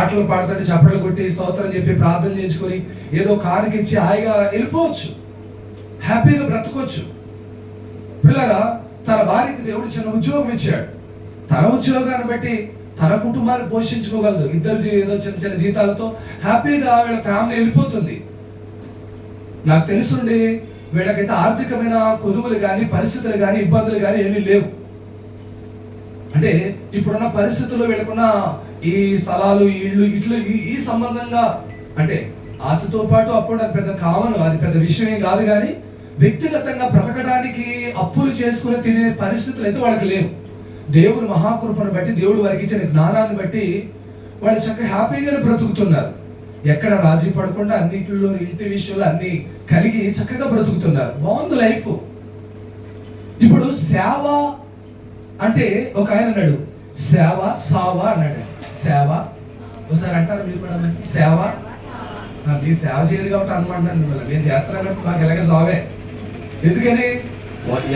పాటలు పాడుతుంటే చప్పట్లు కొట్టి స్తోత్రం చెప్పి ప్రార్థన చేసుకొని ఏదో కారుకి ఇచ్చి హాయిగా వెళ్ళిపోవచ్చు, హ్యాపీగా బ్రతకొచ్చు. పిల్లరా, తన భార్యకి దేవుడు చిన్న ఉద్యోగం ఇచ్చాడు. తన ఉద్యోగాన్ని బట్టి తన కుటుంబాన్ని పోషించుకోగలదు. ఇద్దరు ఏదో చిన్న చిన్న జీతాలతో హ్యాపీగా వీళ్ళ ఫ్యామిలీ వెళ్ళిపోతుంది. నాకు తెలుసుండి వీళ్ళకైతే ఆర్థికమైన కొదువులు కానీ పరిస్థితులు కానీ ఇబ్బందులు కానీ ఏమీ లేవు. అంటే ఇప్పుడున్న పరిస్థితుల్లో వీళ్ళకున్న ఈ స్థలాలు ఇళ్ళు ఇట్లు ఈ సంబంధంగా అంటే ఆశతో పాటు అప్పుడు అది పెద్ద కామన్, అది పెద్ద విషయమే కాదు. కానీ వ్యక్తిగతంగా బ్రతకడానికి అప్పులు చేసుకుని తినే పరిస్థితులు అయితే వాళ్ళకి లేవు. దేవుడు మహాకృపను బట్టి, దేవుడు వారికి ఇచ్చిన జ్ఞానాన్ని బట్టి వాళ్ళు చక్కగా హ్యాపీగానే బ్రతుకుతున్నారు. ఎక్కడ రాజీ పడకుండా అన్నింటిలో ఇంటి విషయంలో అన్ని కలిగి చక్కగా బ్రతుకుతున్నారు. బాగుంది లైఫ్. ఇప్పుడు సేవ అంటే ఒక ఆయన అన్నాడు, సేవ సావ అన్నాడు. సేవ ఒకసారి అంటారు మీరు కూడా, సేవ మీరు సేవ చేయదు కాబట్టి అనమాటాను మిమ్మల్ని. నేను చేస్తాను కాబట్టి మాకు ఎలాగే సావే. ఎందుకని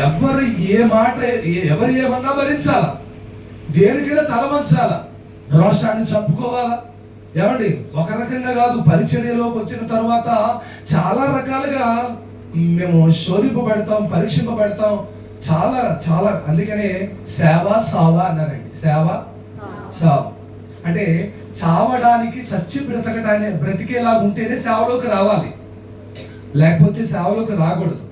ఎవరు ఏ మాట ఎవరు ఏమన్నా భరించాలా, దేనికైనా తల వంచాలా, రోషాన్ని చంపుకోవాలా. ఏమండి, ఒక రకంగా కాదు, పరిచర్యలోకి వచ్చిన తర్వాత చాలా రకాలుగా మేము శోధింపబడతాం, పరీక్షింపబడతాం, చాలా చాలా. అందుకనే సేవ సావ అన్నారండి. సేవ సావ అంటే చావడానికి చచ్చి బ్రతికేలాగా ఉంటేనే సేవలోకి రావాలి, లేకపోతే సేవలోకి రాకూడదు.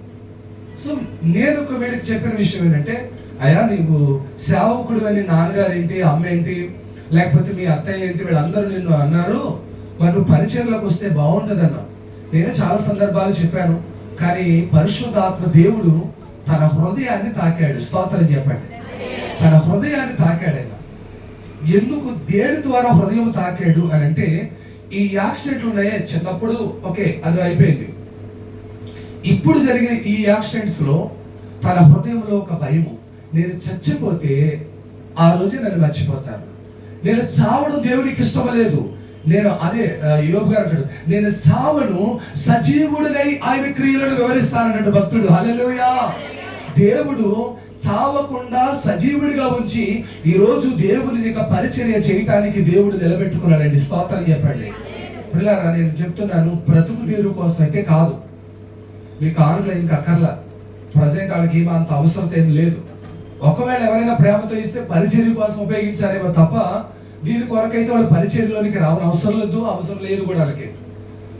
సో నేను ఒక వీడికి చెప్పిన విషయం ఏంటంటే, అయ్యా నీవు సేవకుడు అని నాన్నగారు ఏంటి, అమ్మ ఏంటి, లేకపోతే మీ అత్తయ్య ఏంటి, వీళ్ళందరూ నిన్ను అన్నారు, మరి నువ్వు పరిచర్లోకి వస్తే బాగుంటుంది అన్నా. నేను చాలా సందర్భాలు చెప్పాను. కానీ పరిశుద్ధాత్మ దేవుడు తన హృదయాన్ని తాకాడు. స్తోత్రం చెప్పండి. తన హృదయాన్ని తాకాడు. ఆయన ఎందుకు, దేని ద్వారా హృదయం తాకాడు అని అంటే, ఈ యాక్సిడెంట్లు ఉన్నాయే చిన్నప్పుడు, ఓకే అది అయిపోయింది. ఇప్పుడు జరిగిన ఈ యాక్సిడెంట్స్ లో తన హృదయంలో ఒక భయము, నేను చచ్చిపోతే ఆ రోజు నన్ను మర్చిపోతాను, నేను చావడం దేవుడికి ఇష్టం లేదు. నేను అదే యోబు గారు అంటాడు, నేను చావను సజీవుడినై ఆయన క్రియలను వివరిస్తానన్నాడు భక్తుడు. హల్లెలూయా. దేవుడు చావకుండా సజీవుడిగా ఉంచి ఈ రోజు దేవుని యొక్క పరిచర్య చేయటానికి దేవుడు నిలబెట్టుకున్నాడండి. స్తోత్రం చెప్పండి. పిల్లరా, నేను చెప్తున్నాను, బ్రతుకు తీరు కోసం అయితే కాదు. మీకు ఆన్లైన్ ఇంకా అక్కర్లా, ప్రజెంట్ వాళ్ళకి ఏమో అంత అవసరం ఏం లేదు. ఒకవేళ ఎవరైనా ప్రేమతో ఇస్తే పరిచర్య కోసం ఉపయోగించారేమో తప్ప దీని కొరకైతే వాళ్ళు పరిచర్యలోనికి రావడం అవసరం లేదు కూడా వాళ్ళకి.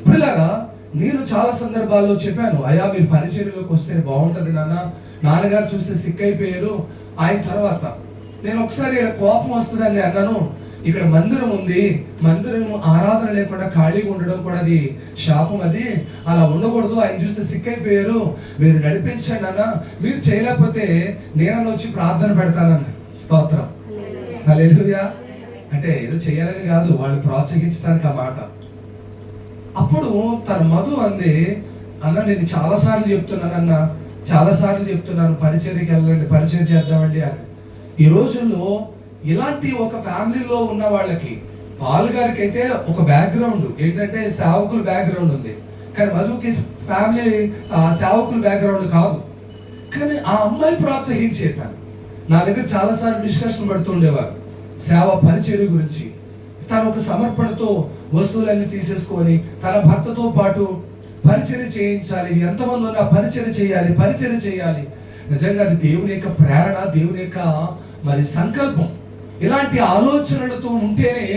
పిల్లరా, నేను చాలా సందర్భాల్లో చెప్పాను, అయ్యా మీరు పరిచర్యలోకి వస్తే బాగుంటుంది నాన్నగారు చూస్తే సిక్ అయిపోయారు. ఆయన తర్వాత నేను ఒకసారి కోపం వస్తుందని అన్నాను, ఇక్కడ మందిరం ఉంది, మందిరం ఆరాధన లేకుండా ఖాళీగా ఉండడం కూడా అది శాపం, అది అలా ఉండకూడదు. ఆయన చూస్తే సిక్ అయిపోయారు, మీరు నడిపించండి అన్న, మీరు చేయలేకపోతే నేనన్నా వచ్చి ప్రార్థన పెడతానన్న. స్తోత్రం. హల్లెలూయా. అంటే ఏదో చేయాలని కాదు, వాళ్ళు ప్రోత్సహించడానికి ఆ మాట. అప్పుడు తన మధు అంది, అన్న నేను చాలాసార్లు చెప్తున్నాను పరిచర్యకి వెళ్ళండి, పరిచర్య చేద్దామండి అని. ఈ రోజుల్లో ఇలాంటి ఒక ఫ్యామిలీలో ఉన్న వాళ్ళకి, పాల్ గారికి అయితే ఒక బ్యాక్గ్రౌండ్ ఏంటంటే సేవకుల బ్యాక్గ్రౌండ్ ఉంది, కానీ మధుకి ఫ్యామిలీ సేవకుల బ్యాక్గ్రౌండ్ కాదు. కానీ ఆ అమ్మాయి ప్రోత్సహించేటాను. నా దగ్గర చాలాసార్లు డిస్కషన్ పడుతుండేవారు సేవ పరిచర్య గురించి. తను ఒక సమర్పణతో వస్తువులన్నీ తీసేసుకొని తన భర్తతో పాటు పరిచర్య చేయించాలి, ఎంతమంది ఉన్నా పరిచర్య చేయాలి. నిజంగా అది దేవుని యొక్క ప్రేరణ, దేవుని యొక్క మరి సంకల్పం. ఇలాంటి ఆలోచనలతో ఉంటేనే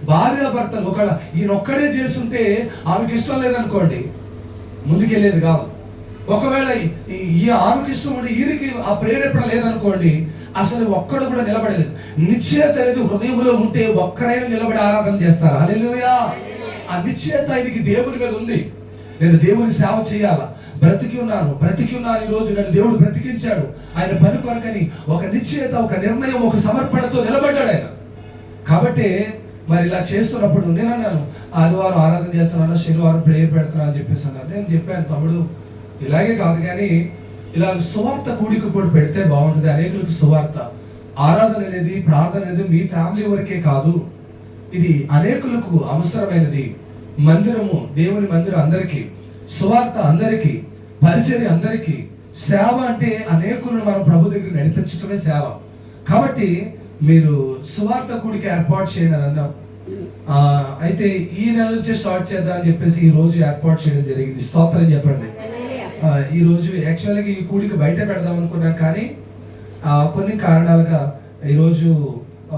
భార్యాభర్తలు, ఒకవేళ ఈయనొక్కడే చేస్తుంటే ఆమెకి ఇష్టం లేదనుకోండి ముందుకెళ్ళేది కాదు. ఒకవేళ ఈ ఆమెకి ఇష్టం ఉంటే ఈయనకి ఆ ప్రేరేపణ లేదనుకోండి అసలు ఒక్కడు కూడా నిలబడలేదు. నిశ్చయత అనేది హృదయంలో ఉంటే ఒక్కరైనా నిలబడి ఆరాధన చేస్తారు. హల్లెలూయా. ఆ నిశ్చయత ఆయనకి దేవుని మీద ఉంది. నేను దేవుని సేవ చేయాలా, బ్రతికి ఉన్నాను ఈ రోజు నన్ను దేవుడు బ్రతికించాడు ఆయన పని కొరకని ఒక నిశ్చయత, ఒక నిర్ణయం, ఒక సమర్పణతో నిలబడ్డాడు ఆయన. కాబట్టి మరి ఇలా చేస్తున్నప్పుడు నేను అన్నాను, ఆదివారం ఆరాధన చేస్తున్నాను, శనివారం ప్రేయర్ పెడుతున్నాను అని చెప్పేసి అన్నారు. నేను చెప్పాను, తమ్ముడు ఇలాగే కాదు కానీ ఇలా సువార్త కూడిక కూడా పెడితే బాగుంటుంది. అనేకులకు సువార్త ఆరాధన అనేది, ప్రార్థన అనేది మీ ఫ్యామిలీ వరకే కాదు, ఇది అనేకులకు అవసరమైనది. మందిరము, దేవుని మందిరం అందరికీ, సువార్త అందరికీ, పరిచర్య అందరికీ. సేవ అంటే అనేకులను మనం ప్రభు దగ్గర నడిపించడమే సేవ. కాబట్టి మీరు సువార్త కూడిక ఏర్పాటు చేయండి అని అన్నాం. అయితే ఈ నెల నుంచే స్టార్ట్ చేద్దాం అని చెప్పేసి ఈ రోజు ఏర్పాటు చేయడం జరిగింది. స్తోత్రం చెప్పండి. ఈ రోజు యాక్చువల్గా ఈ కూడికి బయట పెడదాం అనుకున్నాం, కానీ కొన్ని కారణాలుగా ఈరోజు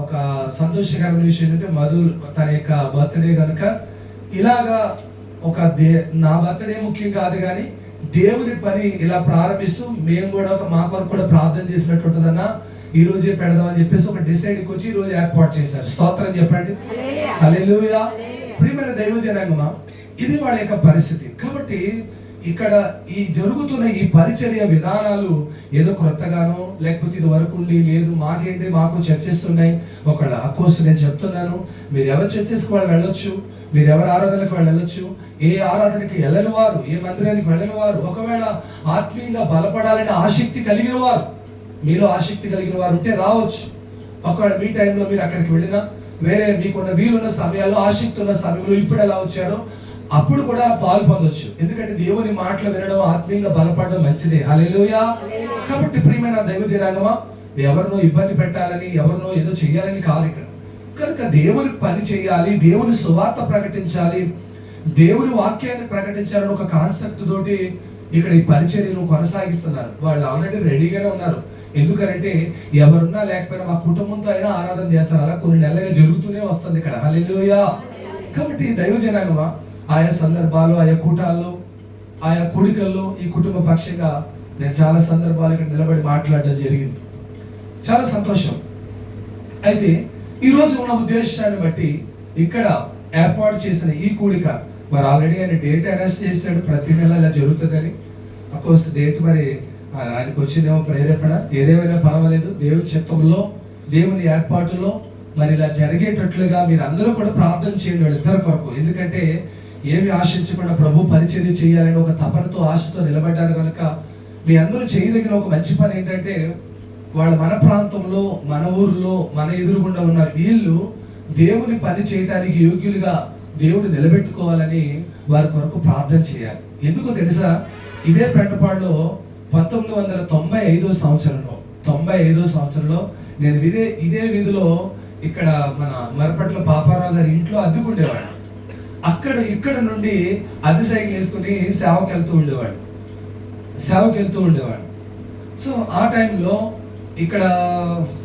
ఒక సంతోషకరమైన విషయం ఏంటంటే మధు తన యొక్క బర్త్డే కనుక ఇలాగా నా బర్త్డే ముఖ్యం కాదు, కానీ దేవుని పని ఇలా ప్రారంభిస్తూ మేము కూడా మా కొరకు కూడా ప్రార్థన చేసినట్టు ఉంటుందన్నా ఈ రోజే పెడదామని చెప్పేసి ఒక డిసైడ్కి వచ్చి ఈ రోజు ఏర్పాటు చేశారు. స్తోత్రం చెప్పండి. హల్లెలూయా. ప్రియమైన దైవ జనాంగమా, ఇది వాళ్ళ యొక్క పరిస్థితి. కాబట్టి ఇక్కడ ఈ జరుగుతున్న ఈ పరిచర్య విధానాలు ఏదో కొత్తగానో లేకపోతే ఇది వరకు ఉండి లేదు మాకేంటి మాకు చర్చెస్ ఉన్నాయి. ఒకళ్ళ అకోర్స్ నేను చెప్తున్నాను, మీరు ఎవరు చర్చెస్కి వాళ్ళు వెళ్ళొచ్చు, మీరు ఎవరి ఆరాధనకు వాళ్ళు వెళ్ళొచ్చు, ఏ ఆరాధనకి వెళ్ళని వారు, ఏ మందిరానికి వెళ్ళని వారు, ఒకవేళ ఆత్మీయంగా బలపడాలని ఆసక్తి కలిగిన వారు, మీలో ఆసక్తి కలిగిన వారు ఉంటే రావచ్చు. ఒకవేళ మీ టైంలో మీరు అక్కడికి వెళ్ళినా వేరే మీకున్న వీలున్న సమయాల్లో ఆసక్తి ఉన్న సమయంలో ఇప్పుడు ఎలా వచ్చారో అప్పుడు కూడా పాలు పొందొచ్చు. ఎందుకంటే దేవుని మాటలు వినడం ఆత్మీయంగా బలపడడం మంచిదే. హల్లెలూయా. కాబట్టి ప్రియమైన దైవ జనాంగమా, ఎవరినో ఇబ్బంది పెట్టాలని ఎవరినో ఏదో చెయ్యాలని కాదు ఇక్కడ. కనుక దేవుని పని చేయాలి, దేవుని సువార్త ప్రకటించాలి, దేవుని వాక్యాన్ని ప్రకటించాలని ఒక కాన్సెప్ట్ తోటి ఇక్కడ ఈ పరిచర్యను కొనసాగిస్తున్నారు. వాళ్ళు ఆల్రెడీ రెడీగానే ఉన్నారు. ఎందుకంటే ఎవరున్నా లేకపోయినా మా కుటుంబంతో అయినా ఆరాధన చేస్తారు. అలా కొన్ని నెలలుగా జరుగుతూనే వస్తుంది ఇక్కడ. హల్లెలూయా. కాబట్టి దైవ జనాంగమా, ఆయా సందర్భాలు, ఆయా కూటాల్లో, ఆయా కూడికల్లో ఈ కుటుంబ పక్షంగా నేను చాలా సందర్భాలు ఇక్కడ నిలబడి మాట్లాడడం జరిగింది. చాలా సంతోషం. అయితే ఈరోజు ఉన్న ఉద్దేశాన్ని బట్టి ఇక్కడ ఏర్పాటు చేసిన ఈ కూడిక మరి ఆల్రెడీ ఆయన డేట్ అనౌన్స్ చేశాడు, ప్రతి నెల ఇలా జరుగుతుందని. అఫ్కోర్స్ డేట్ మరి ఆయనకు వచ్చిందేమో ప్రేరేపణ, ఏదేమైనా పర్వాలేదు, దేవుని చిత్తంలో దేవుని ఏర్పాటులో మరి ఇలా జరిగేటట్లుగా మీరు అందరూ కూడా ప్రార్థన చేయండి వాళ్ళిద్దరి కొరకు. ఎందుకంటే ఏమి ఆశించకుండా ప్రభు పరిచర్య చేయాలని ఒక తపనతో ఆశతో నిలబడ్డారు కనుక మీ అందరూ చేయదగిన ఒక మంచి పని ఏంటంటే వాళ్ళు మన ప్రాంతంలో మన ఊర్లో మన ఎదురుగుండా ఉన్న వీళ్ళు దేవుని పని చేయడానికి యోగ్యులుగా దేవుడు నిలబెట్టుకోవాలని వారి కొరకు ప్రార్థన చేయాలి. ఎందుకో తెలుసా, ఇదే పెంటపాడులో 1995 సంవత్సరంలో నేను ఇదే వీధిలో ఇక్కడ మన మరపట్ల పాపారావు గారి ఇంట్లో అద్దెకుండేవాడు. ఇక్కడ నుండి అద్దె సైకిల్ వేసుకుని సేవకి వెళ్తూ ఉండేవాడు. సో ఆ టైంలో ఇక్కడ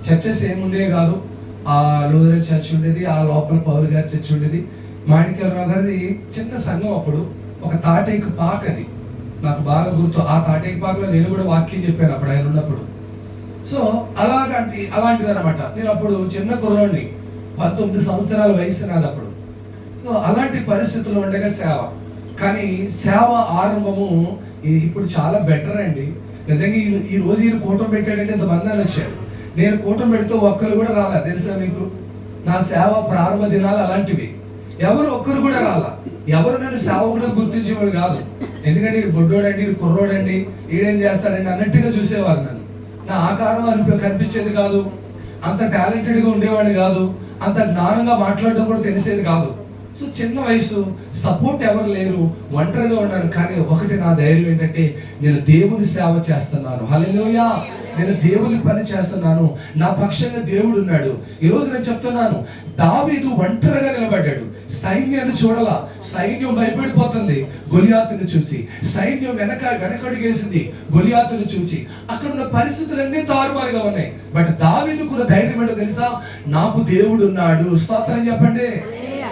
చర్చెస్ ఏముండే కాదు. ఆ లూథరన్ చర్చ్ ఉండేది, ఆ లోపల పౌలు గారి చర్చ్ ఉండేది, మాణిక్యరావు గారిది చిన్న సంఘం. అప్పుడు ఒక తాటేకు పాక, అది నాకు బాగా గుర్తు. ఆ తాటేకు పాకలో నేను కూడా వాక్యం చెప్పాను అప్పుడు ఆయన ఉన్నప్పుడు. సో అలాంటిది అనమాట. నేను అప్పుడు చిన్న కుర్రోడిని, 19 సంవత్సరాల వయసు నాది అప్పుడు. సో అలాంటి పరిస్థితుల్లో ఉండగా సేవ, కానీ సేవ ఆరంభము ఇప్పుడు చాలా బెటర్ అండి. నిజంగా ఈ రోజు ఈయన కూటమి పెట్టాడంటే ఇంతమంది వచ్చారు. నేను కూటమి పెడితే ఒక్కరు కూడా రాలా తెలుసా మీకు. నా సేవ ప్రారంభ దినాలు అలాంటివి, ఎవరు ఒక్కరు కూడా రాలా. ఎవరు నన్ను సేవకుడు గుర్తించేవాడు కాదు. ఎందుకంటే ఇది బొడ్డోడండి, ఇది కుర్రోడండి, ఈడేం చేస్తాడండి అన్నట్టుగా చూసేవారు నన్ను. నా ఆకారం కనిపించేది కాదు, అంత టాలెంటెడ్గా ఉండేవాడిని కాదు, అంత జ్ఞానంగా మాట్లాడడం కూడా తెలిసేది కాదు. సో చిన్న వయసు, సపోర్ట్ ఎవరు లేరు, ఒంటరిగా ఉన్నాను. కానీ ఒకటి నా ధైర్యం ఏంటంటే నేను దేవుని సేవ చేస్తున్నాను. హల్లెలూయా. నేను దేవుని పని చేస్తున్నాను, నా పక్షంగా దేవుడు ఉన్నాడు. ఈరోజు నేను చెప్తున్నాను, దావీదు ఒంటరిగా నిలబడ్డాడు. సైన్యాన్ని చూడాల, సైన్యం భయపడిపోతుంది గొలియాతుని చూసి, సైన్యం వెనకడుగేసింది గొలియాతుని చూసి. అక్కడ ఉన్న పరిస్థితులన్నీ తారుమారుగా ఉన్నాయి. బట్ దావీదుకున్న ధైర్యం ఏంటో తెలుసా, నాకు దేవుడు ఉన్నాడు. స్తోత్రం చెప్పండి.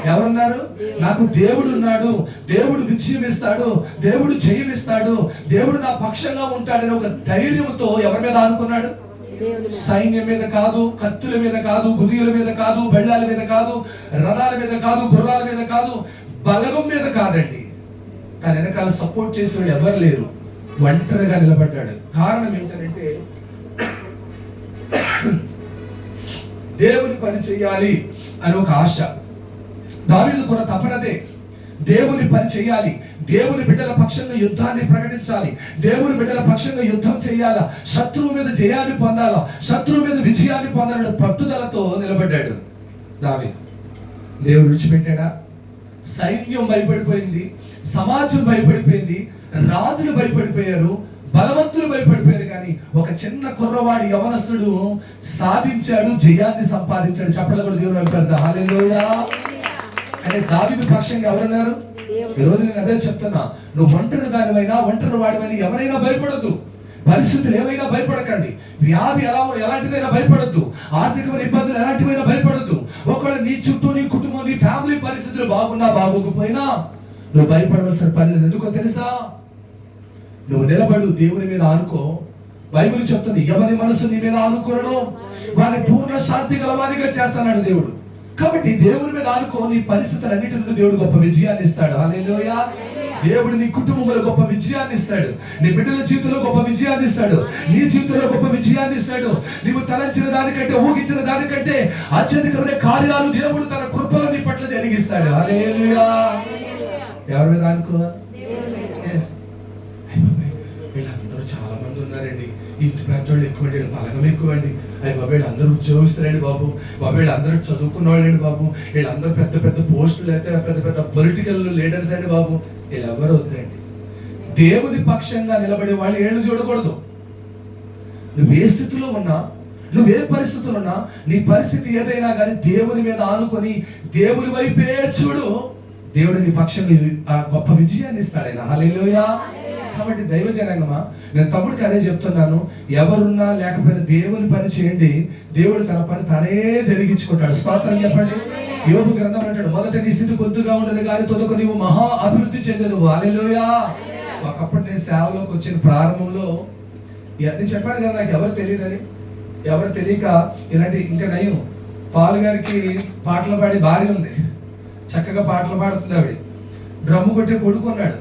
ఎవరున్నారు? నాకు దేవుడు ఉన్నాడు, దేవుడు విజయం ఇస్తాడు, దేవుడు జయం ఇస్తాడు, దేవుడు నా పక్షంగా ఉంటాడని ఒక ధైర్యంతో ఎవరి మీద ఆనుకున్నాడు? సైన్యం మీద కాదు, కత్తుల మీద కాదు, గుదియుల మీద కాదు, బెళ్ళాల మీద కాదు, రథాల మీద కాదు, గుర్రాల మీద కాదు, బలగం మీద కాదండి. తన వెనకాల సపోర్ట్ చేసేవాడు ఎవరు లేరు, ఒంటరిగా నిలబడ్డాడు. కారణం ఏంటంటే దేవుని పని చేయాలి అని ఒక ఆశ. దావీదు కొన్న తపనదే, దేవుని పని చేయాలి, దేవుని బిడ్డల పక్షంగా యుద్ధాన్ని ప్రకటించాలి, దేవుని బిడ్డల పక్షంగా యుద్ధం చేయాలా, శత్రువు మీద జయాన్ని పొందాలా, శత్రువు మీద విజయాన్ని పొందాలని పట్టుదలతో నిలబడ్డాడు దావీదు. దేవుడు విడిచిపెట్టాడా? సైన్యం భయపడిపోయింది, సమాజం భయపడిపోయింది, రాజులు భయపడిపోయారు, బలవంతులు భయపడిపోయారు. కానీ ఒక చిన్న కుర్రవాడి యవనస్తుడు సాధించాడు, జయాన్ని సంపాదించాడు. చెప్పలు కూడా దేవుడు వెళ్తారు. హల్లెలూయా. అంటే దావీదు పక్షంగా ఎవరున్నారు? ఈ రోజు నేను అదే చెప్తున్నా, నువ్వు ఒంటరి దానివైనా ఒంటరి వాడివైనా ఎవరైనా భయపడద్దు, పరిస్థితులు ఏమైనా భయపడకండి, వ్యాధి ఎలాంటిదైనా భయపడద్దు, ఆర్థికమైన ఇబ్బందులు ఎలాంటివైనా భయపడద్దు. ఒకవేళ నీ చుట్టూ నీ కుటుంబం నీ ఫ్యామిలీ పరిస్థితులు బాగున్నా బాగోకపోయినా నువ్వు భయపడవలసిన పని లేదు. ఎందుకో తెలుసా? నువ్వు నిలబడు, దేవుని మీద ఆనుకో. బైబిల్ చెప్తుంది, ఎవరి మనసు నీ మీద ఆనుకోవడం వారి పూర్ణ శాంతి గలవారిగా చేస్తాడు దేవుడు. కాబట్టి దేవుని మీద ఆనుకో, నీ పరిస్థితులన్నిటి నుండి దేవుడు గొప్ప విజయాన్ని ఇస్తాడు. హల్లెలూయా. దేవుడు నీ కుటుంబంలో గొప్ప విజయాన్ని ఇస్తాడు, నీ బిడ్డల జీవితంలో గొప్ప విజయాన్ని ఇస్తాడు, నీ జీవితంలో గొప్ప విజయాన్ని ఇస్తాడు. నీవు తలంచిన దానికంటే ఊహించిన దానికంటే అత్యధికమైన కార్యాలు దేవుడు తన కృపలో నీ పట్ల జరిగిస్తాడు. హల్లెలూయా. ఎవరి మీద ఆనుకో? వీళ్ళందరూ చాలా మంది ఉన్నారండి, ఇంటి పెద్దోళ్ళు ఎక్కువండి, పలనం ఎక్కువండి, అయ్యి బాబు వీళ్ళందరూ ఉద్యోగస్తులండి బాబు, వీళ్ళందరూ చదువుకున్న వాళ్ళండి బాబు, వీళ్ళందరూ పెద్ద పెద్ద పోస్టులు అయితే పెద్ద పెద్ద పొలిటికల్ లీడర్స్ అండి బాబు. వీళ్ళెవరు వద్దండి. దేవుని పక్షంగా నిలబడే వాళ్ళు ఏళ్ళు చూడకూడదు. నువ్వు ఏ స్థితిలో ఉన్నా, నువ్వే పరిస్థితులు ఉన్నా, నీ పరిస్థితి ఏదైనా కానీ దేవుని మీద ఆనుకొని దేవుని వైపే చూడు. దేవుడు నీ పక్షంగా గొప్ప విజయాన్ని ఇస్తాడు ఆయన. హల్లెలూయా. కాబట్టి దైవ జనాంగమా, నేను తమ్ముడికి అదే చెప్తున్నాను, ఎవరున్నా లేకపోయినా దేవుని పని చేయండి, దేవుడు తన పని తనే జరిగించుకుంటాడు. స్తోత్రం చెప్పండి. యోబు గ్రంథం అంటాడు, మొదట నీ స్థితి కొద్దిగా ఉండదు కానీ తొలక నీవు మహా అభివృద్ధి చెందను. హల్లెలూయా. ఒకప్పుడు నేను సేవలోకి వచ్చిన ప్రారంభంలో ఇవన్నీ చెప్పాను కదా, నాకు ఎవరు తెలియదని, ఎవరు తెలియక ఇలాంటి ఇంకా నయం. పాలు గారికి పాటలు పాడే భార్య ఉంది, చక్కగా పాటలు పాడుతుంది ఆవిడ. డ్రమ్ము కొట్టే కొడుకున్నాడు.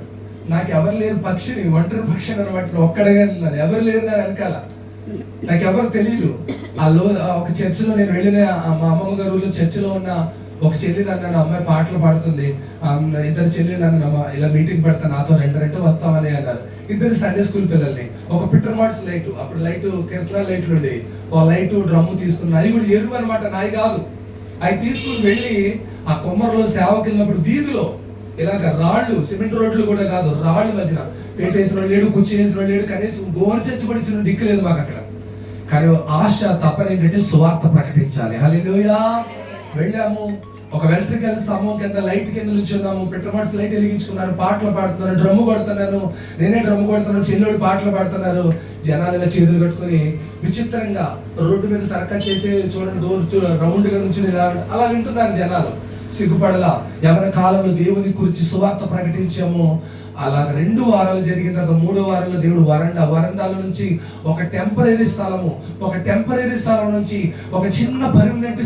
నాకు ఎవరు లేరు, పక్షిని, ఒంటరి పక్షిని అనమాట, ఒక్కడగా ఉన్నాను, ఎవరు లేరు నా వెనకాల, నాకు ఎవరు తెలియదు. ఒక చర్చిలో నేను వెళ్ళిన, మా అమ్మమ్మ గారు ఊళ్ళో చర్చిలో ఉన్న ఒక చెల్లి నన్ను, అమ్మాయి పాటలు పాడుతుంది, ఇద్దరు చెల్లి నన్ను ఇలా మీటింగ్ పెడతా, నాతో రెండు వస్తామని అన్నారు. ఇద్దరు సండే స్కూల్ పిల్లల్ని, ఒక పిట్టర్ మార్ట్స్ లైట్, అప్పుడు లైట్ కెస్ట్రా లైట్లు ఉండేవి, ఒక లైట్ డ్రమ్ము తీసుకున్నా, అవి కూడా ఎరువు అనమాట, నాయి కాదు. అవి తీసుకుని వెళ్ళి ఆ కొమ్మరిలో సేవకి వెళ్ళినప్పుడు వీధిలో ఇలాగ రాళ్ళు, సిమెంట్ రోడ్లు కూడా కాదు, రాళ్ళు మధ్యన పెట్టేసిన లేడు, కుర్చీ వేసిన లేడు, కనీసం గోరు చచ్చిపడిచిన దిక్కు లేదు మాకు అక్కడ. కానీ ఆశ తప్పని ఏంటంటే సువార్త ప్రకటించాలి. హల్లెలూయా. వెళ్ళాము, ఒక వెంట్రికల్ స్తంభం కింద లైట్ కింద నుంచున్నాము, పెట్రోమాట్స్ లైట్ వెలిగించుకున్నారు, పాటలు పాడుతున్నారు, డ్రమ్ము కొడుతున్నాను, నేనే డ్రమ్ము కొడుతున్నాను, చెల్లెడు పాటలు పాడుతున్నారు. జనాలు ఇలా చేతులు కట్టుకొని విచిత్రంగా రోడ్డు మీద సర్కస్ చేసి చూడండి, డోర్ రౌండ్ గా నుంచి అలా వింటున్నారు జనాలు. సిగ్గుపడలా. ఎవరి కాలంలో దేవుని గురించి సువార్త ప్రకటించాము. అలాగ 2 వారాలు జరిగిన తర్వాత 3వ వారంలో దేవుడు వరండాల నుంచి ఒక టెంపరీ స్థలం నుంచి ఒక చిన్న పర్మనెంట్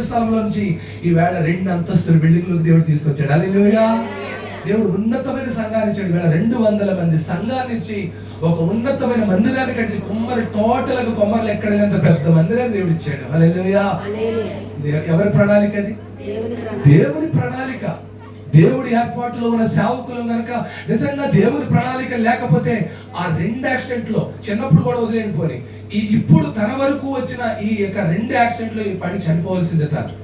స్థలంలో నుంచి ఈవేళ 2 అంతస్తుల బిల్డింగ్లకు దేవుడు తీసుకొచ్చాడు. హల్లెలూయా. దేవుడు ఉన్నతమైన సంఘాన్ని ఇచ్చాడు. ఈవేళ 200 మంది సంఘాన్ని ఇచ్చి ఒక ఉన్నతమైన మందిరాన్ని కట్టి కొమ్మర్లు ఎక్కడైనంత పెద్ద మందిరాన్ని దేవుడు ఇచ్చాడు. హల్లెలూయా. ఎవరి ప్రణాళిక అది? దేవుని ప్రణాళిక. దేవుడి ఏర్పాటులో ఉన్న సేవకులు కనుక నిజంగా దేవుని ప్రణాళిక లేకపోతే ఆ 2 యాక్సిడెంట్లో, చిన్నప్పుడు కూడా వదిలేకపోయి ఇప్పుడు తన వరకు వచ్చిన ఈ యొక్క 2 యాక్సిడెంట్లో ఈ పని చనిపోవాల్సిందే తాను.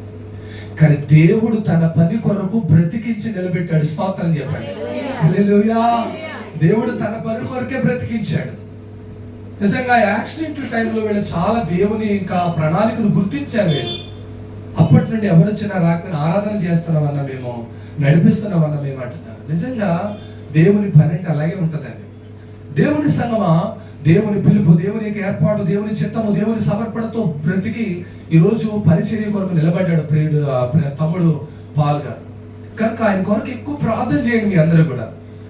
కానీ దేవుడు తన పని కొరకు బ్రతికించి నిలబెట్టాడు. స్తోత్రం చెప్పండి. హల్లెలూయా. దేవుడు తన పని కొరకే బ్రతికించాడు. నిజంగా యాక్సిడెంట్ టైంలో వీళ్ళు చాలా దేవుని ఇంకా ప్రణాళికను గుర్తించారు. వీళ్ళు అప్పటి నుండి ఎవరు వచ్చినా రాకపోయినా ఆరాధన చేస్తున్నామన్నా మేము, నడిపిస్తున్నామన్నా మేము అంటున్నారు. నిజంగా దేవుని పని అంటే అలాగే ఉంటుందండి. దేవుని సంగమా, దేవుని పిలుపు, దేవుని యొక్క ఏర్పాటు, దేవుని చిత్తము, దేవుని సమర్పణతో బ్రతికి ఈరోజు పరిచర్య కొరకు నిలబడ్డాడు ప్రియుడు తమ్ముడు పాల్ గారు. కనుక ఆయన కొరకు ఎక్కువ ప్రార్థన చేయండి.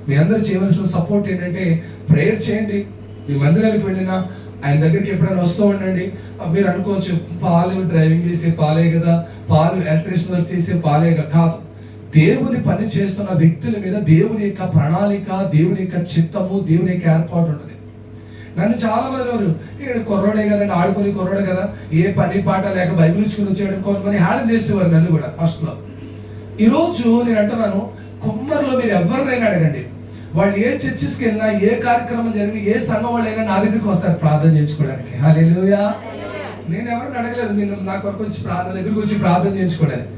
మీ అందరూ చేయవలసిన సపోర్ట్ ఏంటంటే ప్రేయర్ చేయండి. మీ మందిరాలకు వెళ్ళినా ఆయన దగ్గరికి ఎప్పుడైనా వస్తూ ఉండండి. మీరు అనుకోవచ్చు, పాలు డ్రైవింగ్ చేసే పాలే కదా, పాలు ఎలక్ట్రీషియన్ వర్క్ చేసే పాలే కాదు. దేవుని పని చేస్తున్న వ్యక్తుల మీద దేవుని యొక్క ప్రణాళిక, దేవుని యొక్క చిత్తము, దేవుని యొక్క ఏర్పాటు ఉంటుంది. నన్ను చాలా మంది కుర్రోడే కదండి, ఆడుకొని కుర్రోడే కదా, ఏ పని పాట లేక బైబిల్ ఇచ్చుకుని వచ్చేయడం కొంతమంది హ్యాండిల్ చేసేవారు నన్ను కూడా ఫస్ట్ లో. ఈరోజు నేను అంటున్నాను, కుమ్మరిలో మీరు ఎవరినైనా అడగండి, వాళ్ళు ఏ చర్చెస్కి వెళ్ళినా, ఏ కార్యక్రమం జరిగినా, ఏ సంఘం వాళ్ళు అయినా నా దగ్గరికి వస్తారు ప్రార్థన చేసుకోవడానికి. హల్లెలూయా. నేను ఎవరిని అడగలేదు, నేను నా కొరకు వచ్చి దగ్గరికి వచ్చి ప్రార్థన చేసుకోవడానికి.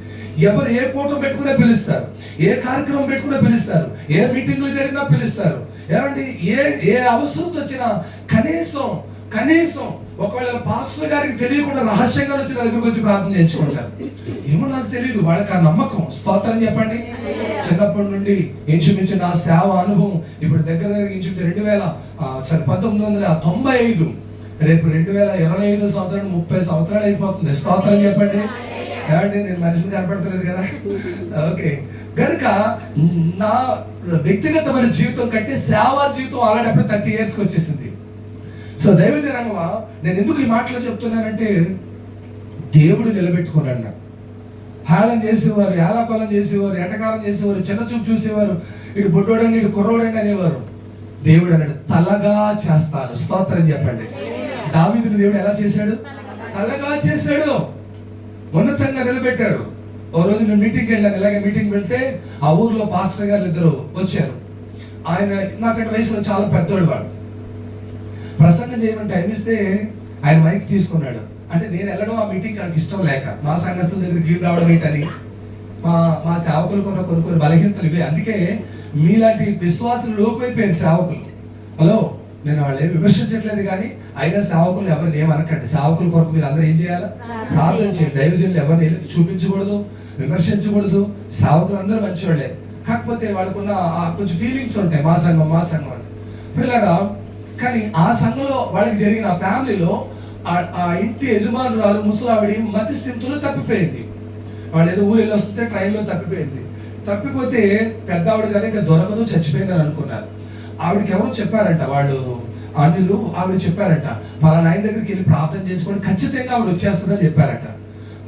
ఎవరు ఏ కూటమి పెట్టుకునే పిలుస్తారు, ఏ కార్యక్రమం పెట్టుకునే పిలుస్తారు, ఏ మీటింగ్లు జరిగినా పిలుస్తారు. ఏమండి, ఏ అవసరం వచ్చినా కనీసం ఒకవేళ పాస్టర్ గారికి తెలియకుండా రహస్యంగా వచ్చి నా దగ్గరకు వచ్చి ప్రార్థన చేయించుకుంటారు. ఏమో నాకు తెలియదు, వాళ్ళకి ఆ నమ్మకం. స్తోత్రం చెప్పండి. చిన్నప్పటి నుండి ఇంచుమించు నా సేవ అనుభవం ఇప్పుడు దగ్గర ఇంచుమించు 1995, రేపు 2025 సంవత్సరం 30 సంవత్సరాలు అయిపోతుంది. స్తోత్రం చెప్పండి. కాబట్టి నేను మనిషిని కనపడతలేదు కదా. ఓకే, కనుక నా వ్యక్తిగతమైన జీవితం కంటే సేవా జీవితం ఆల్రెడీ 30 years వచ్చేసింది. సో దైవజనంగా నేను ఎందుకు ఈ మాటలు చెప్తున్నానంటే, దేవుడు నిలబెట్టుకున్నాడు. నాకు హేళన చేసేవారు, ఏలాపాలం చేసేవారు, ఎటకాలం చేసేవారు, చిన్న చూపు చూసేవారు, ఇటు బొడ్డోడండి ఇటు కుర్రోడండి అనేవారు. దేవుడు అన్నాడు, తలగా చేస్తాను. స్తోత్రం చెప్పండి. దావీదుని దేవుడు ఎలా చేశాడు? తలగా చేశాడు, ఉన్నతంగా నిలబెట్టాడు. ఓ రోజు నేను మీటింగ్కి వెళ్ళాను. ఇలాగే మీటింగ్ వెళ్తే ఆ ఊర్లో పాస్టర్ గారు 2 వచ్చారు. ఆయన నాకంటే వయసులో చాలా పెద్దోడు. వాడు ప్రసంగం చేయమని టైం ఇస్తే ఆయన మైక్ తీసుకున్నాడు. అంటే నేను వెళ్ళడం ఆ మీటింగ్ నాకు ఇష్టం లేక, మా సంఘస్థుల దగ్గర గీడు రావడం ఏంటని, మా సేవకులు కొన్ని బలహీనతలు ఇవే. అందుకే మీలాంటి విశ్వాసులు లోపైపోయారు సేవకులు. హలో, నేను వాళ్ళు ఏమి విమర్శించట్లేదు, కానీ అయినా సేవకులు ఎవరిని ఏమనకండి. సేవకుల కొరకు మీరు అందరూ ఏం చేయాలి? ప్రార్థన చేయండి. దైవజనులు ఎవరిని చూపించకూడదు, విమర్శించకూడదు. సేవకులు అందరూ మంచివాళ్ళే, కాకపోతే వాళ్ళకున్న కొంచెం ఫీలింగ్స్ ఉంటాయి. మా సంఘం అని పిల్లరా. కానీ ఆ సంఘంలో వాళ్ళకి జరిగిన ఆ ఫ్యామిలీలో ఆ ఇంటి యజమానురాలు ముసలావిడి మధ్య స్థితిలో తప్పిపోయింది. వాళ్ళు ఏదో ఊరు వెళ్ళి వస్తుంటే ట్రైన్లో తప్పిపోయింది. తప్పిపోతే పెద్ద ఆవిడ కదా ఇంకా దొరకదు, చచ్చిపోయిందని అనుకున్నారు. ఆవిడకి ఎవరు చెప్పారంట, వాళ్ళు అన్యులు ఆవిడ చెప్పారంట, పలానా ఆయన దగ్గరికి వెళ్ళి ప్రార్థన చేసుకొని ఖచ్చితంగా ఆవిడ వచ్చేస్తుందని చెప్పారట.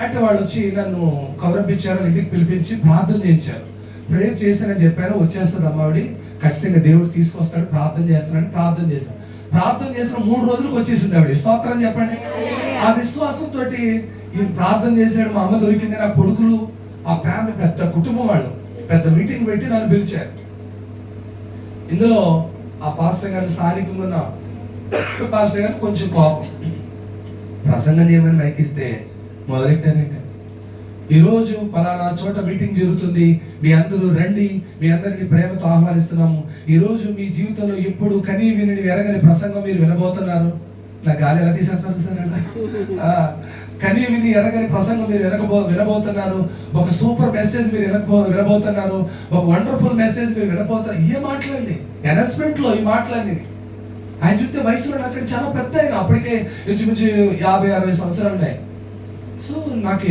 అంటే వాళ్ళు వచ్చి నన్ను కౌరపించారు, ఇంటికి పిలిపించి ప్రార్థన చేయించారు. ప్రేయర్ చేశానని చెప్పాను, వచ్చేస్తుంది అమ్మావిడి, ఖచ్చితంగా దేవుడు తీసుకొస్తాడు, ప్రార్థన చేస్తానని ప్రార్థన చేశాను. ప్రార్థన చేసిన 3 రోజులకు వచ్చేసింది ఆవిడ. స్తోత్రం చెప్పండి. ఆ విశ్వాసంతో ఈ ప్రార్థన చేశాడు. మా అమ్మ దొరికింది. నా కొడుకులు, ఆ ఫ్యామిలీ, పెద్ద కుటుంబం, వాళ్ళు పెద్ద మీటింగ్ పెట్టి నన్ను పిలిచారు. ఇందులో ఆ పాస్టర్ గారు, స్థానికంగా ఉన్న పాస్టర్ గారు కొంచెం కోపం. ప్రసంగం చేయమని మైకిస్తే మొదలెట్టారంటే, ఈరోజు పలానా చోట మీటింగ్ జరుగుతుంది, మీ అందరూ రండి, మీ అందరినీ ప్రేమతో ఆహ్వానిస్తున్నాము. ఈరోజు మీ జీవితంలో ఎప్పుడు కనీ విని ఎరగని ప్రసంగం మీరు వినబోతున్నారు. నా గాలి ఎలా తీసేస్తున్నారు సార్? కనీ విని ఎరగని ప్రసంగం మీరు వినబోతున్నారు. ఒక సూపర్ మెసేజ్ మీరు వినబోతున్నారు. ఒక వండర్ఫుల్ మెసేజ్ మీరు వినబోతున్నారు. ఏ మాటలండి అనౌన్స్మెంట్ లో ఈ మాటలన్నీ. ఆయన చూస్తే వయసులో నాకు చాలా పెద్ద ఆయన, అప్పటికే ఇంచుమించు 50-60 సంవత్సరాలు ఉన్నాయి. సో నాకు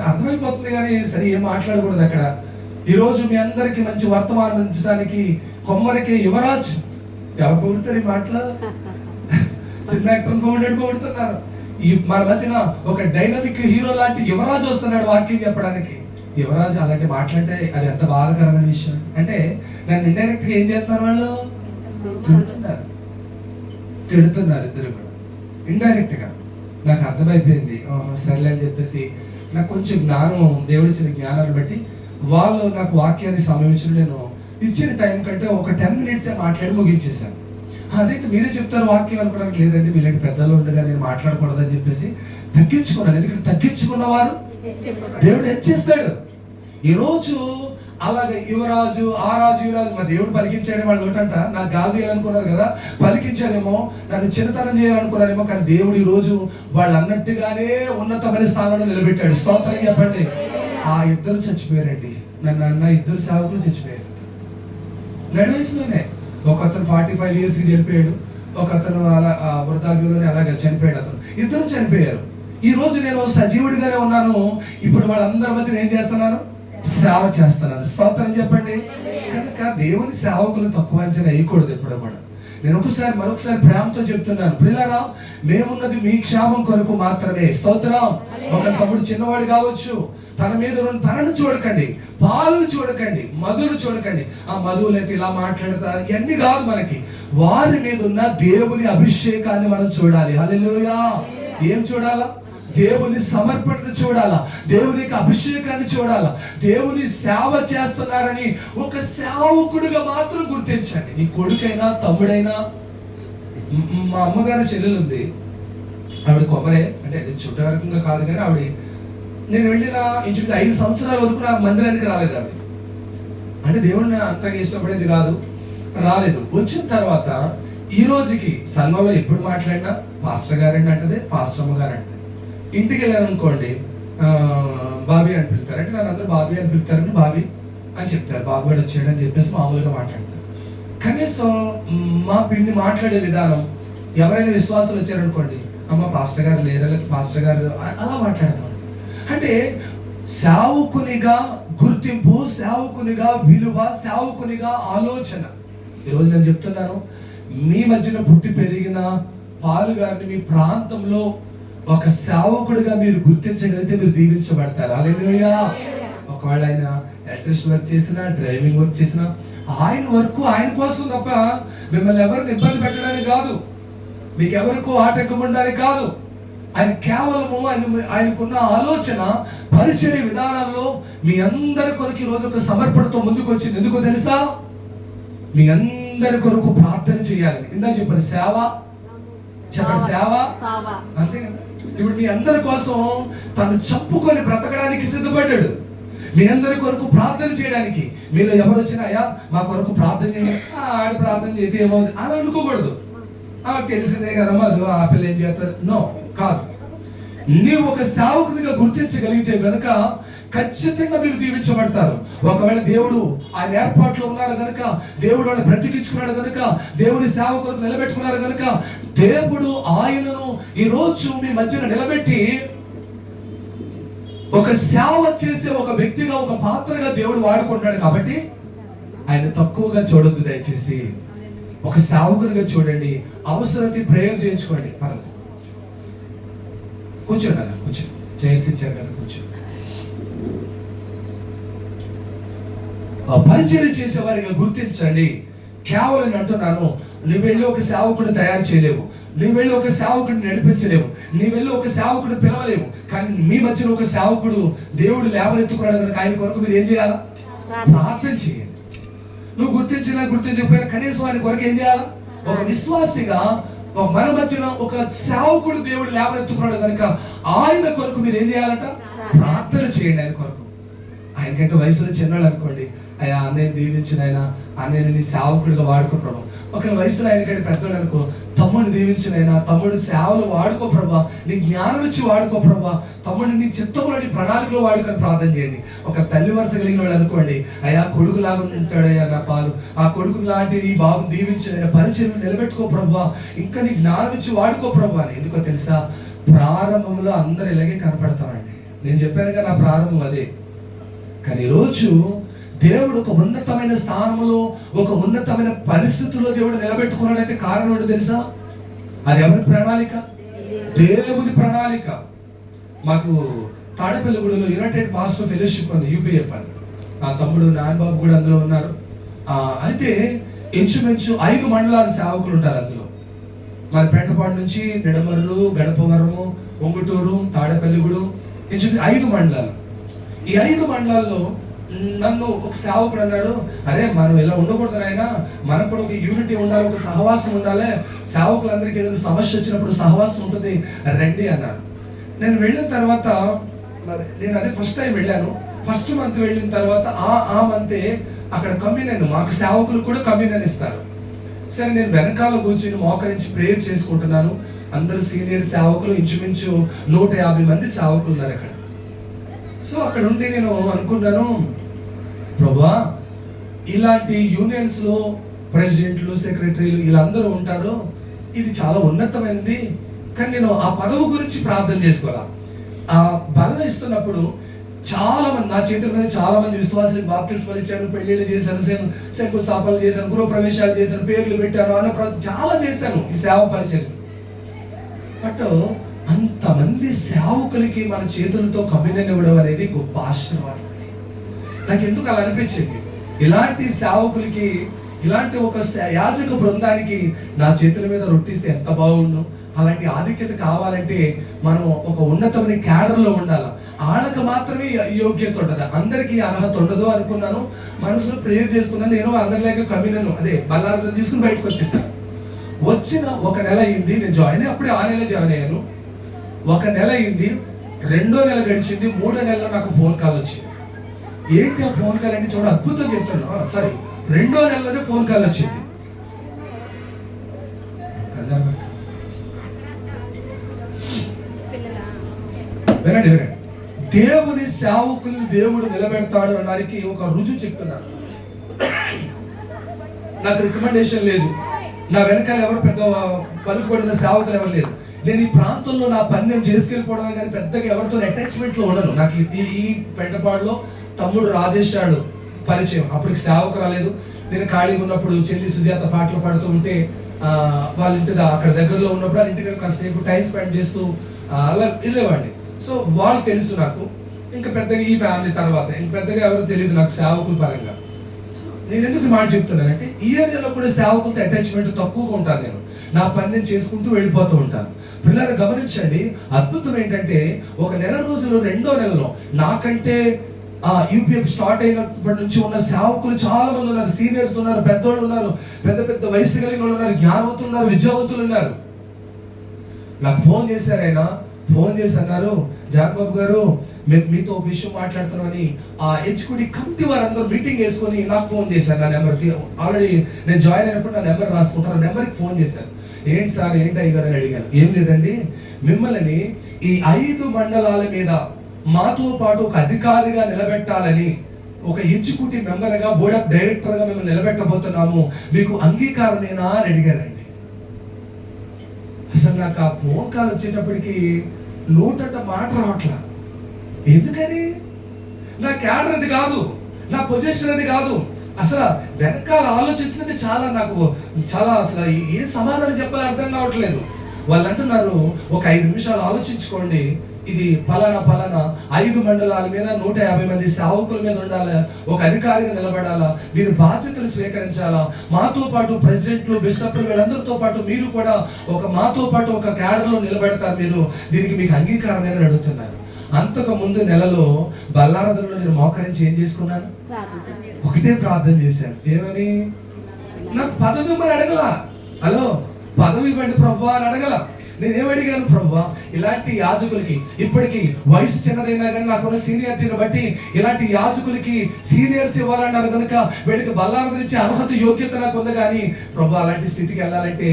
అర్థమైపోతుంది, కానీ సరే ఏం మాట్లాడకూడదు అక్కడ. ఈరోజు మీ అందరికి మంచి వర్తమానం అందించడానికి కొమ్మరికి యువరాజ్ ఎవరు పొగుడుతారు ఈ మాటలు? సినిమా యాక్టర్ పొగుడుతున్నారు. ఈ మన మధ్యన ఒక డైనమిక్ హీరో లాంటి యువరాజు వస్తున్నాడు వాక్యం చెప్పడానికి. యువరాజు అలాంటి మాట్లాడితే అది ఎంత బాధాకరమైన విషయం. అంటే నన్ను ఇండైరెక్ట్ గా ఏం చేస్తున్నారు? వాళ్ళు తిడుతున్నారు ఇద్దరు కూడా ఇండైరెక్ట్ గా. నాకు అర్థమైపోయింది, సర్లే అని చెప్పేసి నాకు కొంచెం జ్ఞానం, దేవుడిచ్చిన జ్ఞానాన్ని బట్టి వాళ్ళు నాకు వాక్యాన్ని సమయించడం, నేను ఇచ్చిన టైం కంటే ఒక 10 minutes మాట్లాడి ముగించేశాను. అదేంటి మీరే చెప్తారు వాక్యం అనుకోవడానికి? లేదండి, వీళ్ళకి పెద్దలు ఉండగా నేను మాట్లాడకూడదని చెప్పేసి తగ్గించుకున్నాను. ఎందుకంటే తగ్గించుకున్నవారు దేవుడు హెచ్చిస్తాడు. ఈరోజు అలాగే యువరాజు, ఆ రాజు, యువరాజు, మా దేవుడు పలికించాడే వాళ్ళు ఒకటంట. నాకు గాలి తీయాలనుకున్నారు కదా, పలికించారేమో, నన్ను చిన్నతనం చేయాలనుకున్నారేమో, కానీ దేవుడు ఈ రోజు వాళ్ళు అన్నట్టుగానే ఉన్నతమైన స్థానంలో నిలబెట్టాడు. స్తోత్రం చెప్పండి. ఆ ఇద్దరు చచ్చిపోయారండి. నన్ను అన్న 2 సేవకులు చచ్చిపోయారు నడివయసులోనే. ఒక అతను 45 years చనిపోయాడు, ఒక అతను అలా వృద్ధాప్యంలోనే అలాగే చనిపోయాడు. అతను ఇద్దరు చనిపోయారు. ఈ రోజు నేను సజీవుడిగానే ఉన్నాను. ఇప్పుడు వాళ్ళందరి మధ్య ఏం చేస్తున్నాను? సేవ చేస్తున్నాను. స్తోత్రం చెప్పండి. కనుక దేవుని సేవకులు తక్కువ అంచనా వేయకూడదు ఎప్పుడు కూడా. నేను మరొకసారి ప్రేమతో చెప్తున్నాను, ప్రియులారా, మేమున్నది మీ క్షేమం కొరకు మాత్రమే. స్తోత్రం. ఒక తమ్ముడు చిన్నవాడు కావచ్చు, తన మీద తనను చూడకండి, పాలను చూడకండి, మధులు చూడకండి. ఆ మధువులైతే ఇలా మాట్లాడతా ఇవన్నీ కాదు మనకి. వారి మీద ఉన్న దేవుని అభిషేకాన్ని మనం చూడాలి. హల్లెలూయా. ఏం చూడాలా? దేవుని సమర్పణను చూడాలా, దేవునికి అభిషేకాన్ని చూడాలా. దేవుని సేవ చేస్తున్నారని ఒక సేవకుడిగా మాత్రం గుర్తించండి. నీ కొడుకైనా తమ్ముడైనా. మా అమ్మగారి చెల్లెలు ఉంది, ఆవిడ కొబ్బరే, అంటే చుట్టవరకంగా కాదు, కానీ ఆవిడ నేను వెళ్ళిన ఇంచుమించు 5 సంవత్సరాల వరకు నా మందిరానికి రాలేదు. ఆవిడ అంటే దేవుడిని అంతగా ఇష్టపడేది కాదు, రాలేదు. వచ్చిన తర్వాత ఈ రోజుకి సంఘంలో ఎప్పుడు మాట్లాడినా పాస్టర్ గారండి అంటది, పాస్టమ్మ గారు అంటది. ఇంటికి వెళ్ళాను అనుకోండి, బాబీ అని పిలుస్తారు. అంటే నన్ను అందరూ బాబీ అని పిలుస్తారని బాబీ అని చెప్తారు. బాబు గారు వచ్చాడు అని చెప్పేసి మామూలుగా మాట్లాడతారు. కనీసం మా పిండి మాట్లాడే విధానం, ఎవరైనా విశ్వాసాలు వచ్చారనుకోండి, అమ్మ పాస్టర్ గారు లేరా, లేదా పాస్టర్ గారు అలా మాట్లాడతాం. అంటే సేవకునిగా గుర్తింపు, సేవకునిగా విలువ, సేవకునిగా ఆలోచన. ఈరోజు నేను చెప్తున్నాను, మీ మధ్యన పుట్టి పెరిగిన పాలు గారిని మీ ప్రాంతంలో ఒక సేవకుడిగా మీరు గుర్తించగలిగితే మీరు దీవించబడతారు. హల్లెలూయా. ఒకవేళ ఆయన ఎలక్ట్రిషియన్ వర్క్ చేసినా, డ్రైవింగ్ వర్క్ చేసినా, ఆయన వర్క్ ఆయన కోసం తప్ప మిమ్మల్ని ఎవరిని ఇబ్బంది పెట్టడానికి కాదు, మీకు ఎవరికో ఆటంకం ఉండడానికి కాదు. ఆయన కేవలము ఆయనకున్న ఆలోచన, పరిచర్య విధానాల్లో మీ అందరి కొరకు ఈ రోజు ఒక సమర్పణతో ముందుకు వచ్చింది. ఎందుకో తెలుసా? మీ అందరి కొరకు ప్రార్థన చేయాలని. ఇందా చెప్పండి, సేవ. చెప్పండి, సేవ. అంతే కదా. ఇప్పుడు మీ అందరి కోసం తను చెప్పుకొని బ్రతకడానికి సిద్ధపడ్డాడు. మీ అందరి కొరకు ప్రార్థన చేయడానికి. మీరు ఎవరు వచ్చినా, అయ్యా మా కొరకు ప్రార్థన చేయండి, ఆడ ప్రార్థన చేస్తే ఏమవుతుంది అని అనుకోకూడదు. తెలిసిందే కదమ్మా, అది ఆ పిల్ల ఏం చేస్తారు. నో, కాదు. నీవు ఒక సేవకునిగా గుర్తించగలిగితే కనుక ఖచ్చితంగా మీరు దీవించబడతారు. ఒకవేళ దేవుడు ఆయన ఏర్పాట్లో ఉన్నారు కనుక, దేవుడు వాళ్ళని బ్రతికించుకున్నాడు కనుక, దేవుడి సేవకులకు నిలబెట్టుకున్నారు కనుక, దేవుడు ఆయనను ఈ రోజు మీ మధ్యన నిలబెట్టి ఒక సేవ చేసే ఒక వ్యక్తిగా, ఒక పాత్రగా దేవుడు వాడుకుంటాడు. కాబట్టి ఆయన తక్కువగా చూడొద్దు. దయచేసి ఒక సేవకునిగా చూడండి. అవసరమైతే ప్రేయర్ చేయించుకోండి. పర్లేదు, కూర్చోండి అలా, కూర్చోండి. చేయించారు కదా, కూర్చోండి. పరిచయం చేసేవారిగా గుర్తించండి. కేవలం అంటున్నాను, నువ్వు వెళ్ళి ఒక సేవకుడిని తయారు చేయలేవు, నువ్వు వెళ్ళి ఒక సేవకుడిని నడిపించలేవు, నువ్వు వెళ్ళి ఒక సేవకుడిని పిలవలేవు. కానీ మీ మధ్యలో ఒక సేవకుడు దేవుడు లేవనెత్తుకున్నాడు కనుక ఆయన కొరకు మీరు ఏం చేయాలా? ప్రార్థన చేయండి. నువ్వు గుర్తించినా గుర్తించకపోయినా కనీసం ఆయన కొరకు ఏం చేయాలా? ఒక విశ్వాసిగా మన మధ్యన ఒక సేవకుడు దేవుడు లేవనెత్తుకున్నాడు కనుక ఆయన కొరకు మీరు ఏం చేయాలంట? ప్రార్థన చేయండి ఆయన కొరకు. ఆయనకంటే వయసులో చిన్నాడు అనుకోండి, అయ్యా అన్నయ్య దీవించిన ఆయన, అన్నయ్య నీ సేవకుడిగా వాడుకో ప్రభా. ఒకరి వయసులో ఆయనకంటే పెద్దవాడు అనుకో, తమ్ముడిని దీవించిన ఆయన, తమ్ముడు సేవలు వాడుకో ప్రభా, నీ జ్ఞానం ఇచ్చి వాడుకో ప్రభా, తమ్ముడిని నీ చిత్తంలో నీ ప్రణాళికలో వాడుకొని ప్రార్థన చేయండి. ఒక తల్లి వరుస కలిగిన వాడు అనుకోండి, అయ్యా కొడుకు లాగా ఉంటాడయ్యా నా పాలు, ఆ కొడుకు లాంటి నీ బాబు దీవించిన ఆయన, పరిచయం నిలబెట్టుకో ప్రభా, ఇంకా నీ జ్ఞానం ఇచ్చి వాడుకో ప్రభా అని. ఎందుకో తెలుసా? ప్రారంభంలో అందరు ఇలాగే కనపడతామండి. నేను చెప్పాను కదా, నా ప్రారంభం అదే. కానీ ఈరోజు దేవుడు ఒక ఉన్నతమైన స్థానంలో, ఒక ఉన్నతమైన పరిస్థితుల్లో దేవుడు నిలబెట్టుకున్నాడంటే కారణం ఏంటో తెలుసా? అది ఎవరి ప్రణాళిక? దేవుని ప్రణాళిక. మాకు తాడేపల్లిగూడలో యునైటెడ్ పాస్టర్ ఫెలోషిప్ ఉంది, యూపీఎఫ్ అని. ఆ తమ్ముడు నాన్నబాబు కూడా అందులో ఉన్నారు. అయితే ఇంచుమించు 5 మండలాల సేవకులు ఉంటారు అందులో. మన పెంటపాడు నుంచి నిడమర్రు, గడపవరము, ఒంగుటూరు, తాడేపల్లిగూడెం, ఇంచుమించు 5 మండలాలు. ఈ 5 మండలాల్లో నన్ను ఒక సేవకుడు అన్నాడు, అరే మనం ఇలా ఉండకూడదు నాయన, మనకు కూడా ఒక యూనిటీ ఉండాలి, ఒక సహవాసం ఉండాలి, సేవకులందరికీ ఏదైనా సమస్య వచ్చినప్పుడు సహవాసం ఉంటుంది, రండి అన్నాడు. నేను వెళ్ళిన తర్వాత, నేను అదే ఫస్ట్ టైం వెళ్ళాను. ఫస్ట్ మంత్ వెళ్ళిన తర్వాత ఆ మంతే అక్కడ కమ్యూనియన్, మాకు సేవకులు కూడా కమ్యూనియన్ ఇస్తారు. సరే, నేను వెనకాల కూర్చొని మోకరించి ప్రేయర్ చేసుకుంటున్నాను. అందరూ సీనియర్ సేవకులు, ఇంచుమించు 150 మంది సేవకులు ఉన్నారు అక్కడ. సో అక్కడ ఉండి నేను అనుకున్నాను, ప్రభా ఇలాంటి యూనియన్స్ లో ప్రెసిడెంట్లు, సెక్రటరీలు వీళ్ళందరూ ఉంటారు, ఇది చాలా ఉన్నతమైనది. కానీ నేను ఆ పదవి గురించి ప్రార్థన చేసుకోవాలా. ఆ బల్ల ఇస్తున్నప్పుడు చాలా మంది నా చేతుల మీద చాలా మంది విశ్వాసాలకు బాప్టిస్మాలు ఇచ్చాను, పెళ్లిళ్ళు చేశాను, శంకుస్థాపనలు చేశాను, గృహ ప్రవేశాలు చేశాను, పేర్లు పెట్టాను, అన్న చాలా చేశాను ఈ సేవ పరిచయం. బట్ అంతమంది సేవకులకి మన చేతులతో కమ్యూనియన్ ఇవ్వడం అనేది గొప్ప ఆశీర్వాదం. నాకు ఎందుకు అలా అనిపించింది, ఇలాంటి సేవకులకి, ఇలాంటి ఒక యాజక బృందానికి నా చేతుల మీద రొట్టిస్తే ఎంత బాగుండు. అలాంటి ఆధిక్యత కావాలంటే మనం ఒక ఉన్నతమైన క్యాడర్లో ఉండాలి. వాళ్ళకి మాత్రమే యోగ్యత ఉండదు, అందరికీ అర్హత ఉండదు అనుకున్నాను. మనసులో ప్రేయర్ చేసుకున్నాను. నేను అందరిలాగా కమ్యూనియన్ అదే బల్లార్థం తీసుకుని బయటకు వచ్చేసాను. వచ్చిన 1 నెల అయింది, నేను జాయిన్ అయ్యి అప్పుడే 6 నెలలు జాయిన్ అయ్యాను. 1 నెల అయింది, 2వ నెల గడిచింది, 3వ నెలలో నాకు ఫోన్ కాల్ వచ్చింది. ఏంటి ఆ ఫోన్ కాల్ అంటే చూడ అద్భుతం చెప్తాను. సారీ, 2వ నెలలోనే ఫోన్ కాల్ వచ్చింది. వినండి వినండి. దేవుని సేవకుల్ని దేవుడు నిలబెడతాడు అనడానికి ఒక రుజువు చెప్తున్నాను. నాకు రికమెండేషన్ లేదు, నా వెనకాల ఎవరు పెద్ద పలుకుబడిన సేవకులు ఎవరు లేదు. నేను ఈ ప్రాంతంలో నా పని నేను చేసుకెళ్ళిపోవడం కానీ పెద్దగా ఎవరితో అటాచ్మెంట్లో ఉండను. నాకు ఈ పెంటపాడులో తమ్ముడు రాజేశాడు పరిచయం, అప్పటికి సేవకు రాలేదు. నేను ఖాళీగా ఉన్నప్పుడు చెల్లి సుజాత పాటలు పాడుతూ ఉంటే వాళ్ళ ఇంటి అక్కడ దగ్గరలో ఉన్నప్పుడు వాళ్ళ ఇంటికి కాసేపు టైం స్పెండ్ చేస్తూ అలా వెళ్ళేవాడిని. సో వాళ్ళు తెలుసు నాకు. ఇంకా పెద్దగా ఈ ఫ్యామిలీ తర్వాత ఇంక పెద్దగా ఎవరు తెలియదు నాకు సేవకుల పరంగా. నేను ఎందుకు మాట చెప్తున్నానంటే ఈ ఏరియాలో కూడా సేవకులతో అటాచ్మెంట్ తక్కువగా ఉంటాను. నేను నా పని నేను చేసుకుంటూ వెళ్ళిపోతూ ఉంటాను. పిల్లలు గమనించండి, అద్భుతం ఏంటంటే ఒక నెల రోజులు రెండో నెలలో నాకంటే యూపీఎఫ్ స్టార్ట్ అయినప్పటి నుంచి ఉన్న సేవకులు చాలా మంది ఉన్నారు. సీనియర్స్ ఉన్నారు, పెద్దోళ్ళు ఉన్నారు, పెద్ద పెద్ద వయసు కలిగిన వాళ్ళు ఉన్నారు, జ్ఞానవంతులు ఉన్నారు, విద్యావంతులు ఉన్నారు. నాకు ఫోన్ చేశారు. ఆయన ఫోన్ చేసి అన్నారు, జాన్బాబు గారు మేము మీతో ఒక విషయం మాట్లాడుతున్నామని ఆ హెచ్కుడి కమిటీ వారందరూ మీటింగ్ వేసుకొని నాకు ఫోన్ చేశారు. నా నెంబర్కి ఆల్రెడీ నేను జాయిన్ అయినప్పుడు నా నెంబర్ రాసుకుంటాను. ఆ నెంబర్కి ఫోన్ చేశారు. ఏంటి సార్ ఏంటి అయ్యారు అని అడిగాను. ఏం లేదండి, మిమ్మల్ని ఈ 5 మండలాల మీద మాతో పాటు ఒక అధికారిగా నిలబెట్టాలని, ఒక ఎగ్జిక్యూటివ్ మెంబర్గా బోర్డ్ ఆఫ్ డైరెక్టర్గా మేము నిలబెట్టబోతున్నాము, మీకు అంగీకారమేనా అని అడిగారండి. అసలు నాకు ఆ ఫోన్ కాల్ వచ్చేటప్పటికి నోటంట మాట రావట్లా. ఎందుకని? నా క్యాడర్ అది కాదు, నా పొజిషన్ అది కాదు. అసలు వెనకాల ఆలోచించినది చాలా అసలు ఏ సమాధానం చెప్పాలో అర్థం కావట్లేదు. వాళ్ళు అంటున్నారు, ఒక 5 నిమిషాలు ఆలోచించుకోండి, ఇది ఫలానా 5 మండలాల మీద 150 మంది సేవకుల మీద ఉండాలా, ఒక అధికారిగా నిలబడాలా, మీరు బాధ్యతలు స్వీకరించాలా, మాతో పాటు ప్రెసిడెంట్లు బిషప్లు వీళ్ళందరితో పాటు మీరు కూడా మాతో పాటు ఒక క్యాడర్లో నిలబెడతారు, మీరు దీనికి మీకు అంగీకారం అని అడుగుతున్నారు. అంతకు ముందు నెలలో బల్లారథంలో నేను మోకరించి ఏం చేసుకున్నాను? ఒకటే ప్రార్థన చేశాను. ఏమని? నాకు పదవి ఇవ్వమని అడగలా. హలో, పదవి ఇవ్వండి ప్రభు అని అడగల. నేనేమడిగాను? ప్రభు, ఇలాంటి యాజకులకి, ఇప్పటికి వయసు చిన్నదైనా కానీ నాకున్న సీనియారిటీని బట్టి ఇలాంటి యాజకులకి సీనియర్స్ ఇవ్వాలన్నారు కనుక వీళ్ళకి బల్లారథం ఇచ్చే అర్హత యోగ్యత నాకు ఉంది. కానీ ప్రభు, అలాంటి స్థితికి వెళ్ళాలంటే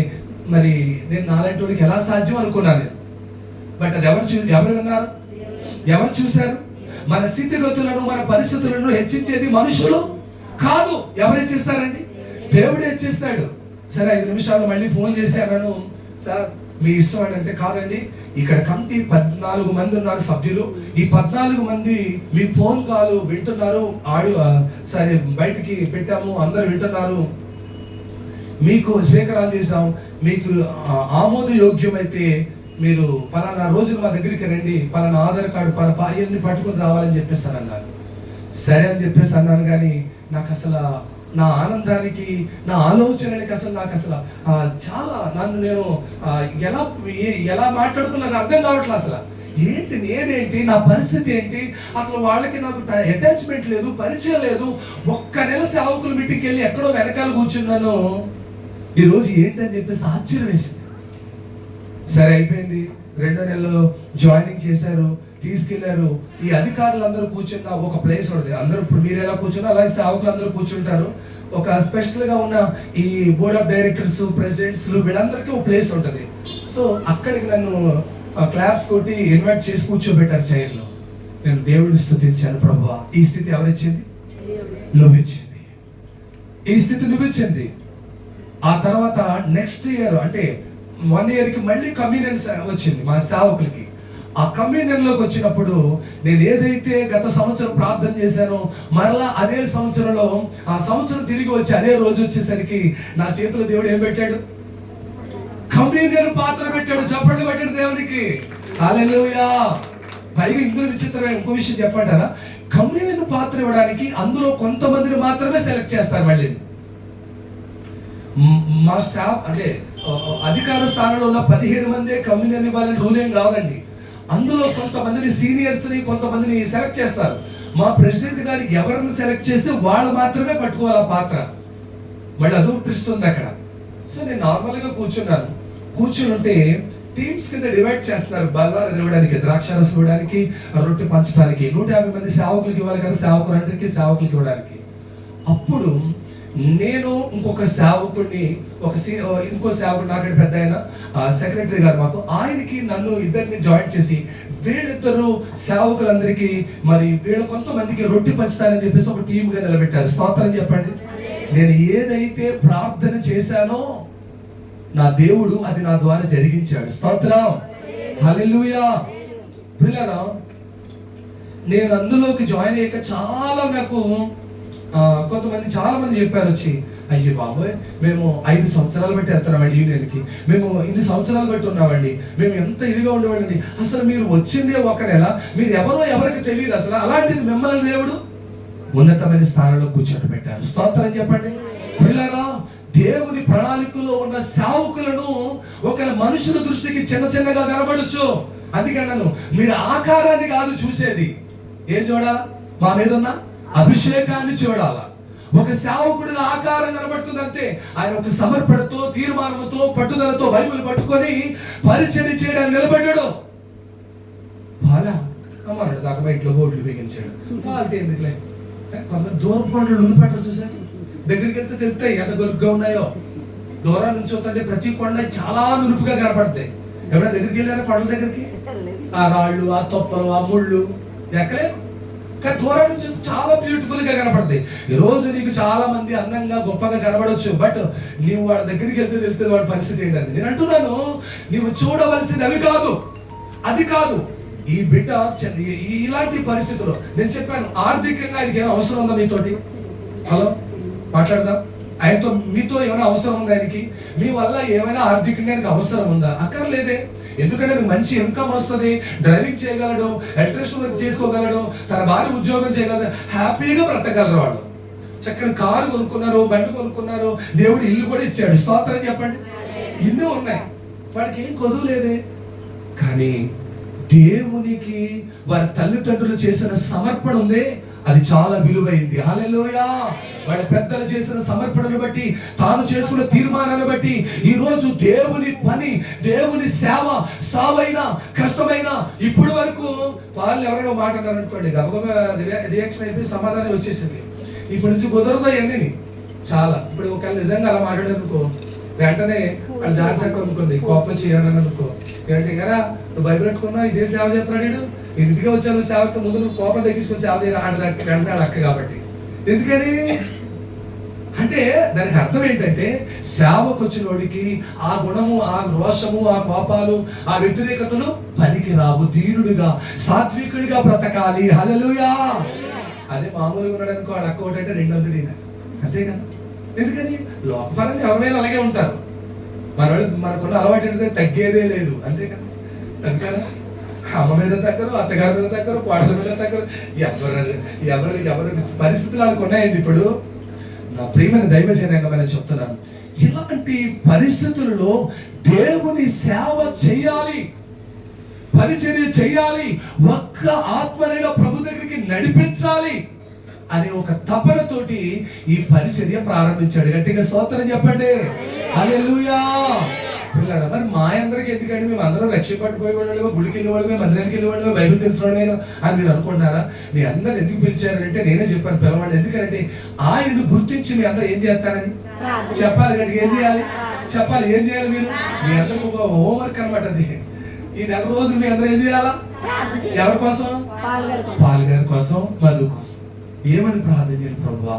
మరి నేను నాలాంటి వాడికి ఎలా సాధ్యం అనుకున్నాను. బట్ అది ఎవరు విన్నారు? ఎవరు చూశారు? మన స్థితిగతులను, మన పరిస్థితులను హెచ్చించేది మనుషులు కాదు. ఎవరు హెచ్చిస్తారండి? దేవుడు హెచ్చిస్తాడు. సరే 5 నిమిషాలు మళ్ళీ ఫోన్ చేశాను. సార్ మీ ఇష్టం అని అంటే, కాదండి, ఇక్కడ కమిటీ 14 మంది ఉన్నారు సభ్యులు. ఈ 14 మంది మీ ఫోన్ కాల్ వింటున్నారు, ఆడియో సరే బయటికి పెట్టాము, అందరు వింటున్నారు, మీకు స్వీకారాలు చేసాం, మీకు ఆమోదయోగ్యమైతే మీరు పలానా రోజులు మా దగ్గరికి రండి, పలానా ఆధార్ కార్డు ఇవన్నీ పట్టుకుని రావాలని చెప్పేసి అన్నారు. సరే అని చెప్పేసి అన్నాను. కానీ నాకు అసలు నా ఆనందానికి, నా ఆలోచనలకి నాకు చాలా నేను ఎలా మాట్లాడుకున్నా నాకు అర్థం కావట్లేదు. అసలు ఏంటి, నేనేంటి, నా పరిస్థితి ఏంటి, అసలు వాళ్ళకి నాకు అటాచ్మెంట్ లేదు, పరిచయం లేదు. ఒక్క నెల సేవకుల మీటింగ్కి వెళ్ళి ఎక్కడో వెనకాల కూర్చున్నాను. ఈరోజు ఏంటని చెప్పేసి ఆశ్చర్యం వేసింది. సరే అయిపోయింది. 2వ నెలలో జాయినింగ్ చేశారు, తీసుకెళ్లారు. ఈ అధికారులు అందరూ కూర్చున్న ఒక ప్లేస్ ఉంటుంది. అందరూ ఇప్పుడు మీరు ఎలా కూర్చున్నా అలాగే సేవకులు అందరూ కూర్చుంటారు. ఒక స్పెషల్ గా ఉన్న ఈ బోర్డ్ ఆఫ్ డైరెక్టర్స్, ప్రెసిడెంట్స్ వీళ్ళందరికీ ఒక ప్లేస్ ఉంటుంది. సో అక్కడికి నన్ను క్లాప్స్ కొట్టి ఇన్వైట్ చేసి కూర్చోబెట్టారు చైర్లో. నేను దేవుడిని స్తుతించాను. ప్రభువా, ఈ స్థితి ఎవరిచ్చింది? నువ్విచ్చింది. ఈ స్థితి నువ్విచ్చింది. ఆ తర్వాత నెక్స్ట్ ఇయర్ అంటే 1 ఇయర్కి మళ్ళీ కమ్యూనియన్ వచ్చింది మా సేవకులకి. ఆ కమ్యూనియన్లోకి వచ్చినప్పుడు నేను ఏదైతే గత సంవత్సరం ప్రార్థన చేశానో మరలా అదే సంవత్సరంలో, ఆ సంవత్సరం తిరిగి వచ్చి అదే రోజు వచ్చేసరికి నా చేతిలో దేవుడు ఏం పెట్టాడు? కమ్యూనియన్ పాత్ర పెట్టాడు. చప్పట్లు పెట్టాడు దేవునికి. హల్లెలూయా. పైగా ఇంకో విషయం చెప్పంటారా? కమ్యూనియన్ పాత్ర ఇవ్వడానికి అందులో కొంతమందిని మాత్రమే సెలెక్ట్ చేస్తారు. మళ్ళీ మా స్టాఫ్ అంటే అధికార స్థానంలో ఉన్న 15 మంది కమ్యూనియన్ ఇవ్వాలని రూల్ ఏం కాదండి. అందులో కొంతమందిని సీనియర్స్ని, కొంతమందిని సెలెక్ట్ చేస్తారు. మా ప్రెసిడెంట్ గారు ఎవరిని సెలెక్ట్ చేస్తే వాళ్ళు మాత్రమే పట్టుకోవాలి ఆ పాత్ర. మళ్ళీ అదో ట్విస్ట్ ఉంది అక్కడ. సో నేను నార్మల్గా కూర్చుని ఉంటే టీమ్స్ కింద డివైడ్ చేస్తున్నారు. బల్లారు ఇవ్వడానికి, ద్రాక్షారసం ఇవ్వడానికి, రొట్టె పంచడానికి, 150 మంది సేవకులకి ఇవ్వాలి కదా, సేవకులందరికీ సేవకులకి ఇవ్వడానికి. అప్పుడు నేను ఇంకొక సేవకుడిని ఇంకో సేవకుడు నాకంటే పెద్ద ఆయన సెక్రటరీ గారు మాకు, ఆయనకి నన్ను ఇద్దరిని జాయిన్ చేసి వీళ్ళిద్దరు సేవకులందరికీ మరి వీళ్ళ కొంతమందికి రొట్టె పంచుతారని చెప్పేసి ఒక టీమ్గా నిలబెట్టారు. స్తోత్రం చెప్పండి. నేను ఏదైతే ప్రార్థన చేశానో నా దేవుడు అది నా ద్వారా జరిగించాడు. స్తోత్రం, హల్లెలూయా. పిల్లరా, నేను అందులోకి జాయిన్ అయ్యాక చాలా మంది చెప్పారు వచ్చి, అయ్యే బాబోయ్ మేము 5 సంవత్సరాలు బట్టి వెళ్తున్నామండి యూనియన్కి, మేము ఇన్ని సంవత్సరాలు బట్టి ఉన్నామండి, మేము ఎంత ఇదిగా ఉండేవాళ్ళండి, అసలు మీరు వచ్చిందే ఒక నెల, మీరు ఎవరికి తెలియదు అసలు, అలాంటిది మిమ్మల్ని దేవుడు ఉన్నతమైన స్థానంలో కూర్చోబెట్టారు. స్తోత్రం చెప్పండి. పిల్లరా, దేవుని ప్రణాళికలో ఉన్న సేవకులను ఒకవేళ మనుషుల దృష్టికి చిన్నగా కనబడచ్చు. అందుకే నన్ను మీరు ఆకారాన్ని కాదు చూసేది, ఏం చూడాలా? మా మీద ఉన్న అభిషేకాన్ని చూడాలా. ఒక సేవకుడిగా ఆకారం కనబడుతుందంటే ఆయన ఒక సమర్పణతో, తీర్మానంతో, పట్టుదలతో బైబిల్ పట్టుకొని పరిచయం చేయడానికి నిలబడ్డాడు. బాగా అమ్మాడు దాకా బయటలో బోట్లు బిగించాడు. వాళ్ళతో ఎందుకులే, దూరపాట్లు ఉండిపెట్టారు చూసారు, దగ్గరికి వెళ్తే తెలుస్తాయి ఎంత గొలుపుగా ఉన్నాయో. దూరం నుంచి వస్తుంటే ప్రతి కొండ చాలా నురుపుగా కనపడతాయి. ఎవరైనా దగ్గరికి వెళ్ళారా కొండల దగ్గరికి? ఆ రాళ్ళు, ఆ తొప్పలు, ఆ ముళ్ళు ఎక్కలే, కానీ దూరం నుంచి చాలా బ్యూటిఫుల్ గా కనపడతాయి. ఈ రోజు నీకు చాలా మంది అందంగా గొప్పగా కనబడవచ్చు, బట్ నీవు వాడి దగ్గరికి వెళ్తే తెలుస్తుంది వాడి పరిస్థితి ఏంటంటే. నేను అంటున్నాను, నీవు చూడవలసింది అది కాదు. ఈ బిడ్డ ఇలాంటి పరిస్థితుల్లో నేను చెప్పాను, ఆర్థికంగా ఆయనకి ఏమైనా అవసరం ఉందా మీతోటి? హలో, మాట్లాడదాం. ఆయనతో మీతో ఏమైనా అవసరం ఉందా? ఆయనకి మీ వల్ల ఏమైనా ఆర్థికంగా ఆయనకి అవసరం ఉందా? అక్కర్లేదే. ఎందుకంటే మంచి ఇన్కమ్ వస్తుంది, డ్రైవింగ్ చేయగలడు, ఎలక్ట్రిషియన్ వర్క్ చేసుకోగలడు, తన భార్య ఉద్యోగం చేయగలడు, హ్యాపీగా బ్రతకగలరు. వాళ్ళు చక్కని కారు కొనుక్కున్నారు, బండి కొనుక్కున్నారు, దేవుడు ఇల్లు కూడా ఇచ్చాడు. స్తోత్రం చెప్పండి. ఇల్లు ఉన్నాయి, వాడికి ఏం కొదువు లేదే. కానీ దేవునికి వారి తల్లిదండ్రులు చేసిన సమర్పణ ఉందే, అది చాలా విలువైంది. హల్లెలూయా. వాళ్ళ పెద్దలు చేసిన సమర్పణను బట్టి, తాను చేసుకున్న తీర్మానాన్ని బట్టి ఈ రోజు దేవుని పని, దేవుని సేవ సావైనా కష్టమైనా ఇప్పటి వరకు వాళ్ళు ఎవరైనా మాట అన్నారనుకోండి, గబగబా రియాక్షన్ అయిపోయి సమాధానం వచ్చేసింది. ఇప్పటి నుంచి కుదరదు అన్నీ చాలా. ఇప్పుడు ఒకవేళ నిజంగా అలా మాట్లాడారనుకో, వెంటనే వాళ్ళు జాగ్రత్త అనుకుంది, కోపం చేయాలని అనుకో, ఏంటి కదా నువ్వు బైబిల్ పెట్టుకున్నా ఇదే సేవ చేస్తున్నాడు, ఇంటికి వచ్చాను సేవకు ముందు నువ్వు కోపం తగ్గించుకొని సేవ చేయాలి వెంటనే అక్క. కాబట్టి ఎందుకని అంటే దానికి అర్థం ఏంటంటే, సేవకు వచ్చిన వాడికి ఆ గుణము, ఆ రోషము, ఆ కోపాలు, ఆ వ్యతిరేకతలు పనికి రావు. దీనుడిగా, సాత్వికుడిగా బ్రతకాలి. హల్లెలూయా. అదే మామూలుగా ఉన్నాడు అనుకో, వాడు అక్క ఒకటంటే 200 అంతే కదా. ఎందుకని లోకపరంగా ఎవరైనా అలాగే ఉంటారు. మనకున్న అలవాటు ఏంటంటే తగ్గేదే లేదు, అంతే కదా. తగ్గారా? అమ్మ మీద తగ్గరు, అత్తగారి మీద తగ్గరు, కోడల మీద తగ్గరు, ఎవరు పరిస్థితులు వాళ్ళకు ఉన్నాయండి. ఇప్పుడు నా ప్రియమైన దైవజనంగా చెప్తున్నాను, ఇలాంటి పరిస్థితులలో దేవుని సేవ చేయాలి, పరిచర్య చేయాలి, ఒక్క ఆత్మనైనా ప్రభు దగ్గరికి నడిపించాలి అనే ఒక తపనతోటి ఈ పరిచర్య ప్రారంభించాడు. గట్టిగా స్తోత్రం చెప్పండి. హల్లెలూయా. పిల్లలు మరి మా అందరికి ఎందుకంటే మేము అందరం రక్షపడిపోయే వాళ్ళమే, గుడికి వెళ్ళే వాళ్ళమే, మందిరానికి వెళ్ళే వాళ్ళమే, బైబిల్ తెలుసుకోవడమే అని మీరు అనుకుంటున్నారా? మీ అందరు ఎందుకు పిలిచారంటే నేనే చెప్పాను పిలవండి. ఎందుకంటే ఆయనను గుర్తించి మీ అందరూ ఏం చేస్తారని చెప్పాలి. గట్టిగా ఏం చేయాలి చెప్పాలి. ఏం చేయాలి? మీరు మీ అందరికి ఒక హోంవర్క్ అనమాట అది. ఈ 4 రోజులు మీ అందరూ ఏం చేయాలా? ఎవరి కోసం? పాల్గారి కోసం, మధు కోసం. ఏమని ప్రార్థన చేయాలి? ప్రభువా,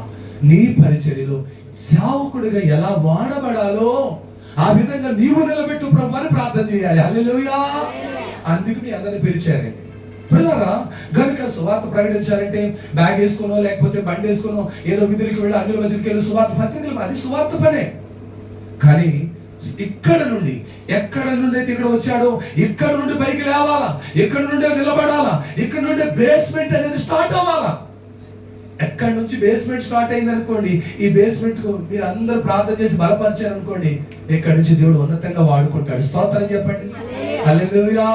నీ పరిచర్యలో సేవకుడిగా ఎలా వాడబడాలో ఆ విధంగా నీవు నిలబెట్టు ప్రభు అని ప్రార్థన చేయాలి. హల్లెలూయా. అందుకు మీ అందరిని పిలిచారండి. పిల్లరా, గనుక సువార్త ప్రకటించాలంటే బ్యాగ్ వేసుకోనో లేకపోతే బండి వేసుకోనో ఏదో విధులకి వెళ్ళి అన్యుల మధ్యకి వెళ్ళి సువార్త పత్రికలు, అది సువార్త పనే. కానీ ఎక్కడ నుండి అయితే ఇక్కడ వచ్చాడో ఇక్కడ నుండి పైకి లేవాలా, ఇక్కడ నుండే నిలబడాలా, ఇక్కడ నుండి బేస్మెంట్ అనేది స్టార్ట్ అవ్వాలా. ఎక్కడి నుంచి బేస్మెంట్ స్టార్ట్ అయింది అనుకోండి, ఈ బేస్మెంట్ కు మీరు అందరూ ప్రార్థన చేసి బలపరిచారు అనుకోండి, ఇక్కడ నుంచి దేవుడు ఉన్నతంగా వాడుకుంటాడు. స్తోత్రం చెప్పండి. హల్లెలూయా.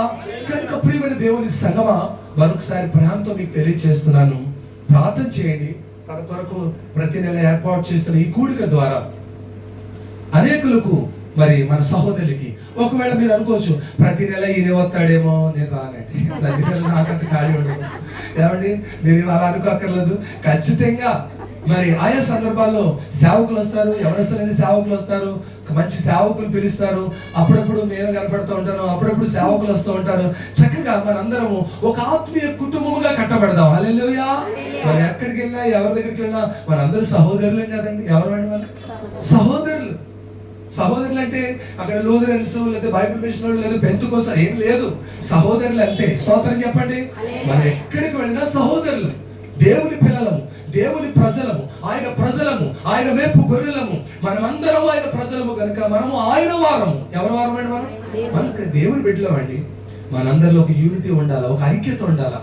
కనుక ప్రియమైన దేవుని సంగమా, మరొకసారి ప్రేమతో మీకు తెలియజేస్తున్నాను, ప్రార్థన చేయండి. తన కొరకు ప్రతి నెల ఏర్పాటు చేస్తున్న ఈ కూడిక ద్వారా అనేకులకు, మరి మన సహోదరులకి, ఒకవేళ మీరు అనుకోవచ్చు ప్రతి నెల ఈయన వస్తాడేమో, నేను రానండి, ప్రతి నెల నాకంత ఖాళీ ఉండదు. ఏమండి, నేను అలా అనుకోక్కర్లేదు. ఖచ్చితంగా మరి ఆయా సందర్భాల్లో సేవకులు వస్తారు, ఎవరస్తులేని సేవకులు వస్తారు, మంచి సేవకులు పిలుస్తారు, అప్పుడప్పుడు నేను కనపడుతూ ఉంటాను, అప్పుడప్పుడు సేవకులు వస్తూ ఉంటారు. చక్కగా మనందరము ఒక ఆత్మీయ కుటుంబముగా కట్టబడదాం. హల్లెలూయా. మరి ఎక్కడికి వెళ్ళినా ఎవరి దగ్గరికి వెళ్ళినా మనందరూ సహోదరులే కదండి. ఎవరండి వాళ్ళు? సహోదరులు. సహోదరులు అంటే అక్కడ లూథరన్స్ లేదా బైబిల్ మిషన్ లేదా పెంతెకోస్తు ఏం లేదు, సహోదరులు అంతే. స్తోత్రం చెప్పండి. మనం ఎక్కడికి వెళ్ళినా సహోదరులు, దేవుని పిల్లలము, దేవుని ప్రజలము, ఆయన ప్రజలము, ఆయన మేపు గొర్రెలము, మనమందరం ఆయన ప్రజలము కనుక మనము ఆయన వారము. ఎవరి వారం అండి? మనకు దేవుని బిడ్డలం అండి. మనందరిలో ఒక యూనిటీ ఉండాలా, ఒక ఐక్యత ఉండాలా.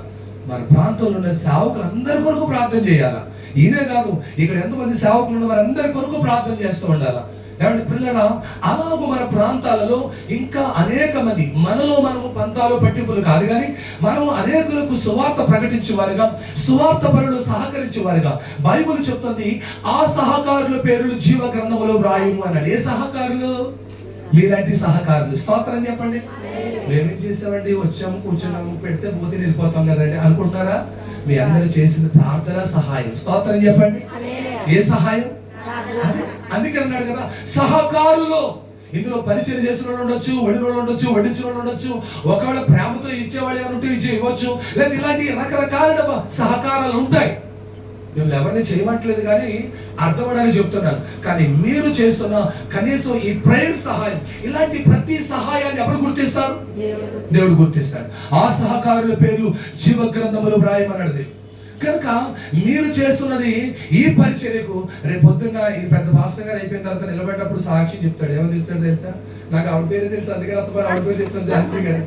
మన ప్రాంతంలో ఉన్న సేవకులు అందరి కొరకు ప్రార్థన చేయాలా. ఈయనే కాదు, ఇక్కడ ఎంతమంది సేవకులు ఉన్న వారందరి కొరకు ప్రార్థన చేస్తూ ఉండాలా. ఏమంటే పిల్లరా, అలాగూ మన ప్రాంతాలలో ఇంకా అనేక మంది, మనలో మనము పంతాలు పట్టింపులు కాదు కానీ మనం అనేకులకు సువార్త ప్రకటించేవారుగా, సువార్త పనులు సహకరించేవారుగా బైబిల్ చెప్తుంది. ఆ సహకారుల పేర్లు జీవ గ్రంథములో వ్రాయము అన్నాడు. ఏ సహకారులు? మీలాంటి సహకారులు. స్తోత్రం చెప్పండి. మేమేం చేసామండి? వచ్చాము, కూర్చున్నాము, పెడితే పోతే వెళ్ళిపోతాం కదండి అనుకుంటున్నారా? మీ అందరూ చేసిన ప్రార్థన సహాయం. స్తోత్రం చెప్పండి. ఏ సహాయం? అందుకే అన్నాడు కదా, సహకారులు. ఇందులో పరిచయం చేసిన వాళ్ళు ఉండొచ్చు, వడిన వాళ్ళు ఉండొచ్చు, వడ్డించిన వాళ్ళు ఉండొచ్చు, ఒకవేళ ప్రేమతో ఇచ్చేవాళ్ళు ఏమైనా ఉంటే ఇవ్వచ్చు, లేదా ఇలాంటి రకరకాల సహకారాలు ఉంటాయి. మిమ్మల్ని ఎవరిని చేయమంటలేదు కానీ అర్థమవడానికి చెప్తున్నాను. కానీ మీరు చేస్తున్న కనీసం ఈ ప్రేయర్ సహాయం, ఇలాంటి ప్రతి సహాయాన్ని ఎవరు గుర్తిస్తారు? దేవుడు గుర్తిస్తాడు. ఆ సహకారుల పేర్లు జీవ గ్రంథములో వ్రాయమన్నది. కనుక మీరు చేస్తున్నది ఈ పరిచర్యకు రేపు పొద్దున్న ఈ పెద్ద మాస్టర్ గారు అయిపోయిన తర్వాత నిలబడినప్పుడు సాక్షి చెప్తాడు. ఏమని చెప్తాడు తెలుసా? నాకు ఆవిడ పేరు తెలుసు, అందుకే అత్తమారు ఆవిడ పేరు చెప్తాను, ఝాన్సీ గారు.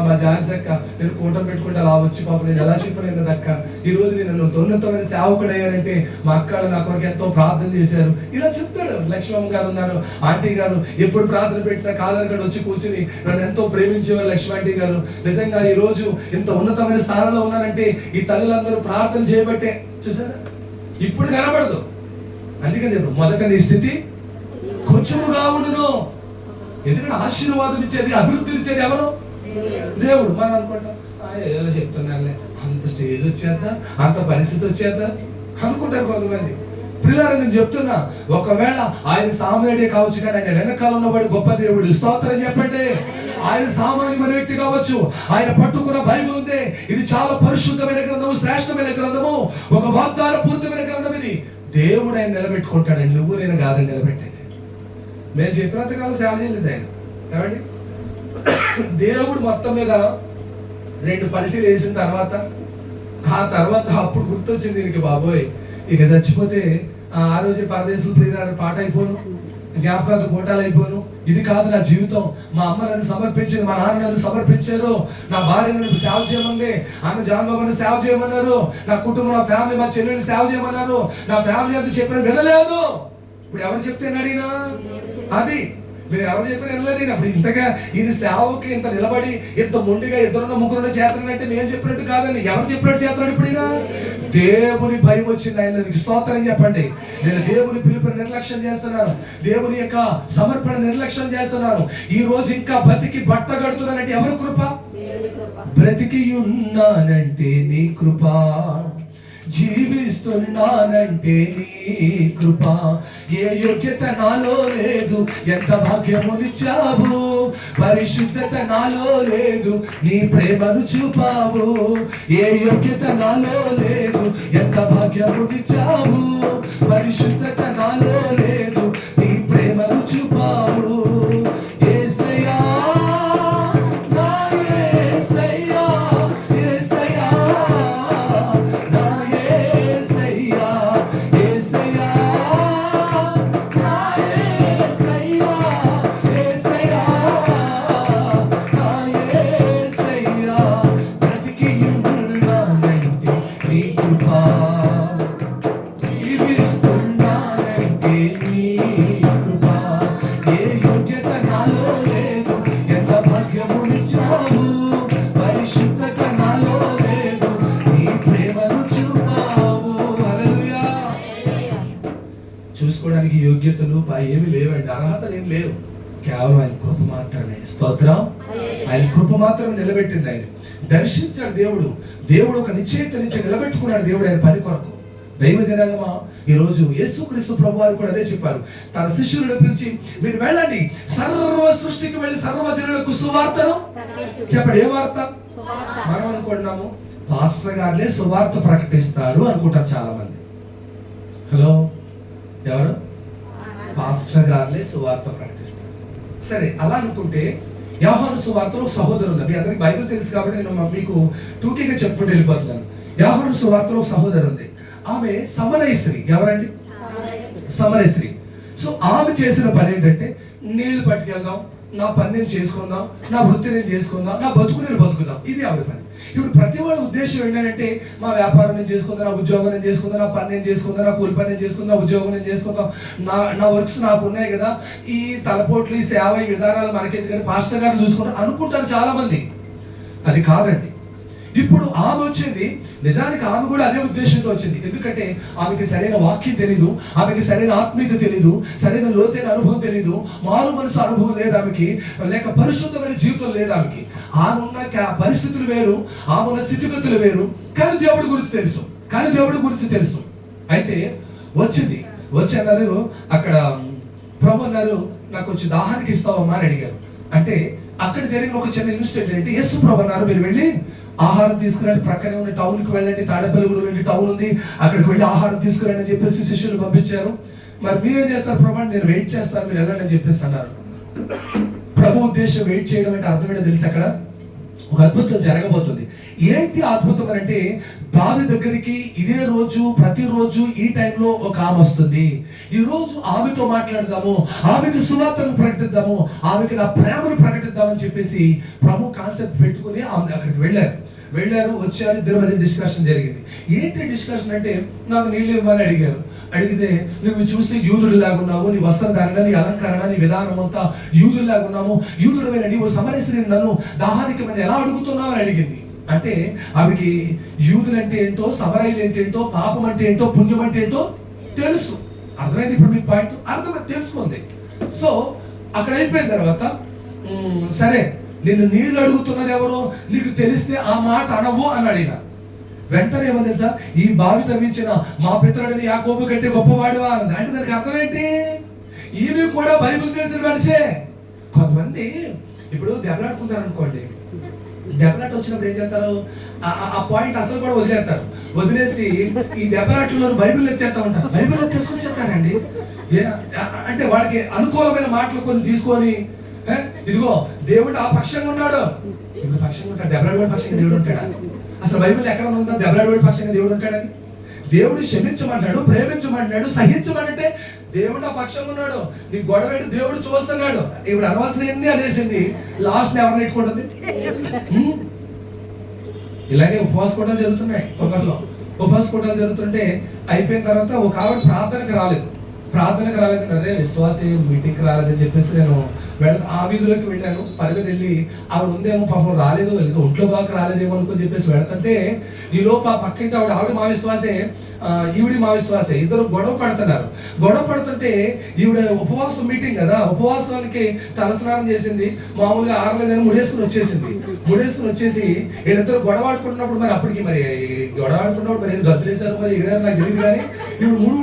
మా ఝాన్సీ అక్క, నేను కూటం పెట్టుకుంటే అలా వచ్చి పాప నేను ఎలా చెప్పలేదు అక్క, ఈ రోజు నేను ఉన్నతమైన సేవకుడు అయ్యానంటే మా అక్కలు నా కొరకు ఎంతో ప్రార్థన చేశారు. ఇలా చెప్తాడు. లక్ష్మమ్మ గారు ఉన్నారు, ఆంటీ గారు, ఎప్పుడు ప్రార్థన పెట్టినా కాదరగడ వచ్చి కూర్చుని నన్ను ఎంతో ప్రేమించేవారు లక్ష్మి ఆంటీ గారు. నిజంగా ఈ రోజు ఇంత ఉన్నతమైన స్థానంలో ఉన్నారంటే ఈ తల్లులందరూ ప్రార్థన చేయబట్టే. చూసారా? ఇప్పుడు కనబడదు. అందుకని చెప్పు, మొదట నీ స్థితి కొంచెముగా ఉండును. ఎందుకంటే ఆశీర్వాదం ఇచ్చేది, అభివృద్ధిని ఇచ్చేది ఎవరు? దేవుడు. మనం అనుకుంటాం ఏదో చెప్తున్నానులే, అంత స్టేజ్ వచ్చేద్దా, అంత పరిస్థితి వచ్చేద్దా అనుకుంటారు కొంతమంది. పిల్లలు నేను చెప్తున్నా, ఒకవేళ ఆయన సామాన్యుడే కావచ్చు కానీ ఆయన వెనకాల ఉన్నవాడు గొప్ప దేవుడు. స్తోత్రం చెప్పండి. ఆయన సామాన్యమైన వ్యక్తి కావచ్చు, ఆయన పట్టుకున్న బైబిల్ ఉంది, ఇది చాలా పరిశుద్ధమైన గ్రంథము, శ్రేష్టమైన గ్రంథము, ఒక వాగ్దాన పూర్తమైన గ్రంథం. ఇది దేవుడు ఆయన నిలబెట్టుకుంటాడండి. నువ్వు నేను కాదని నిలబెట్టేది. మేము చెప్పినంతకాలం సేవ చేయలేదు ఆయన. ఏమండి? దేవుడు మొత్తం మీద 2 పల్టీలు వేసిన తర్వాత ఆ తర్వాత అప్పుడు గుర్తొచ్చింది దీనికి, బాబోయ్ ఇక చచ్చిపోతే ఆ రోజే పరదేశులు ప్రియురాలు పాట అయిపోను, జ్ఞాపకాలు కోటాలు అయిపోను. ఇది కాదు నా జీవితం. మా అమ్మ నన్ను సమర్పించింది, మా నాన్న నన్ను సమర్పించారు, నా భార్య నన్ను సేవ చేయమంది, అన్న జాన్ బాబుని సేవ చేయమన్నారు, నా కుటుంబం, నా ఫ్యామిలీ, మా చెల్లెలు సేవ చేయమన్నారు, నా ఫ్యామిలీ అంతా చెప్పిన వినలేదు. ఇప్పుడు ఎవరు చెప్తే అడిగినా అది మీరు ఎవరు చెప్పిన వినలేదు. అప్పుడు ఇంతగా ఇది సేవకి ఇంత నిలబడి ఇంత మొండిగా ఇద్దరున్న ముగ్గురున్న చేతనంటే నేను చెప్పినట్టు కాదండి. ఎవరు చెప్పినట్టు చేస్తున్నాడు? ఇప్పుడు దేవుని భయం వచ్చింది ఆయన. స్తోత్రం చెప్పండి. నేను దేవుని పిలుపుని నిర్లక్ష్యం చేస్తున్నాను, దేవుని యొక్క సమర్పణ నిర్లక్ష్యం చేస్తున్నాను. ఈ రోజు ఇంకా బతికి బట్ట కడుతున్నానంటే ఎవరి కృప? బ్రతికి ఉన్నానంటే నీ కృప, జీవిస్తున్నానంటే నీ కృప. ఏ యోగ్యత నాలో లేదు, ఎంత భాగ్యమునిచ్చావు, పరిశుద్ధత నాలో లేదు, నీ ప్రేమను చూపావు. ఏ యోగ్యత నాలో లేదు, ఎంత భాగ్యమునిచ్చావు, పరిశుద్ధత నాలో లేదు, నీ ప్రేమను చూపావు. యేసయ్యా నా యేసయ్యా, యేసయ్యా నా యేసయ్యా, యేసయ్యా నా యేసయ్యా, యేసయ్యా నా యేసయ్యా. బ్రతికి ఉన్నానంటే నీ కృప, జీవిస్తున్నానంటే నీ కృప. ఏ యోగ్యత నాలో లేదు, ఎంత భాగ్యమునిచ్చావు, పరిశుద్ధత నాలో లేదు, నీ ప్రేమను చూపావు. హల్లెలూయా. చూసుకోవడానికి యోగ్యతలు ఏమి లేవండి, అర్హతలు ఏమి లేవు, కేవలం ఆయన కృప మాత్రమే. స్తోత్రం. ఆయన కృప మాత్రమే నిలబెట్టింది. ఆయన దర్శించాడు దేవుడు. దేవుడు ఒక నిశ్చయిత నుంచి నిలబెట్టుకున్నాడు దేవుడు ఆయన పని కొరకు. దైవ జనాంగమా, ఈరోజు యేసుక్రీస్తు ప్రభువారు కూడా అదే చెప్పారు. తన శిష్యులను పిలిచి, మీరు వెళ్ళండి, సర్వ సృష్టికి వెళ్ళి సర్వ జనులకు సువార్తను చెప్పండి. ఏ వార్త? మనం అనుకుంటున్నాము పాస్టర్ గారులే సువార్త ప్రకటిస్తారు అనుకుంటారు చాలా మంది. హలో, ఎవరు? పాస్టర్ గారులే సువార్త ప్రకటిస్తారు. సరే, అలా అనుకుంటే యోహాను సువార్తలో ఒక సహోదరులు, మీ అందరికి బైబిల్ తెలుసు కాబట్టి నేను మీకు టూకీగా చెప్పుకుంటూ వెళ్ళిపోతున్నాను. యోహాను సువార్తలో ఒక సహోదరు ఉంది. ఆమె సమరయస్త్రీ. ఎవరండి? సమరయస్త్రీ. సో ఆమె చేసిన పని ఏంటంటే, నీళ్లు పట్టుకెళ్దాం, నా పని నేను చేసుకుందాం, నా వృత్తి నేను చేసుకుందాం, నా బతుకు నేను బతుకుదాం, ఇది ఆవిడ పని. ఇప్పుడు ప్రతి వాళ్ళ ఉద్దేశం ఏంటంటే, మా వ్యాపారం నేను చేసుకుందాం, నా ఉద్యోగం నేను చేసుకుందాం, నా పని నేను చేసుకుందాం, నా కూలి పని నేను చేసుకుందాం, నా ఉద్యోగం నేను చేసుకుందాం, నా వర్క్స్ నాకు ఉన్నాయి కదా, ఈ తలపోట్లు, ఈ సేవ, ఈ విధానాలు మనకెందుకని పాస్టర్ గారు చూసుకుంటారు అనుకుంటారు చాలా మంది. అది కాదండి. ఇప్పుడు ఆమె వచ్చింది, నిజానికి ఆమె కూడా అదే ఉద్దేశంతో వచ్చింది. ఎందుకంటే ఆమెకి సరైన వాక్యం తెలీదు, ఆమెకి సరైన ఆత్మీయత తెలీదు, సరైన లోతైన అనుభవం తెలీదు, మారు మనసు అనుభవం లేదు ఆమెకి, లేక పరిశుద్ధమైన జీవితం లేదు ఆమెకి. ఆమె ఉన్న పరిస్థితులు వేరు, ఆమె ఉన్న స్థితిగతులు వేరు, కానీ దేవుడి గురించి తెలుసు. అయితే వచ్చింది, వచ్చి అన్నారు, అక్కడ ప్రభు అన్నారు, నాకు వచ్చి దాహానికి ఇస్తావమ్మా అని అడిగారు. అంటే అక్కడ జరిగిన ఒక చిన్న ఇన్సిడెంట్ ఏంటి, యేసు ప్రభు అన్నారు, మీరు వెళ్ళి ఆహారం తీసుకురండి, ప్రక్కనే ఉన్న టౌన్కి వెళ్ళండి, తాడేపల్లిగూడెం వెళ్ళి టౌన్ ఉంది, అక్కడికి వెళ్ళి ఆహారం తీసుకురండి అని చెప్పేసి శిష్యులు పంపించారు. మరి మీరేం చేస్తారు ప్రభు? నేను వెయిట్ చేస్తాను, మీరు వెళ్ళండి అని చెప్పేసి అన్నారు. ప్రభు ఉద్దేశం వెయిట్ చేయడం అంటే అర్థం ఏంటో తెలుసు. అక్కడ ఒక అద్భుతం జరగబోతుంది. ఏంటి అద్భుతం అంటే, బావి దగ్గరికి ఇదే రోజు, ప్రతిరోజు ఈ టైంలో ఒక ఆమె వస్తుంది. ఈ రోజు ఆమెతో మాట్లాడదాము, ఆమెకు సువార్తను ప్రకటిద్దాము, ఆమెకి నా ప్రేమను ప్రకటిద్దామని చెప్పేసి ప్రభు కాన్సెప్ట్ పెట్టుకుని ఆమె అక్కడికి వెళ్ళారు, వచ్చారు, ఇద్దరి మధ్య డిస్కషన్ జరిగింది. ఏంటి డిస్కషన్ అంటే, నాకు నీళ్ళు ఇవ్వాలని అడిగితే, నువ్వు చూస్తే యూదుడు లాగున్నావు, నీ వస్త్రధారణ, నీ అలంకరణ, నీ విధానం అంతా యూదుడు లాగున్నాము, యూదుడమైన నీవు సమరయస్త్రీ నన్ను దాహానికి మంది ఎలా అడుగుతున్నావు అని అడిగింది. అంటే ఆమెకి యూదులంటే ఏంటో, సమరయులు ఏంటేంటో, పాపం అంటే ఏంటో, పుణ్యం అంటే ఏంటో తెలుసు. అర్థమైంది ఇప్పుడు మీకు పాయింట్? అర్థమైంది, తెలుసుకుంది. సో అక్కడ అయిపోయిన తర్వాత, సరే నేను నీళ్ళు అడుగుతున్నది ఎవరో నీకు తెలిస్తే ఆ మాట అనవు అని అడిగిన వెంటనే ఏమని తెలుసా, ఈ బావి తవ్వించిన మా పితరుడిని యాకోబు కంటే గొప్పవాడివా అన్నది. అంటే దానికి అర్థం ఏంటి? ఈమె కూడా బైబిల్ తెలిసిన మనిషే. కొంతమంది ఇప్పుడు దెబ్బలాడుకుంటారు అనుకోండి, దెబ్బలాట వచ్చినప్పుడు ఏం చేస్తారు, ఆ పాయింట్ అసలు కూడా వదిలేసి ఈ దెబ్బలాటలో బైబిల్ ఎత్తేస్తా ఉంటారు. బైబిల్ ఎత్తేసుకొని చెప్తారండి. అంటే వాళ్ళకి అనుకూలమైన మాటలు కొన్ని తీసుకొని, ఇదిగో దేవుడు ఆ పక్షంగా ఉన్నాడు, ఇప్పుడు పక్షంగా ఉంటాడు, దెబ్బలాడు పక్షంగా దేవుడు ఉంటాడా? అసలు బైబిల్ ఎక్కడ ఉందా దెబ్బలాడు పక్షంగా దేవుడు ఉంటాడని? దేవుడు క్షమించమంటాడు, ప్రేమించమంటాడు, సహించమంటే దేవుడు ఆ పక్షంగా ఉన్నాడు. నీ గొడవ దేవుడు చూస్తున్నాడు. ఇప్పుడు అనవసరం అనేసింది, లాస్ట్ ఎవరిని ఎట్టుకుంటుంది? ఇలాగే ఉపవాస కూటాలు జరుగుతున్నాయి. ఒకరిలో ఉపవాస కూటాలు జరుగుతుంటే అయిపోయిన తర్వాత ఒక ఆవిడ ప్రార్థనకు రాలేదు, అదే విశ్వాస మీటింగ్కి రాలేదని చెప్పేసి నేను ఆ వీధిలోకి వెళ్ళాను. పరిగెత్తి వెళ్ళి ఆవిడ ఉందేమో, పాపం రాలేదు, ఒంట్లో బాగా రాలేదేమో అనుకుని చెప్పేసి వెళ్తుంటే, ఈ లోపు ఆ పక్కింటి ఆవిడ మా విశ్వాసే, ఈవిడి మా విశ్వాసే, ఇద్దరు గొడవ పడుతుంటే ఈవిడ ఉపవాసం మీటింగ్ కదా, ఉపవాసానికి తలస్నానం చేసింది, మామూలుగా ఆరలేదని ముడేసుకుని వచ్చేసి వీళ్ళిద్దరు గొడవ ఆడుకుంటున్నప్పుడు, మరి అప్పటికి మరి గొడవ ఆడుకున్నప్పుడు మరి గతులేశారు, మరి ఎగరారు నాకు తెలియదు. కానీ ఇప్పుడు ముడి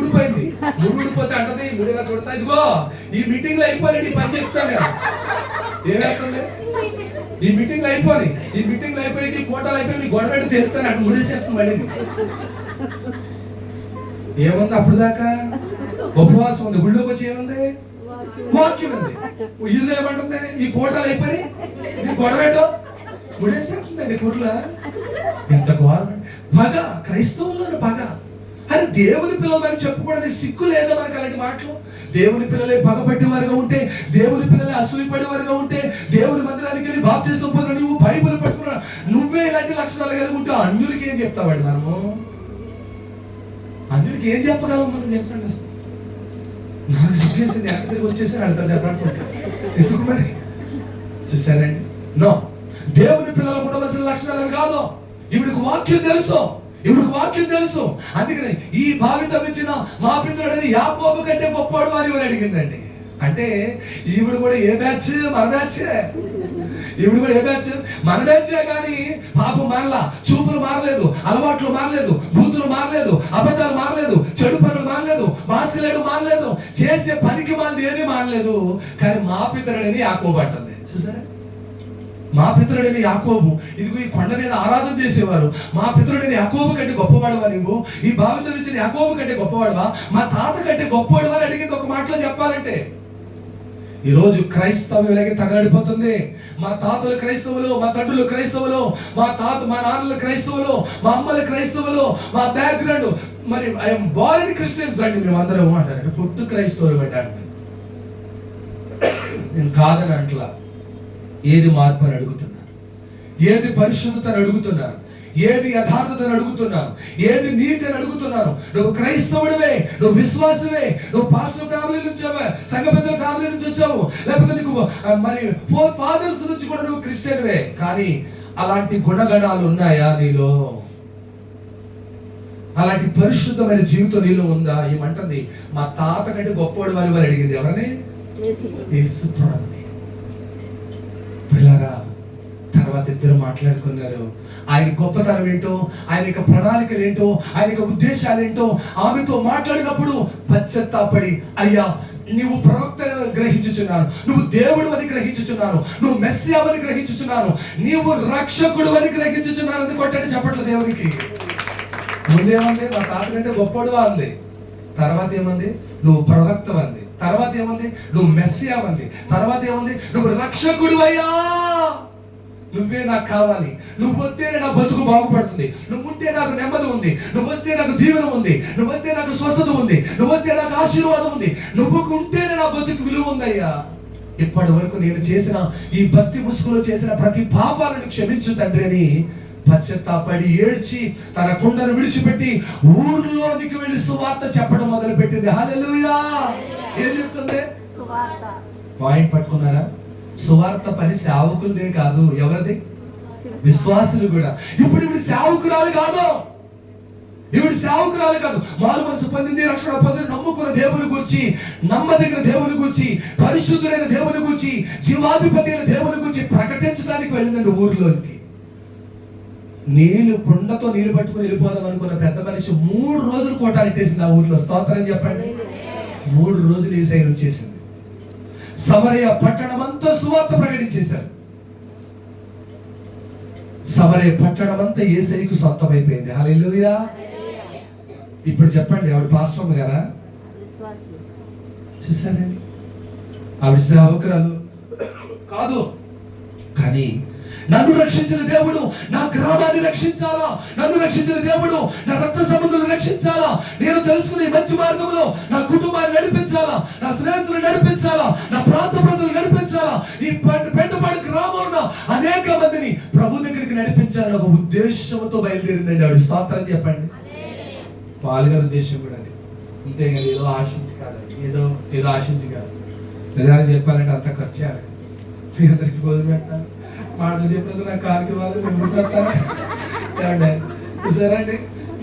ఊడిపోతే అంటది, ముడిగా చూడతా, ఇదిగో ఈ మీటింగ్ లో అయిపోయి ఈ పని చెప్తాను. ఏమవుతుంది? ఈ మీటింగ్ అయిపోయి ఫోటోలు అయిపోయి గొడవ పెట్టి తెలుస్తాను అటు ముడేసేస్తుంది. మళ్ళీ ఏముంది అప్పుడు దాకా? ఉపవాసం ఉంది. గుళ్ళోకి వచ్చి ఏముంది? వాక్యం ఉంది. ఇల్లు ఏమంటుంది? ఈ ఫోటోలు అయిపోయి గొడవ ముడేసేస్తుందండి గుడిలో. ఎంత పగ, క్రైస్తవుల్లోని పగ. అని దేవుని పిల్లలని చెప్పుకోవడానికి సిగ్గు లేదా మనకు అలాంటి మాటలు? దేవుని పిల్లలే పగపట్టేవారుగా ఉంటే, దేవుని పిల్లలే అసూయపడేవారుగా ఉంటే, దేవుని మందిరానికి వెళ్ళి బాప్తిసం పొందిన నువ్వు, బైబిల్ పట్టుకున్నా నువ్వే ఇలాంటి లక్షణాలు కలిగి ఉంటే అన్యులకి ఏం చెప్తావండి? మనము అన్యులకి ఏం చెప్పగలం? మనం చెప్పండి. అసలు నాకు సిగ్గేసింది, ఎంత తిరిగి వచ్చేసి అడతాను చెప్పాలనుకుంటా. ఎందుకు మరి? చూసారండి, నో, దేవుని పిల్లలు ఉండవలసిన లక్షణాలు కాదు. ఇవిడికి వాక్యం తెలుసు. అందుకని ఈ బావి తవ్వించిన మా పితరుడని యాకోబు కంటే గొప్పవాడు అని అడిగిందండి. అంటే ఈవిడ కూడా ఏ బ్యాచ్? మన బ్యాచే. ఈవిడ కూడా ఏ బ్యాచ్? మన బ్యాచే. కానీ పాపం మారలా, చూపులు మారలేదు, అలవాట్లు మారలేదు, బూతులు మారలేదు, అబద్ధాలు మారలేదు, చెడు పనులు మారలేదు, మాస్కులేడు మారలేదు, చేసే పనికి మాది ఏది మారలేదు. కానీ మా పితరుడని యాకోబు అంటుంది. చూసారా, మా పితరుడైన యాకోబు, ఇదిగో ఈ కొండ మీద ఆరాధన చేసేవారు. మా పితరుడైన యాకోబు కంటే గొప్పవాడువా నువ్వు? ఈ బావితో నుంచి యాకోబు కంటే గొప్పవాడువా? మా తాత కంటే గొప్పవాడువా అని అడిగింది ఒక మాటలో చెప్పాలంటే. ఈరోజు క్రైస్తవం ఇలాగే తగలడిపోతుంది. మా తాతలు క్రైస్తవులు, మా తండ్రులు క్రైస్తవులు, మా నాన్నలు క్రైస్తవులు, మా అమ్మలు క్రైస్తవులు, మా బ్యాక్గ్రౌండ్ మరి ఐఎమ్ బార్న్ క్రిస్టియన్స్ అండి మేము అందరం అంటారు. పుట్టు క్రైస్తవులు అంటారు. నేను కాదని అంటలా. ఏది మార్పు అని అడుగుతున్నారు, ఏది పరిశుద్ధత అని అడుగుతున్నారు, ఏది యథార్థతను అడుగుతున్నారు, ఏది నీతి అని అడుగుతున్నారు. నువ్వు క్రైస్తవుడివే, నువ్వు విశ్వాసమే, నువ్వు పాస్టర్ ఫ్యామిలీ నుంచి వచ్చావా, సంఘ పెద్దల ఫ్యామిలీ నుంచి వచ్చావు, లేకపోతే నీకు మరి 4 ఫాదర్స్ నుంచి కూడా నువ్వు క్రిస్టియన్వే. కానీ అలాంటి గుణగణాలు ఉన్నాయా నీలో? అలాంటి పరిశుద్ధమైన జీవితం నీలో ఉందా? ఏమంటుంది? మా తాత కంటే గొప్పవాడు వాళ్ళు అడిగింది ఎవరని? యేసు ప్రభుని. పిల్లరా, తర్వాత ఇద్దరు మాట్లాడుకున్నారు. ఆయన గొప్పతనం ఏంటో, ఆయన యొక్క ప్రణాళికలు ఏంటో, ఆయన యొక్క ఉద్దేశాలు ఏంటో ఆమెతో మాట్లాడినప్పుడు పశ్చాత్తాపడి, అయ్యా నువ్వు ప్రవక్త గ్రహించుచున్నాను, నువ్వు దేవుడు అని గ్రహించుచున్నాను, నువ్వు మెస్సియా అని గ్రహించుచున్నాను, నీవు రక్షకుడు అని గ్రహించుచున్నాను అని కొట్టండి చెప్పట్లు దేవునికి. ముందేమంది? మా తాత కంటే గొప్పడు అంది. తర్వాత ఏమంది? నువ్వు ప్రవక్త అంది. తర్వాత ఏమంది? నువ్వు మెస్సియా అంది. తర్వాత ఏమంది? నువ్వు రక్షకుడు అయ్యా, నువ్వే నాకు కావాలి, నువ్వు వస్తేనే నా బతుకు బాగుపడుతుంది, నువ్వు ఉంటే నాకు నెమ్మది ఉంది, నువ్వు వస్తే నాకు దీవెన ఉంది, నువ్వు వస్తే నాకు స్వస్థత ఉంది, నువ్వు వస్తే నాకు ఆశీర్వాదం ఉంది, నువ్వు ఉంటేనే నా బతుకు విలువ ఉందయ్యా. ఇప్పటి వరకు నేను చేసిన ఈ భక్తి ముసుగులో చేసిన ప్రతి పాపాలను క్షమించు తండ్రి అని పశ్చాత్తాపడి ఏడ్చి తన కుండను విడిచిపెట్టి ఊర్లోనికి వెళ్ళి సువార్త చెప్పడం మొదలు పెట్టింది. హల్లెలూయా. ఏం చెప్తుంది? పాయింట్ పట్టుకున్నారా? సువార్త పని సేవకులదే కాదు, ఎవరిది? విశ్వాసులు కూడా. ఇప్పుడు ఇవి సేవకురాలు కాదు, ఇవి సేవకురాలు కాదు. మారు మనసు పొందింది, రక్షణ పొందింది, నమ్ముకున్న దేవుని గురించి, నమ్మదగిన దేవుని గురించి, పరిశుద్ధుడైన దేవుని గురించి, జీవాధిపతి అయిన దేవుని గురించి ప్రకటించడానికి వెళ్ళిందండి ఊరిలోకి. నీళ్లు కుండతో నీళ్లు పట్టుకుని వెళ్ళిపోదాం అనుకున్న పెద్ద మనిషి 3 రోజులు కోటాలెట్టేసింది ఆ ఊర్లో. స్తోత్రం చెప్పండి. 3 రోజులు యేసయ్య వచ్చేసింది. సమరయ పట్టణం అంతా సువార్త ప్రకటించేశారు. సమరయ పట్టణం అంతా యేసయ్యకు సొంతమైపోయింది. హల్లెలూయా. ఇప్పుడు చెప్పండి, ఆవిడ పాస్టర్ గారా? చూసారండి, ఆవిడ సేవకురాలు కాదు. కానీ నన్ను రక్షించిన దేవుడు నా గ్రామాన్ని రక్షించాలా, నన్ను రక్షించిన దేవుడు నా రక్త సంబంధులను రక్షించాలా, నేను తెలుసుకునే మంచి మార్గంలో నా కుటుంబాన్ని నడిపించాలా, నా స్నేహితులు నడిపించాలా, నా ప్రాంత ప్రజలు నడిపించాలా, ఈ పెట్టుబడి గ్రామంలో అనేక మందిని ప్రభు దగ్గరికి నడిపించాలని ఒక ఉద్దేశంతో బయలుదేరిందండి ఆవిడ. స్తోత్రం చెప్పండి. పాల్గొనే ఉద్దేశం కూడా అది. అంతేగాని ఏదో ఆశించి కాదు, ఏదో ఆశించి కాదు. నిజానికి చెప్పాలంటే అంత ఖర్చే. మీ అందరికి భోజనం పెట్టాలి, మాటలు చెప్పినందుకు నా కాకి వాళ్ళు సరే అండి.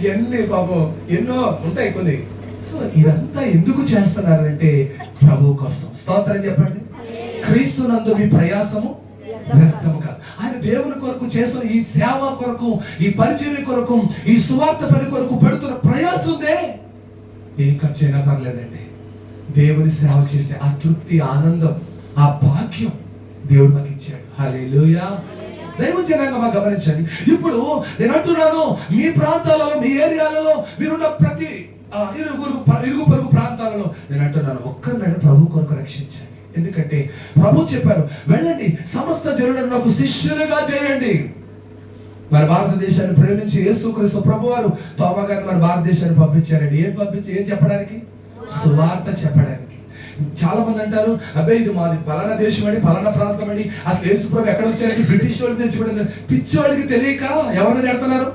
ఇవన్నీ పాపం ఎన్నో ఉంటాయి కొన్ని. సో ఇదంతా ఎందుకు చేస్తున్నారంటే ప్రభు కోసం. స్తోత్రం చెప్పండి. క్రీస్తునందు మీ ప్రయాసము వ్యర్థము కాదు. ఆయన దేవుని కొరకు చేస్తున్న ఈ సేవ కొరకు, ఈ పరిచర్య కొరకు, ఈ సువార్త పని కొరకు పెడుతున్న ప్రయాసం ఉందే, ఏం ఖర్చు అయినా పర్లేదండి. దేవుని సేవ చేసే ఆ తృప్తి, ఆనందం, ఆ భాగ్యం దేవుడు మాకు ఇచ్చాడు. హల్లెలూయా. దైవజనంగా గమనించండి. ఇప్పుడు నేను అంటున్నాను, మీ ప్రాంతాలలో, మీ ఏరియాలలో, మీరున్న ప్రతి ఇరుగు పొరుగు ప్రాంతాలలో నేను అంటున్నాను, ఒక్కరినైనా ప్రభు కొరకు రక్షించండి. ఎందుకంటే ప్రభు చెప్పారు, వెళ్ళండి సమస్త జనులను నాకు శిష్యులుగా చేయండి. మరి భారతదేశాన్ని ప్రేమించి యేసుక్రీస్తు ప్రభు వారు తోమా గారిని మన భారతదేశాన్ని పంపించారండి. ఏం చెప్పడానికి? సువార్త చెప్పడానికి. చాలా మంది అంటారు, అబ్బాయి ఇది మాది పలానా దేశం అండి, పలానా ప్రాంతం అండి, అసలు యేసు ప్రభు ఎక్కడ వచ్చారంటే బ్రిటిష్ వాళ్ళు తెచ్చిపోయింది. పిచ్చి వాళ్ళకి తెలియక ఎవరిని తెడుతున్నారు?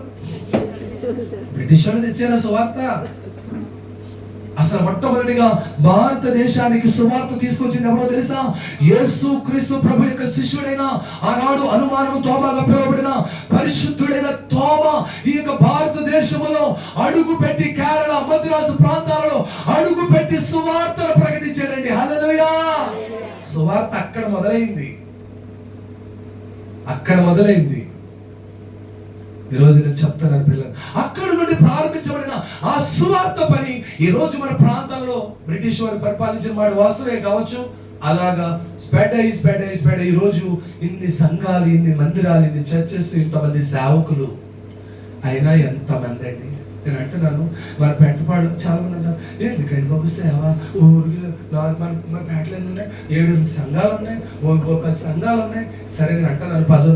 బ్రిటిష్ వాళ్ళు తెచ్చారా సువార్త? అసలు మొట్టమొదటిగా భారతదేశానికి సువార్త తీసుకొచ్చింది ఎవరో తెలుసా? యేసు క్రీస్తు ప్రభు యొక్క శిష్యుడైన, ఆనాడు అనుమానం తోమాగా పిలువబడిన పరిశుద్ధుడైన తోమా ఈ యొక్క భారతదేశంలో అడుగు పెట్టి కేరళ, మద్రాసు ప్రాంతాలలో అడుగు పెట్టి సువార్తను ప్రకటించాడండి. హల్లెలూయా. సువార్త అక్కడ మొదలైంది. ఈరోజు నేను చెప్తున్నాను పిల్లలు, అక్కడ నుండి ప్రారంభించబడిన ఆ సువార్త పని ఈ రోజు మన ప్రాంతంలో బ్రిటిష్ వారు పరిపాలించిన వాడు వాస్తులే కావచ్చు, అలాగా స్ప్రెడ్ అయ్యి ఈ రోజు ఇన్ని సంఘాలు, ఇన్ని మందిరాలు, ఇన్ని చర్చెస్, ఇంతమంది సేవకులు అయినా ఎంతమంది అండి. నేను అంటున్నాను, మన పెంటపాడు చాలా మంది అంటారు, ఎందుకండి బాబు సేవ, ఊరికి మన పేటలు ఎన్ని ఉన్నాయి, 7 సంఘాలు ఉన్నాయి, 10 సంఘాలు ఉన్నాయి. సరే నేను అంటున్నాను 10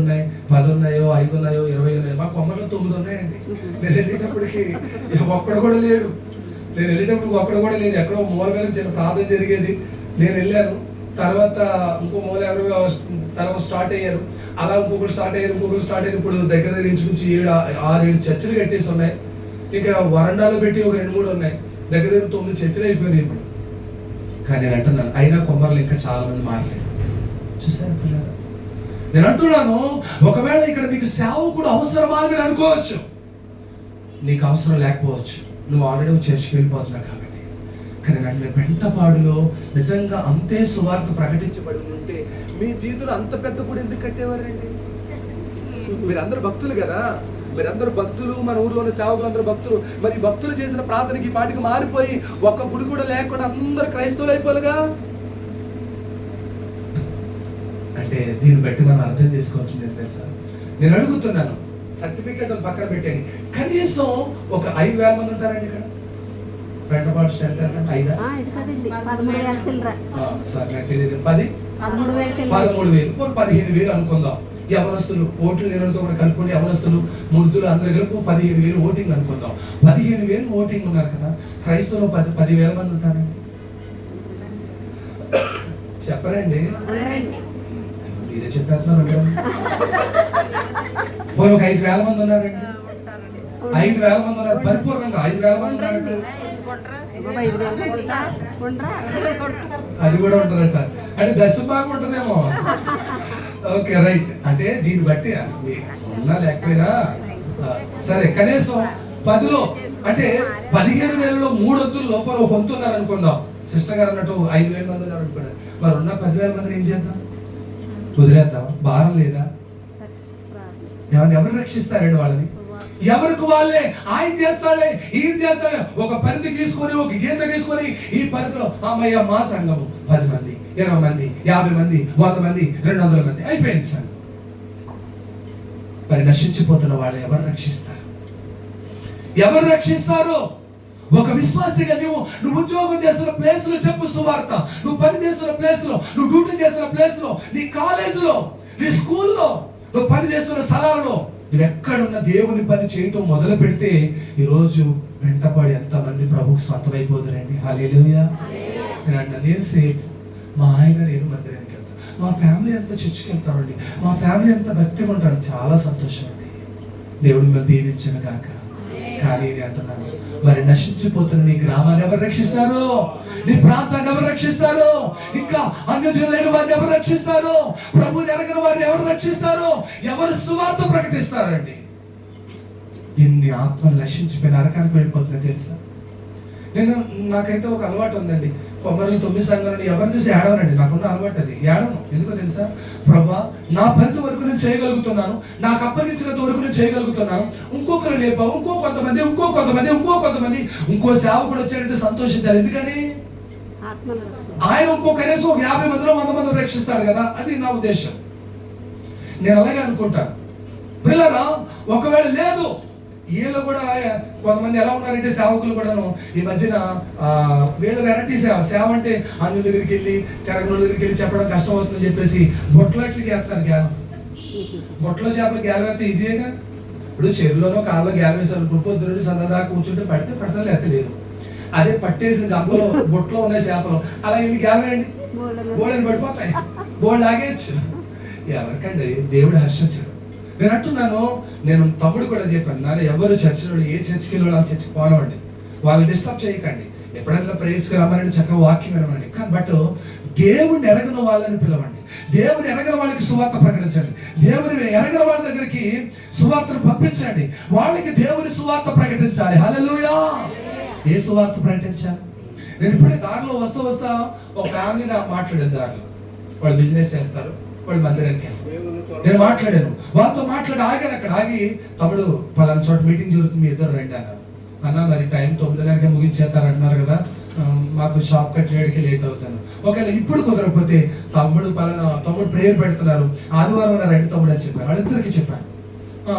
ఉన్నాయో 5 ఉన్నాయో 20 ఉన్నాయో, మా కొమ్మలో 9 ఉన్నాయండి. నేను వెళ్ళేటప్పటికి ఒక్కడ కూడా లేడు. ఎక్కడో మూల మీద చిన్న ప్రార్థన జరిగేది, నేను వెళ్ళాను. తర్వాత ఇంకో మూల ఎవరు తర్వాత స్టార్ట్ అయ్యారు, అలా ఇంకొకరు స్టార్ట్ అయ్యారు. ఇప్పుడు దగ్గర ఇంచుమించి 6-7 చర్చలు కట్టేసి ఉన్నాయి. ఇంకా వరండాలో పెట్టి ఒక 2-3 ఉన్నాయి. దగ్గర 9 చర్చలు అయిపోయినాయి ఇప్పుడు. కానీ నేను అంటున్నాను, అయినా కొమ్మర్లు ఇంకా చాలా మంది మారలేదు. చూసారు పిల్లలు, నేను అంటున్నాను, ఒకవేళ ఇక్కడ మీకు సేవకుడు అవసరమా అని మీరు అనుకోవచ్చు. నీకు అవసరం లేకపోవచ్చు, నువ్వు ఆల్రెడీ చర్చికి వెళ్ళిపోతున్నావు కాబట్టి. కానీ నేను పెంటపాడులో నిజంగా అంతే సువార్త ప్రకటించబడి ఉంటే మీ వీధులు అంత పెద్ద గుడి ఎందుకు కట్టేవారండి? మీరందరూ భక్తులు కదా, మీరందరూ భక్తులు, మన ఊర్లోని సేవకులు అందరూ భక్తులు. మరి భక్తులు చేసిన ప్రార్థనకి పాటికి మారిపోయి ఒక్క గుడి కూడా లేకుండా అందరూ క్రైస్తవులు అయిపోలుగా. అంటే దీన్ని బట్టి మనం అర్థం చేసుకోవాల్సింది ఏంటి తెలుసా? నేను అడుగుతున్నాను, సర్టిఫికేట్ పక్కన పెట్టండి, కనీసం ఒక 5,000 మంది ఉంటారండి ఇక్కడ. పెంటపాడు స్ట్రెంత్ అంటే 5,000 15,000 అనుకుందాం. యవనస్తులు ఓట్లు లేనితో కూడా కలుపుకొని యవనస్తులు ముద్దులు అందరూ కలిపి 15,000 ఓటింగ్ అనుకుందాం. 15,000 ఓటింగ్ ఉన్నారు కదా, క్రైస్తవులు 10,000 మంది ఉంటారండి. చెప్పరండి, మీరే చెప్పేస్తున్నారు. పోయి ఒక 5,000 మంది ఉన్నారండి, 5,000 మంది ఉన్నారు, పరిపూర్ణంగా 5,000 మంది ఉన్నారండి. అది కూడా ఉంటారట, అంటే దశ బాగా ఉంటుందేమో. ఓకే రైట్, అంటే దీన్ని బట్టి ఉన్నా లేకపోయినా సరే, కనీసం 10లో అంటే 15,000లో 3 వంతుల లోపల ఒక వంతు ఉన్నారు అనుకుందాం. సిస్టర్ గారు అన్నట్టు 5,000 మంది ఉన్నారు అనుకున్నారు. మరి ఉన్న 10,000 మందిని ఏం చేద్దాం? వదిలేద్దాం? భారం లేదా? ఎవరు రక్షిస్తారండి వాళ్ళని? ఎవరికి వాళ్ళే ఆయన చేస్తాడే, ఈయన చేస్తాడే. ఒక పరిధి తీసుకొని, ఒక గీత తీసుకొని, ఈ పరిధిలో అమ్మయ్య మా సంఘము 10 మంది, 20 మంది, 50 మంది, 100 మంది, 200 మంది అయిపోయింది సంఘం. మరి నశించిపోతున్న వాళ్ళు ఎవరు రక్షిస్తారు? ఒక విశ్వాసిగా నువ్వు ఉద్యోగం చేస్తున్న ప్లేస్ లో చెప్పు సువార్త. నువ్వు పని చేస్తున్న ప్లేస్ లో, నువ్వు డ్యూటీ చేస్తున్న ప్లేస్ లో, నీ కాలేజీలో, నీ స్కూల్లో, నువ్వు పని చేస్తున్న స్థలాల్లో, నువ్వు ఎక్కడున్న దేవుని పని చేయటం మొదలు పెడితే ఈరోజు వెంటపడి ఎంతమంది ప్రభుకు సొంతమైపోతారండి. హల్లెలూయా. నేను సేఫ్, మా ఆయన నేను మందిరానికి వెళ్తాను, మా ఫ్యామిలీ అంతా చర్చికి వెళ్తామండి, మా ఫ్యామిలీ అంతా భక్తిగా ఉంటాడు, చాలా సంతోషం అండి. దేవుడు మిమ్మల్ని దీవించిన కాక. కానీ నేను అంటున్నాను, మరి నశించిపోతున్న నీ గ్రామాన్ని ఎవరు రక్షిస్తారు? నీ ప్రాంతాన్ని ఎవరు రక్షిస్తారు? ఇంకా అన్యజనులు లేని వారిని ఎవరు రక్షిస్తారు? ప్రభువుని ఎరగని వారిని ఎవరు రక్షిస్తారు? ఎవరు సువార్త ప్రకటిస్తారండి? ఇన్ని ఆత్మలు నశించిపోయిన నరకానికి వెళ్ళిపోతున్నాయి తెలుసా? నాకైతే ఒక అలవాటు ఉందండి, కొమ్మరిలో 9 సంఘాలను ఎవరిని చూసి ఏడవనండి. నాకున్న అలవాటు అది, ఏడవను. ఎందుకో తెలుసా? ప్రభా, నా పరిధి వరకు నేను చేయగలుగుతున్నాను, నాకు అప్పగించినంత వరకు నేను చేయగలుగుతున్నాను. ఇంకొకరు లేపా, ఇంకో కొంతమంది, ఇంకో సేవకుడు వచ్చారంటే సంతోషించాలి. ఎందుకని? ఆయన ఇంకో కనీసం ఒక 50 మందిలో 100 మంది రక్షిస్తాడు కదా, అది నా ఉద్దేశం. నేను అలాగే అనుకుంటాను. పిల్లరా, ఒకవేళ లేదు, వీళ్ళు కూడా కొంతమంది ఎలా ఉన్నారంటే సేవకులు కూడాను ఈ మధ్యన వీళ్ళు వెరైటీ సేవ అంటే అన్యుల దగ్గరికి వెళ్ళి, తెరగనుల దగ్గరికి వెళ్ళి చెప్పడం కష్టం అవుతుందని చెప్పేసి బొట్లకి వేస్తారు. గ్యాలం బొట్లో చేపలు గ్యాలం వేస్తే ఈజీగా. ఇప్పుడు చెరువులోనో కాళ్ళలో గ్యాలం వేసారు, పొద్దు నుండి సంద దాకా కూర్చుంటే పడితే ఎత్తలేదు. అదే పట్టేసిన గంపలో బొట్లో ఉన్నాయి చేపలు, అలా ఇవి గ్యాలం వేయండి, బోళ్ళని పడిపోతాయి, బోళ్ళు లాగేయచ్చు. ఎవరికండి దేవుడు హర్షించడు. నేను అంటున్నాను, నేను తమ్ముడు కూడా చెప్పాను, నాన్న ఎవరు చర్చిలో ఏ చర్చికి వెళ్ళి ఆ చర్చికి పోనవండి, వాళ్ళు డిస్టర్బ్ చేయకండి, ఎప్పుడైనా ప్రేయర్స్కి రమ్మనండి, చక్కగా వాక్యం వినమండి. బట్ దేవుడిని ఎరగని వాళ్ళని పిలవండి, దేవుని ఎరగని వాళ్ళకి సువార్త ప్రకటించండి, దేవుని ఎరగని వాళ్ళ దగ్గరికి సువార్తను పంపించండి, వాళ్ళకి దేవుని సువార్త ప్రకటించాలి. హల్లెలూయా. ఏ సువార్త ప్రకటించాలి? నేను ఇప్పుడే దారిలో వస్తా ఒక ఫ్యామిలీ నాకు మాట్లాడే దారిలో వాళ్ళు బిజినెస్ చేస్తారు, వాళ్ళు మందిరానికి వెళ్ళారు. నేను మాట్లాడాను వాళ్ళతో, ఆగాను. అక్కడ ఆగి, తమ్ముడు పలానా చోట మీటింగ్ జరుగుతుంది, మీ ఇద్దరు రండి అన్నారు. అన్న మరి టైం 9 గంటలకే ముగించేస్తారు అంటున్నారు కదా, మాకు షాప్ కట్ చేయడానికి లేట్ అవుతాను. ఒకవేళ ఇప్పుడు కుదరకపోతే తమ్ముడు ప్రేయర్ పెడుతున్నారు, ఆదివారం రండి తమ్ముడు అని చెప్పాను. వాళ్ళిద్దరికి చెప్పాను.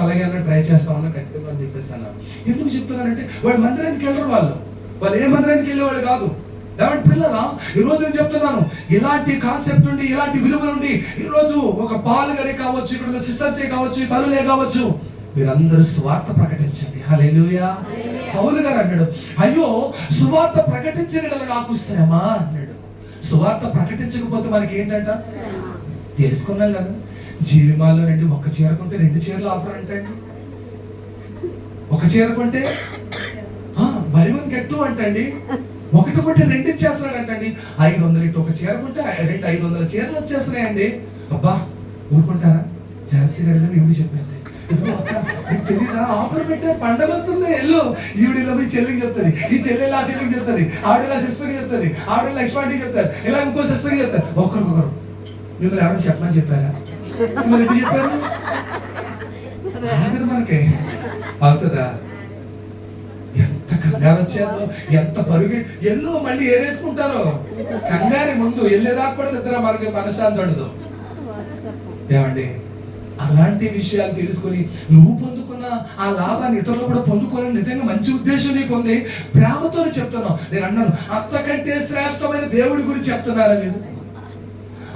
అలాగే అన్న ట్రై చేస్తామన్నా ఖచ్చితంగా అని చెప్పేసి అన్నారు. ఎందుకు చెప్తున్నారంటే వాళ్ళు మందిరానికి వెళ్ళరు, వాళ్ళు ఏ మందిరానికి వెళ్ళేవాళ్ళు కాదు. కాబట్టి పిల్లరా, ఈరోజు నేను చెప్తున్నాను, ఇలాంటి కాన్సెప్ట్ నుండి, ఇలాంటి విలువ నుండి ఈరోజు ఒక పాలు గారే కావచ్చు, ఇక్కడ సిస్టర్సే కావచ్చు, తల్లులే కావచ్చు, మీరందరూ సువార్త ప్రకటించండి. హల్లెలూయా. పౌలు గారు అన్నాడు, అయ్యో సువార్త ప్రకటించిన నాకు శ్రమ అన్నాడు. సువార్త ప్రకటించకపోతే మనకి ఏంటంట తెలుసుకున్నాం కదా. జీవిమాల్లో నుండి ఒక చీర కొంటే 2 చీరలు ఆఫర్ అంటండి. ఒక చీర కొంటే మరి మంది గట్టు అంటండి. ఒకటి కొంటే 2 ఇచ్చేస్తున్నాడు అంటండి. 500 ఇటు ఒక చీర కొంటే 500 చీరలు వచ్చేస్తున్నాయండి. అబ్బా ఊరుకుంటారా? ఝాన్సీ గారు ఈవిడ చెప్పింది, తెలీదా ఆఫర్ పెట్టే పండగ వస్తుంది, ఎల్లు ఈవిడిలో మీ చెల్లికి చెప్తుంది, ఈ చెల్లెలు ఆ చెల్లికి చెప్తుంది, ఆవిడలా సిస్టర్కి చెప్తుంది, ఆవిడ లక్ష్మాంటికి చెప్తారు, ఇలా ఇంకో సిస్టర్కి చెప్తారు. ఒకరికొకరు మిమ్మల్ని ఎవరైనా చెప్పమని చెప్పారా? మిమ్మల్ని ఎందుకు చెప్పారు? మనకి అవుతుందా? ఎంత కంగారు వచ్చారో, ఎంత పరుగు ఎల్లు మళ్ళీ ఏరేసుకుంటారో. కంగారి ముందు వెళ్ళేదాకా కూడా నిద్ర మనకి మనశ్శాంతి ఉండదు. ఏమండి, అలాంటి విషయాలు తెలుసుకొని నువ్వు పొందుకున్న ఆ లాభాన్ని ఇతరులు కూడా పొందుకోవాలని నిజంగా మంచి ఉద్దేశం నీకు ఉంది. ప్రేమతో చెప్తున్నావు. నేను అన్నాను, అంతకంటే శ్రేష్టమైన దేవుడి గురించి చెప్తున్నారా మీరు?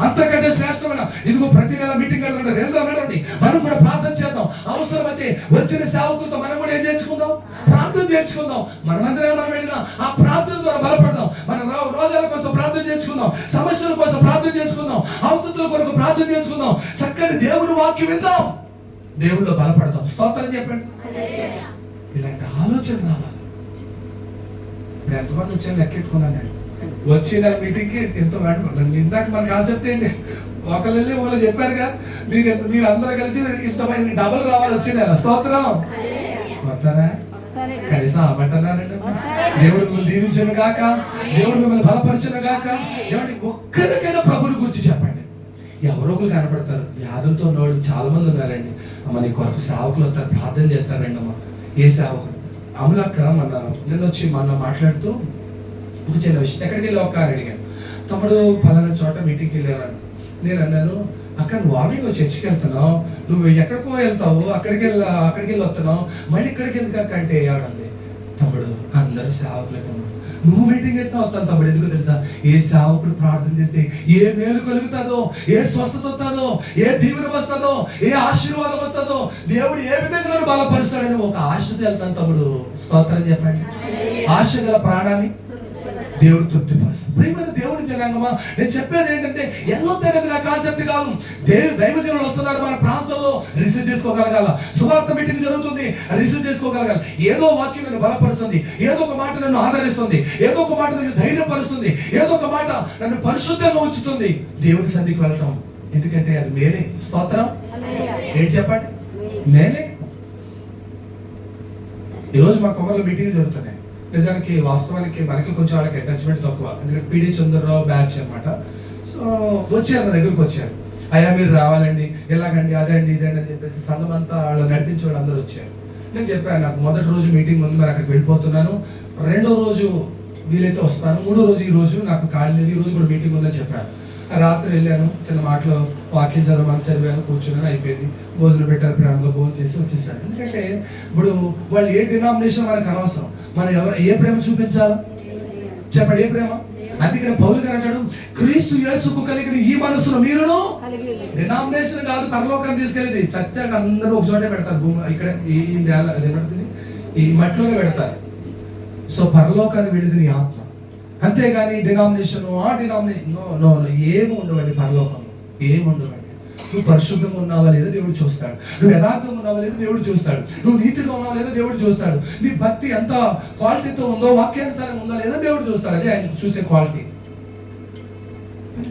అంతకంటే శ్రేష్టమైన, ఇదిగో ప్రతి నెల మీటింగ్ వెళ్ళండి, మనం కూడా ప్రార్థన చేద్దాం. అవసరమైతే వచ్చిన సేవకులతో మనం కూడా ఏం చేసుకుందాం, ప్రార్థన చేసుకుందాం. మనమందరం మనం వెళ్ళినా ఆ ప్రార్థన ద్వారా బలపడదాం. మన రోజుల కోసం ప్రార్థన చేసుకుందాం, సమస్యల కోసం ప్రార్థన చేసుకుందాం, అవసరాల కొరకు ప్రార్థన చేసుకుందాం. చక్కని దేవుని వాక్యం విందాం, దేవుళ్ళో బలపడదాం. స్తోత్రం చెప్పండి. ఇలాంటి ఆలోచన రావాలి. ఇప్పుడు ఎంతమంది వచ్చాను లెక్కెట్టుకున్నాను నేను. వచ్చిన మీటింగ్కి ఎంతో ఇందాక మన కాన్సెప్ట్ ఏంటి, ఒకళ్ళు వాళ్ళు చెప్పారుగా, మీరు అందరూ కలిసి ఇంతమంది డబుల్ రావాలి వచ్చిన స్తోత్రం. వస్తారా? కనీసం అవ్వటన్నారండి. దేవుడు మిమ్మల్ని దీవించను గాక, దేవుడు మిమ్మల్ని బలపరచును గాక. ఏమంటే ఒక్కరికైనా ప్రభుని గురించి చెప్పండి. ఎవరో ఒకరు కనపడతారు. వ్యాధులతో ఉన్నవాళ్ళు చాలా మంది ఉన్నారండి. అమ్మ నీ కొరకు సేవకులు వస్తారు, ప్రార్థన చేస్తారండి. అమ్మ ఏ సేవకుడు అమలక్క నిన్న వచ్చి మాట్లాడుతూ ఒక చిన్న విషయం, ఎక్కడికి వెళ్ళి ఒక అడిగాను, తమ్ముడు పలానా చోట మీటింగ్కి వెళ్ళాను. నేను అన్నాను, అక్క నువ్వు వార్నింగ్ చర్చికి వెళ్తున్నావు, నువ్వు ఎక్కడికో వెళ్తావు, అక్కడికి వెళ్ళి వస్తున్నావు, మళ్ళీ ఇక్కడికి ఎందుకు అక్క అంటే ఏమండి, తమ్ముడు అందరూ సేవకులే తమ్ముడు, నువ్వు మీటింగ్ ఎట్లా వస్తాను తమ్ముడు. ఎందుకు తెలుసా? ఏ సేవకుడు ప్రార్థన చేస్తే ఏ మేలు కలుగుతుందో, ఏ స్వస్థత వస్తుందో, ఏ దీవెన వస్తుందో, ఏ ఆశీర్వాదం వస్తుందో, దేవుడు ఏ విధంగా బలపరుస్తాడని ఒక ఆశతో వెళ్తాను తమ్ముడు. స్తోత్రం చెప్పండి. ఆశ గల ప్రాణాన్ని దేవుడు తృప్తిపరుస్తాడు. ప్రియమైన దేవుడి జనాంగమా, నేను చెప్పేది ఏంటంటే ఎన్నో తరగతి నా కాన్సెప్ట్ కాదు. దైవజనులు వస్తున్నారు మన ప్రాంతంలో, రిసీవ్ చేసుకోగలగాల. సువార్త మీటింగ్ జరుగుతుంది, రిసీవ్ చేసుకోగలగాలి. ఏదో వాక్యం నన్ను బలపరుస్తుంది, ఏదో ఒక మాట నన్ను ఆదరిస్తుంది, ఏదో ఒక మాట నన్ను ధైర్యపరుస్తుంది, ఏదో ఒక మాట నన్ను పరిశుద్ధంగా ఉంచుతుంది. దేవుడి సన్నిధికి వెళ్ళటం ఎందుకంటే అది మేలే. స్తోత్రం. ఏంటి చెప్పండి, మేలే. ఈరోజు మా కొమ్మలో మీటింగ్ జరుగుతున్నాయి. నిజానికి వాస్తవానికి మనకి కొంచెం వాళ్ళకి అటాచ్మెంట్ తక్కువ, ఎందుకంటే పీడి చంద్రరావు బ్యాచ్ అనమాట. సో వచ్చారు, నా దగ్గరకు వచ్చారు, అయ్యా మీరు రావాలండి, ఎలాగండి, అదండి ఇదండి అని చెప్పేసి సంఘం అంతా వాళ్ళు నడిపించే వాళ్ళు అందరూ వచ్చారు. నేను చెప్పాను, నాకు మొదటి రోజు మీటింగ్ ముందు మరి అక్కడికి వెళ్ళిపోతున్నాను, 2వ రోజు వీలైతే వస్తాను, 3వ రోజు ఈ రోజు నాకు ఖాళీ లేదు, ఈ రోజు కూడా మీటింగ్ ఉందని చెప్పాను. రాత్రి వెళ్ళాను, చిన్న మాటలో వాక్యం చదివాను, కూర్చున్నాను, అయిపోయింది. భోజనం పెట్టారు, ప్రేమగా భోజనం చేసి వచ్చేసాను. ఎందుకంటే ఇప్పుడు వాళ్ళు ఏ డినామినేషన్ మనకు అనవసరం, మనం ఏ ప్రేమ చూపించాలా చెప్పండి, ఏ ప్రేమ. అందుకని పౌలు గారు అంటాడు, క్రీస్తు యేసుకు కలిగిన ఈ మనసులో మీరును. డినామినేషన్ కాదు, పరలోకాన్ని తీసుకెళ్ళేది. చచ్చాక అందరూ ఒక చోటే పెడతారు, భూమి ఇక్కడ ఈ నేల అదేమంటుంది ఈ మట్టిలోనే పెడతారు. సో పరలోకాన్ని విడిది నీ ఆత్మ, అంతేగాని డినామినేషన్ ఆ డినామినేషన్ నో ఏమి ఉండవండి. పరలోకంలో ఏమి ఉండవండి. నువ్వు పరిశుద్ధంగా ఉన్నావా లేదో దేవుడు చూస్తాడు, నువ్వు యథార్థంగా ఉన్నావా లేదో దేవుడు చూస్తాడు, నువ్వు నీతిగా ఉన్నావా లేదో దేవుడు చూస్తాడు, నీ భక్తి ఎంత క్వాలిటీతో ఉందో, వాక్యానుసారం ఉందా లేదో దేవుడు చూస్తాడు. అదే ఆయన చూసే క్వాలిటీ.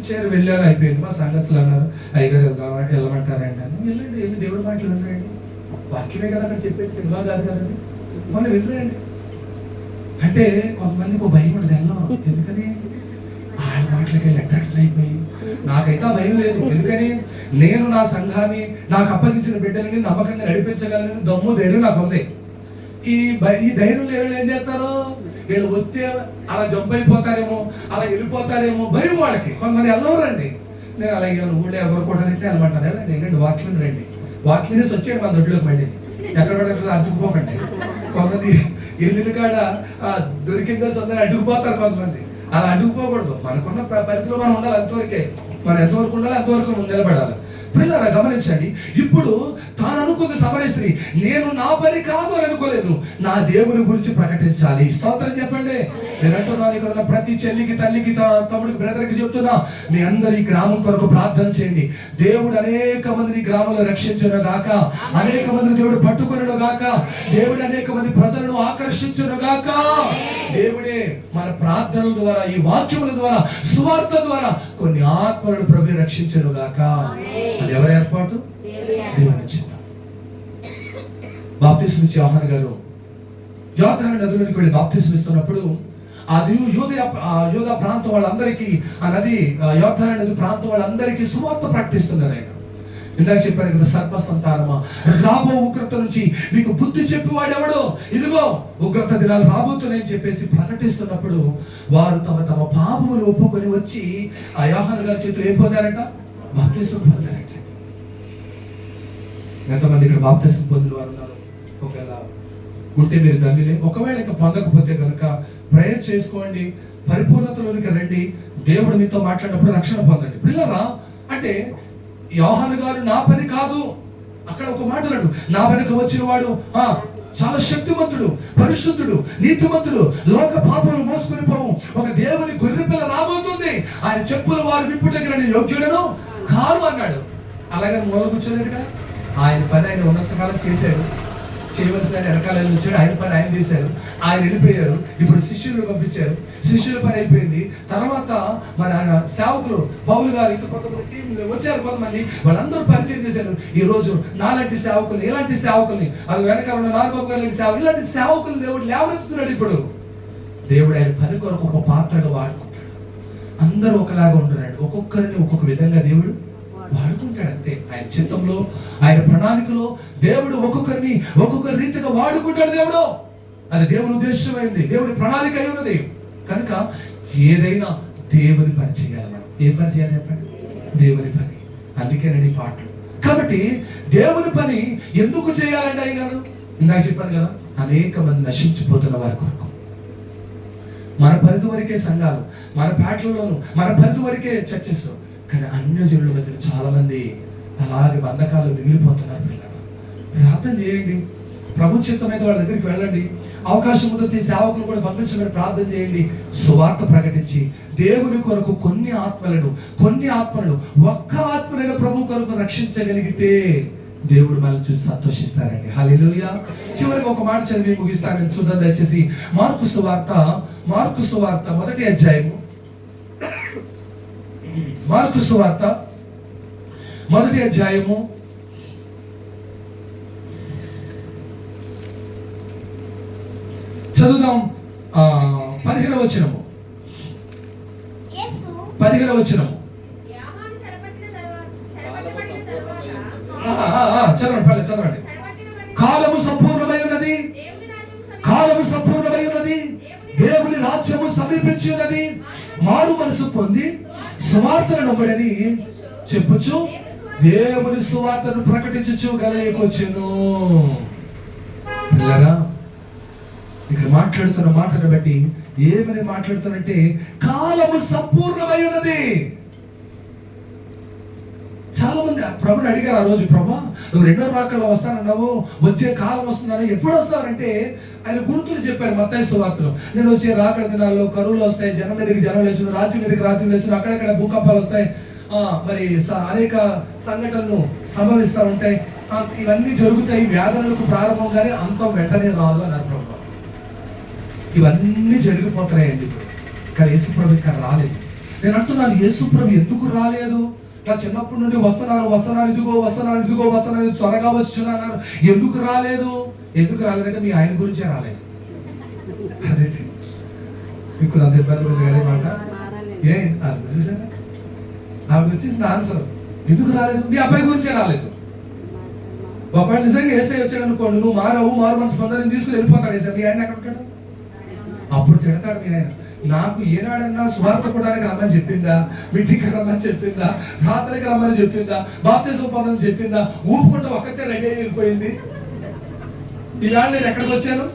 చేరు వెళ్ళారు, అయిపోయింది. మా సంఘస్థులు అన్నారు, అయ్యగారు వెళ్ళమంటారండి అని. వెళ్ళండి, వెళ్ళి దేవుడు మాటలు వినరండి, వాక్యమే కదా అక్కడ చెప్పేది, సినిమా కాదు కదండి, మనం వెళ్ళండి. అంటే కొంతమందికి ఒక భయం ఉండదు, వెళ్ళాం. ఎందుకని వాళ్ళ మాటలకి వెళ్ళి అట్రాక్ట్ అయిపోయి నాకైతే ఆ భయం లేదు. ఎందుకని నేను నా సంఘాన్ని, నాకు అప్పగించిన బిడ్డలని నమ్మకంగా నడిపించగలను దమ్ము ధైర్యం నాకు ఉంది. ఈ ధైర్యం లేని ఏం చేస్తారు, వీళ్ళు వస్తే అలా జంప్ అయిపోతారేమో, అలా వెళ్ళిపోతారేమో భయం వాళ్ళకి. కొంతమంది వెళ్ళవరండి. నేను అలాగే ఊళ్ళో ఎవరు కూడా అంటే అనమాట, వెళ్ళండి వాక్యం రండి, వాక్యం వచ్చేయండి మన దొడ్లోకి మళ్ళీ ఎక్కడ పడ అడ్డుకుపోకండి. కొంతమంది ఇల్లు కాడ దొరికిందో సొంత అడ్డుకుపోతారు కొంతమంది. అలా అడ్డుకుపోకూడదు. మనకున్న పరిధిలో మనం ఉండాలి, అంతవరకే. మనం ఎంతవరకు ఉండాలి అంతవరకు నిలబడాలి. పిల్లరా గమనించండి, ఇప్పుడు తాను అనుకుంది సమరయ స్త్రీ, నేను నా పని కాదు అని అనుకోలేదు, నా దేవుని గురించి ప్రకటించాలి. స్తోత్రం చెప్పండి. నేను అంటున్నాను, ఇక్కడ ఉన్న ప్రతి చెల్లికి, తల్లికి, తమ్ముడికి, బ్రదర్కి చెప్తున్నా, మీ అందరి గ్రామం కొరకు ప్రార్థన చేయండి. దేవుడు అనేక మందిని గ్రామంలో రక్షించును గాక, అనేక మందిని దేవుడు పట్టుకొనును గాక, దేవుడు అనేక మంది ప్రజలను ఆకర్షించును గాక. దేవుడే మన ప్రార్థనల ద్వారా, ఈ వాక్యముల ద్వారా, సువార్త ద్వారా కొన్ని ఆత్మలను ప్రభు రక్షించును గాక. అది ఎవరి ఏర్పాటు? దేవుని చిత్తం. బాప్తిస్మం ఇచ్చే యోహాను గారు యోర్దాను నదిలోకి వెళ్ళి బాప్తిస్మం ఇస్తున్నప్పుడు అది యూదా ప్రాంతం వాళ్ళందరికీ, ఆ నది యోర్దాను నది ప్రాంతం వాళ్ళందరికీ సువార్త ప్రకటిస్తున్నారు. ఆయన ఇందాక చెప్పారు కదా, సర్ప సంతానమా, రాబో ఉగ్రత నుంచి మీకు బుద్ధి చెప్పేవాడు ఎవడో, ఇదిగో ఉగ్రత దినాలు రాబోతున్నాయని చెప్పేసి ప్రకటిస్తున్నప్పుడు వారు తమ తమ పాపములు ఒప్పుకొని వచ్చి ఆ యోహాను గారి చేతులు ఏం పొందారట? బాప్తిస్మం పొందారట. ఎంతమంది ఇక్కడ బాప్తిస్మం పొందిన వారు ఉన్నారు? ఒకవేళ ఉంటే మీరు ధన్యులే. ఒకవేళ ఇంకా పొందకపోతే కనుక ప్రేయర్ చేసుకోండి, పరిపూర్ణతలోనికి రండి, దేవుడు మీతో మాట్లాడినప్పుడు రక్షణ పొందండి. పిల్లరా, అంటే యోహాను గారు నా పని కాదు, అక్కడ ఒక మాట అన్నాడు, నా వెనుక వచ్చిన వాడు చాలా శక్తిమంతుడు, పరిశుద్ధుడు, నీతిమంతుడు, లోక పాపలు మోసుకుని పోవు ఒక దేవుని గొర్రెపిల్ల రాబోతుంది, ఆయన చెప్పుల వారు విప్పుటకి నేను యోగ్యుడను కాదు అన్నాడు. అలాగే మూల కూర్చోలేదు కదా, ఆయన పని ఆయన ఉన్నంతకాలం చేశాడు, చేయవలసిన వెనకాల వచ్చాడు, ఆయన పని ఆయన చేశారు, ఆయన వెళ్ళిపోయారు. ఇప్పుడు శిష్యులు పంపించారు, శిష్యుల పని అయిపోయింది. తర్వాత మన సేవకులు పౌలు గారు ఇంకా కొంతమంది వచ్చారు, కొంతమంది వాళ్ళందరూ పరిచయం చేశారు. ఈ రోజు నాలాంటి సేవకుల్ని, ఇలాంటి సేవకుల్ని, అది వెనకాల ఉన్న నాలుగు గారి సేవ, ఇలాంటి సేవకులు దేవుడు లేవనెత్తుతున్నాడు. ఇప్పుడు దేవుడు ఆయన పని కొరకు ఒక పాత్రగా వాడుకుంటాడు. అందరూ ఒకలాగా ఉంటున్నాడు, ఒక్కొక్కరిని ఒక్కొక్క విధంగా దేవుడు వాడుకుంటాడు. అంతే ఆయన చిత్తంలో, ఆయన ప్రణాళికలో దేవుడు ఒక్కొక్కరిని ఒక్కొక్క రీతిగా వాడుకుంటాడు. దేవుడు అది దేవుని ఉద్దేశమైంది, దేవుడి ప్రణాళిక అయి ఉన్నది. కనుక ఏదైనా దేవుని పని చేయాలి. మనం ఏ పని చేయాలి చెప్పండి? దేవుని పని. అందుకేనండి పాటలు. కాబట్టి దేవుని పని ఎందుకు చేయాలండి అయ్యారు? ఇందాక చెప్పాను కదా, అనేక మంది నశించిపోతున్న వారి కొరకు. మన పరిధి వరకే సంఘాలు, మన పేటలలోను మన పరిధి వరకే చర్చెస్, కానీ అన్యజనుల మధ్య చాలా మంది అలాగే బంధకాలు మిగిలిపోతున్నారు. పిల్లలు ప్రార్థన చేయండి, ప్రభు చిత్తం అయితే వాళ్ళ దగ్గరికి వెళ్ళండి, అవకాశం ఉంటే సేవకులు కూడా పంపించమని ప్రార్థన చేయండి. సువార్త ప్రకటించి దేవుని కొరకు కొన్ని ఆత్మలను ఒక్క ఆత్మనైన ప్రభు కొరకు రక్షించగలిగితే దేవుడు మనల్ని చూసి సంతోషిస్తారండి. హల్లెలూయా. చివరికి ఒక మాట చదివి ముగిస్తానని చూద్దాం దయచేసి. మార్కు సువార్త మొదటి అధ్యాయము, మార్కు సువార్త మొదటి అధ్యాయము 15వ వచనము. చదవండి. కాలము సంపూర్ణమై ఉన్నది, దేవుని రాజ్యము సమీపించి ఉన్నది, మారు మనసు పొంది సువార్తను నమ్ముడని చెప్పుచు దేవుని సువార్తను ప్రకటించుచు గలిలయకొచ్చెను. పిల్లరా, ఇక్కడ మాట్లాడుతున్న మాటను బట్టి ఏమని మాట్లాడుతానంటే కాలము సంపూర్ణమై ఉన్నది. చాలా మంది ప్రభుని అడిగారు ఆ రోజు, ప్రభా నువ్వు రెండో రాకల్లో వస్తానన్నావు, వచ్చే కాలం వస్తున్నాను, ఎప్పుడు వస్తానంటే ఆయన గుర్తులు చెప్పారు మత్తయి సువార్తలో. నేను వచ్చే రాకడ దినాల్లో కరువులు వస్తాయి, జనం మీదకి జనం లేచును, రాజ్యం మీదకి రాజ్యం లేచును, అక్కడక్కడ భూకంపాలు వస్తాయి, మరి అనేక సంఘటనలు సంభవిస్తూ ఉంటాయి, ఇవన్నీ జరుగుతాయి, వ్యాధులకు ప్రారంభంగానే అంతం వెంటనే రాదు అన్నారు ప్రభు. ఇవన్నీ జరిగిపోతున్నాయండి. కానీ యేసుప్రభు ఇక్కడ రాలేదు. నేను అంటున్నాను, యేసుప్రభు ఎందుకు రాలేదు? నా చిన్నప్పటి నుండి వస్తున్నాను ఇదిగో త్వరగా వచ్చున్నాను, ఎందుకు రాలేదు అంటే మీ ఆయన గురించే రాలేదు. అదే మీకు అంత ఇబ్బంది ఉంది కదా మాట. చూసారా, ఆవిడ వచ్చేసిన ఆన్సర్, ఎందుకు రాలేదు? మీ అబ్బాయి గురించే రాలేదు. ఒకవేళ నిజంగా ఏసై వచ్చాడు అనుకోండి, నువ్వు మారు మనసు పొందాలని తీసుకుని వెళ్ళిపోతాడు ఏసై. మీ ఆయన ఎక్కడ ఉంటాడు? అప్పుడు తిడతాడు మీ ఆయన. నాకు ఏనాడన్నా స్వార్థ కూడానికి రమ్మని చెప్పిందా, మీటింగ్కి రమ్మని చెప్పిందా, రాత్రికి రమ్మని చెప్పిందా, బాప్తిజం పొందని చెప్పిందా? ఊపుకుంటూ ఒక్కతే రెడీ అయిపోయింది. ఈవేళ నేను ఎక్కడికి వచ్చాను?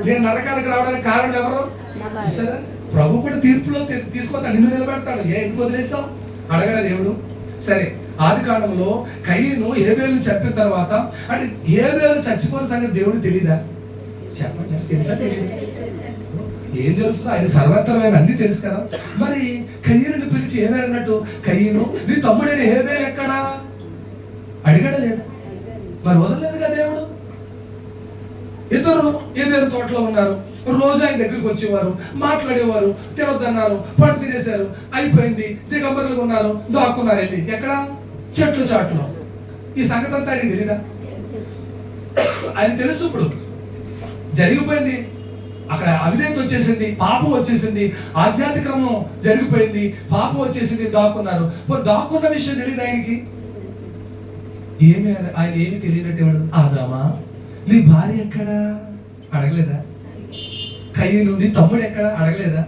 నేను నరకానికి రావడానికి కారణం ఎవరు? సరే, ప్రభు కూడా తీర్పులో తీసుకొస్తాడు, నిన్ను నిలబెడతాడు. ఎందుకు వదిలేస్తావు? అడగడా దేవుడు? సరే, ఆది కాలంలో కయీను హేబేలుని చంపిన తర్వాత, అంటే హేబేలు చచ్చిపోయిన సంగతి దేవుడు తెలీదా? చెప్పండి, తెలుసా? తెలియదు. ఏం జరుగుతుందో ఆయన సర్వత్రమైన అన్ని తెలుసు కదా. మరి కయీనుని పిలిచి ఏమన్నట్టు, కయీను నీ తమ్ముడైన హేబేలు ఎక్కడా అడిగాడా లేదా? మరి వదలలేదుగా దేవుడు. ఇద్దరు ఏదేరు తోటలో ఉన్నారు, రోజు ఆయన దగ్గరికి వచ్చేవారు, మాట్లాడేవారు, తినొద్దన్నారు, పండు తినేశారు, అయిపోయింది. దిగంబరులుగా ఉన్నారు, దాక్కున్నారు వెళ్ళి ఎక్కడ? చెట్లు చాట్లో. ఈ సంగతి అంతా ఆయన తెలీదా? ఆయన తెలుసు. ఇప్పుడు జరిగిపోయింది, అక్కడ అవిధేయత వచ్చేసింది, పాపం వచ్చేసింది, ఆధ్యాత్మికము జరిగిపోయింది, పాపం వచ్చేసింది, దాక్కున్నారు. దాక్కున్న విషయం తెలియదు ఆయనకి. ఆయన ఏమి తెలియనట్టేవాడు. ఆదామా నీ భార్య ఎక్కడా అడగలేదా? కయీను నీ తమ్ముడు ఎక్కడ అడగలేదా?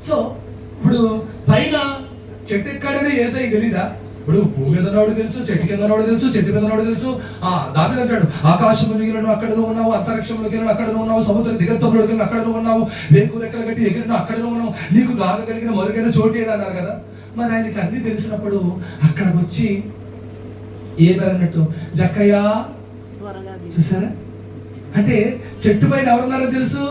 సో ఇప్పుడు పైన చెట్టు ఎక్కడనే ఏసై తెలీదా? ఇప్పుడు భూమి మీద ఉన్నవాడు తెలుసు, చెట్టు కింద ఉన్నవాడు తెలుసు, చెట్టు మీద ఉన్నవాడు తెలుసు. దాని అంటాడు, ఆకాశం మిగిలిన అక్కడను ఉన్నావు, అంతరిక్షంలోకి వెళ్ళిన అక్కడను ఉన్నావు, సముద్ర దిగంతంలోకి వెళ్ళిన అక్కడను ఉన్నావు, వేకు రెక్కలు కట్టి ఎగిరిన అక్కడను ఉన్నావు, నీకు దాగగలిగిన మరుగైన చోటు ఏదన్నారు కదా. మరి ఆయనకి అన్ని తెలిసినప్పుడు అక్కడ వచ్చి ఏమన్నట్టు, జక్కయ్యా చూసారా? అంటే చెట్టు పైన ఎవరున్నారో తెలుసు,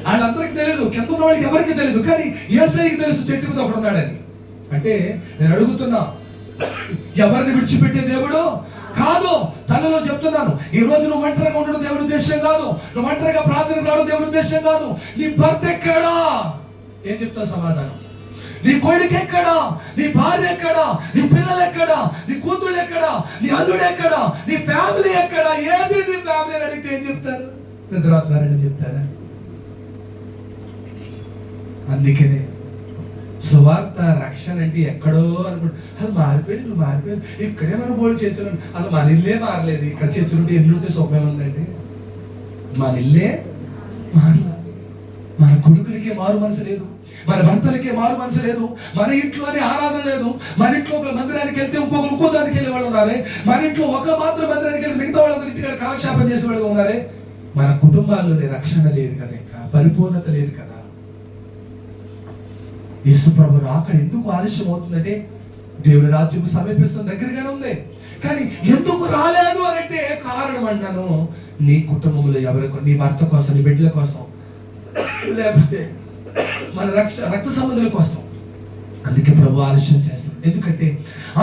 వాళ్ళందరికీ తెలియదు, కింద ఉన్న వాళ్ళకి ఎవరికి తెలియదు, కానీ యేసయ్యకి తెలుసు చెట్టు మీద ఒకడు ఉన్నాడని. అంటే నేను అడుగుతున్నా, ఎవరిని విడిచిపెట్టే దేవుడు కాదు. తనలో చెప్తున్నాను, ఈ రోజు నువ్వు ఒంటరిగా ఉండడం దేవుడి ఉద్దేశం కాదు, నువ్వు ఒంటరిగా ప్రార్థనకు రావడం దేవుడి ఉద్దేశం కాదు. నీ భర్త ఎక్కడా? ఏం చెప్తావు సమాధానం? నీ కొడుకు ఎక్కడా? నీ భార్య ఎక్కడా? నీ పిల్లలు ఎక్కడా? నీ కూతురు ఎక్కడా? నీ అల్లుడు ఎక్కడా? నీ ఫ్యామిలీ ఎక్కడా? ఏది నీ ఫ్యామిలీ అని అడిగితే ఏం చెప్తారు? నిద్రపోతున్నారని చెప్తారా? అందుకనే సువార్త రక్షణ అంటే ఎక్కడో అనుకుంటు, అది మారిపోయింది, నువ్వు మారిపోయింది, ఇక్కడే మనం బోర్డు చేర్చు. అది మన ఇల్లే మారలేదు. ఇక్కడ చేర్చుంటే ఎన్ని ఉంటే సుఖమే ఉందండి. మన ఇల్లే మారల. మన కొడుకులకే మారు మనసు లేదు, మన భర్తలకే మారు మనసు లేదు, మన ఇంట్లోనే ఆరాధన లేదు. మన ఇంట్లో ఒక మందిరానికి వెళ్తే ఇంకో దానికి వెళ్ళే వాళ్ళు ఉన్నారే, మన ఇంట్లో ఒక మాత్రం మందిరానికి వెళ్ళి మిగతా వాళ్ళందరూ ఇంటికి కాలక్షేపం చేసే వాళ్ళు ఉన్నారే. మన కుటుంబాల్లోనే రక్షణ లేదు కదా, ఇంకా పరిపూర్ణత లేదు కదా. యేసు ప్రభు రాకడ ఎందుకు ఆలస్యం అవుతుందంటే, దేవుని రాజ్యం సమీపిస్తున్న దగ్గరగానే ఉంది, కానీ ఎందుకు రాలేదు అనంటే కారణం అన్నాను, నీ కుటుంబంలో ఎవరికో, నీ భర్త కోసం, నీ బిడ్డల కోసం, లేకపోతే మన రక్త సంబంధుల కోసం. అందుకే ప్రభు ఆలస్యం చేస్తాడు. ఎందుకంటే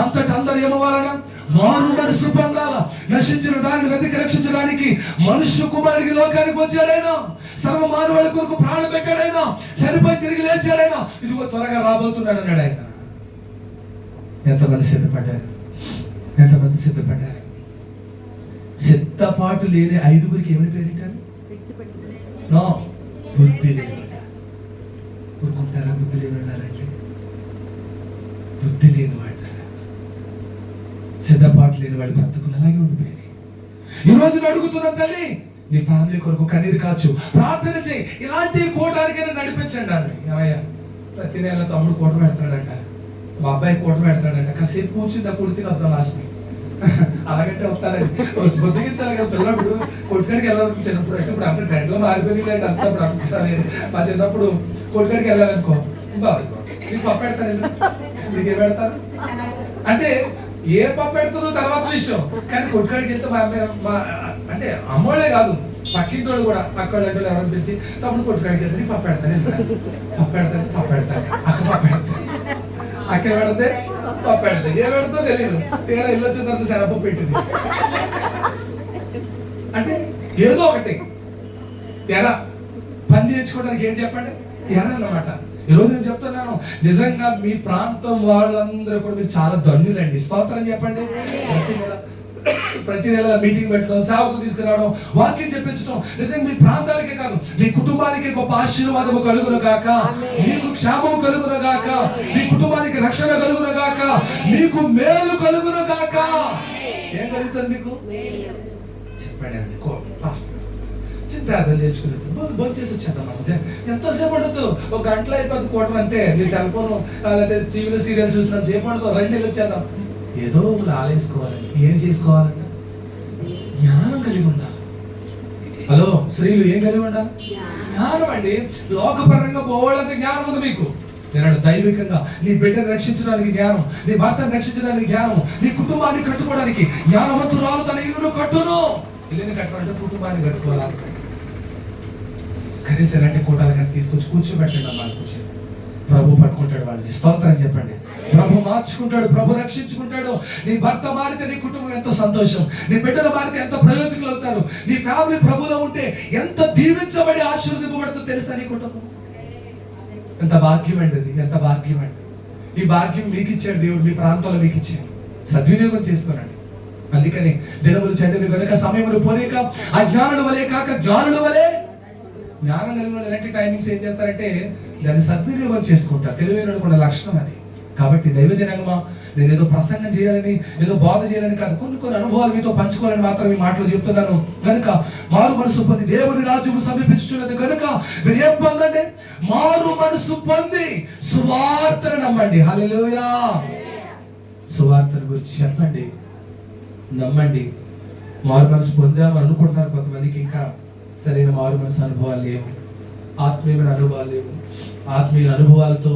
అంతటా అందరూ ఏమవ్వాలన్నా మారు మనసు పొందాల, నశించిన దాన్ని వెతికి రక్షించడానికి మనుష్య కుమారుడికి లోకానికి వచ్చాడైనా, సర్వ మానవుల కొరకు ప్రాణం పెట్టాడైనా, చనిపోయి తిరిగి లేచాడైనా, ఇదిగో త్వరగా రాబోతున్నాడు అన్నాడు ఆయన. ఎంతమంది సిద్ధపడ్డారు? ఎంతమంది సిద్ధపడ్డారు? సిద్ధపాటు లేని 5గురికి ఏమని పేరింటారు? బుద్ధి లేదు. ఊరుకుంటారా? బుద్ధి లేని ఉన్నారంటే బుద్ధి లేని వాడు, సిద్ధపాటు లేని వాడు బ్రతుకులు అలాగే ఉండిపోయింది. ఈ రోజు అడుగుతున్న తల్లి, నీ ఫ్యామిలీ కొరకు కన్నీరు కాచు, ప్రార్థన చేయి, ఇలాంటి కూటానికైనా నడిపించండి అని. ఏమయ్యా, ప్రతి నెల తమ్ముడు కూట పెడతాడంట, మా అబ్బాయి కూట పెడతాడంట, కాసేపు కూర్చుంది ఆ కుడితే వద్దాం లాస్ట్. అలాగంటే వస్తారండి, బుజ్జగించాలి కదా. పిల్లప్పుడు కొట్టుకాడికి వెళ్ళాలి చిన్నప్పుడు, అంటే ఇప్పుడు అంటే ట్రెండ్లో మారిపోయింది అంతా. మా చిన్నప్పుడు కొట్టుకాడికి వెళ్ళాలనుకో, నీకు పప్పు పెడతారు, నీకేం పెడతారు అంటే ఏ పప్పు పెడతారో తర్వాత విషయం, కానీ కొట్టుకాడికి వెళ్తే మా అంటే అమ్మోళ్ళే కాదు, పక్కింటోళ్ళు కూడా, పక్కోళ్ళు అంటే ఎవరైనా తెచ్చి తమ్ముడు కొట్టుకాడికి వెళ్తే పప్పు పెడతాను, పప్పు పెడతాను, అక్క పప్పు పెడతాను, అక్క పెడితే పప్పు పెడతాయి, ఏ పెడతా తెలియదు, తీరా ఇల్లు వచ్చిన తర్వాత శనగపప్పు పెట్టింది. అంటే ఏదో ఒకటి ఎరా పని చేయించుకోవడానికి ఏం చెప్పండి, ఎరా అన్నమాట. ఈరోజు నేను చెప్తున్నాను, నిజంగా మీ ప్రాంతం వాళ్ళందరూ కూడా మీరు చాలా ధన్యులండి. స్తోత్రం చెప్పండి. ప్రతి నెల మీటింగ్ పెట్టడం, సేవకులు తీసుకురావడం, వాక్యం చెప్పించడం, నిజంగా మీ ప్రాంతాలకే కాదు, మీ కుటుంబానికి గొప్ప ఆశీర్వాదము కలుగును గాక, మీకు క్షేమము కలుగును గాక, మీ కుటుంబానికి రక్షణ కలుగును గాక, మీకు మేలు కలుగును గాక. ఏం కలుగుతుంది మీకు? చెప్పండి అండి. చిన్న ప్రార్థన చేసుకుని భోజనం చేసి వచ్చేద్దాం. ఎంతోసేపు ఉండదు, ఒక గంటలో అయిపోతుంది కూటం అంతే. మీ సెల్ ఫోన్ లేకపోతే టీవీలో సీరియల్ చూసినంత సేపు ఉండదు, 2 నెలలు వచ్చేద్దాం. ఏదో ఒకటి ఆలోచించుకోవాలండి. ఏం చేసుకోవాలంటే జ్ఞానం కలిగి ఉండాలి. హలో స్త్రీలు, ఏం కలిగి ఉండాలి? జ్ఞానం అండి. లోకపరంగా పోవాలంటే జ్ఞానం ఉంది మీకు. నేను దైవికంగా నీ బిడ్డను రక్షించడానికి జ్ఞానం, నీ భర్తను రక్షించడానికి జ్ఞానం, నీ కుటుంబాన్ని కట్టుకోవడానికి జ్ఞానవంతురాలు తన ఇల్లును కట్టును. ఇల్లుని కట్టాలంటే కుటుంబాన్ని కట్టుకోవాలి. కనీసం ఎలాంటి కూటాలు కానీ తీసుకొచ్చి కూర్చోబెట్టండి అమ్మాయి. కూర్చొని ప్రభు పట్టుకుంటాడు వాళ్ళని. స్తోత్రం చెప్పండి. ప్రభు మార్చుకుంటాడు, ప్రభు రక్షించుకుంటాడు. నీ భర్త మారితే నీ కుటుంబం ఎంత సంతోషం, నీ బిడ్డలు మారితే ఎంత ప్రయోజకులు అవుతారు, నీ ఫ్యామిలీ ప్రభులో ఉంటే ఎంత దీవించబడి ఆశీర్వదింపబడుతుందో తెలుసా నీ కుటుంబం? ఎంత భాగ్యం అండి అది, ఎంత భాగ్యం అండి. ఈ భాగ్యం మీకు ఇచ్చాడు దేవుడు, మీ ప్రాంతంలో మీకు ఇచ్చాడు. సద్వినియోగం చేసుకోనండి. అందుకని దినములు చెడ్డవి కనుక సమయములు పోలేక అజ్ఞానుల వలె కాక జ్ఞానుల వలె. జ్ఞానం కలిగిన వాళ్ళు ఎలాంటి టైమింగ్స్ ఏం చేస్తారంటే దాన్ని సద్వినియోగం చేసుకుంటారు. తెలివైన కూడా లక్షణం అది. కాబట్టి దైవజనంగా నేను ఏదో ప్రసంగం చేయాలని, ఏదో బోధ చేయాలని కాదు, కొన్ని అనుభవాలు మీతో పంచుకోవాలని మాత్రం ఈ మాటలు చెప్తున్నాను. కనుక మారు మనసు పొంది దేవుని రాజ్యము సమీపించుచున్నది కనుక మీరు ఏం పొందండి? మారు మనసు పొంది సువార్తను నమ్మండి. హల్లెలూయా. సువార్తను గురించి చెప్పండి, నమ్మండి. మారు మనసు పొందాము అనుకుంటున్నారు కొంతమందికి, ఇంకా సరైన మారు మనసు అనుభవాలు లేవు, ఆత్మీయమైన అనుభవాలు లేవు. ఆత్మీయ అనుభవాలతో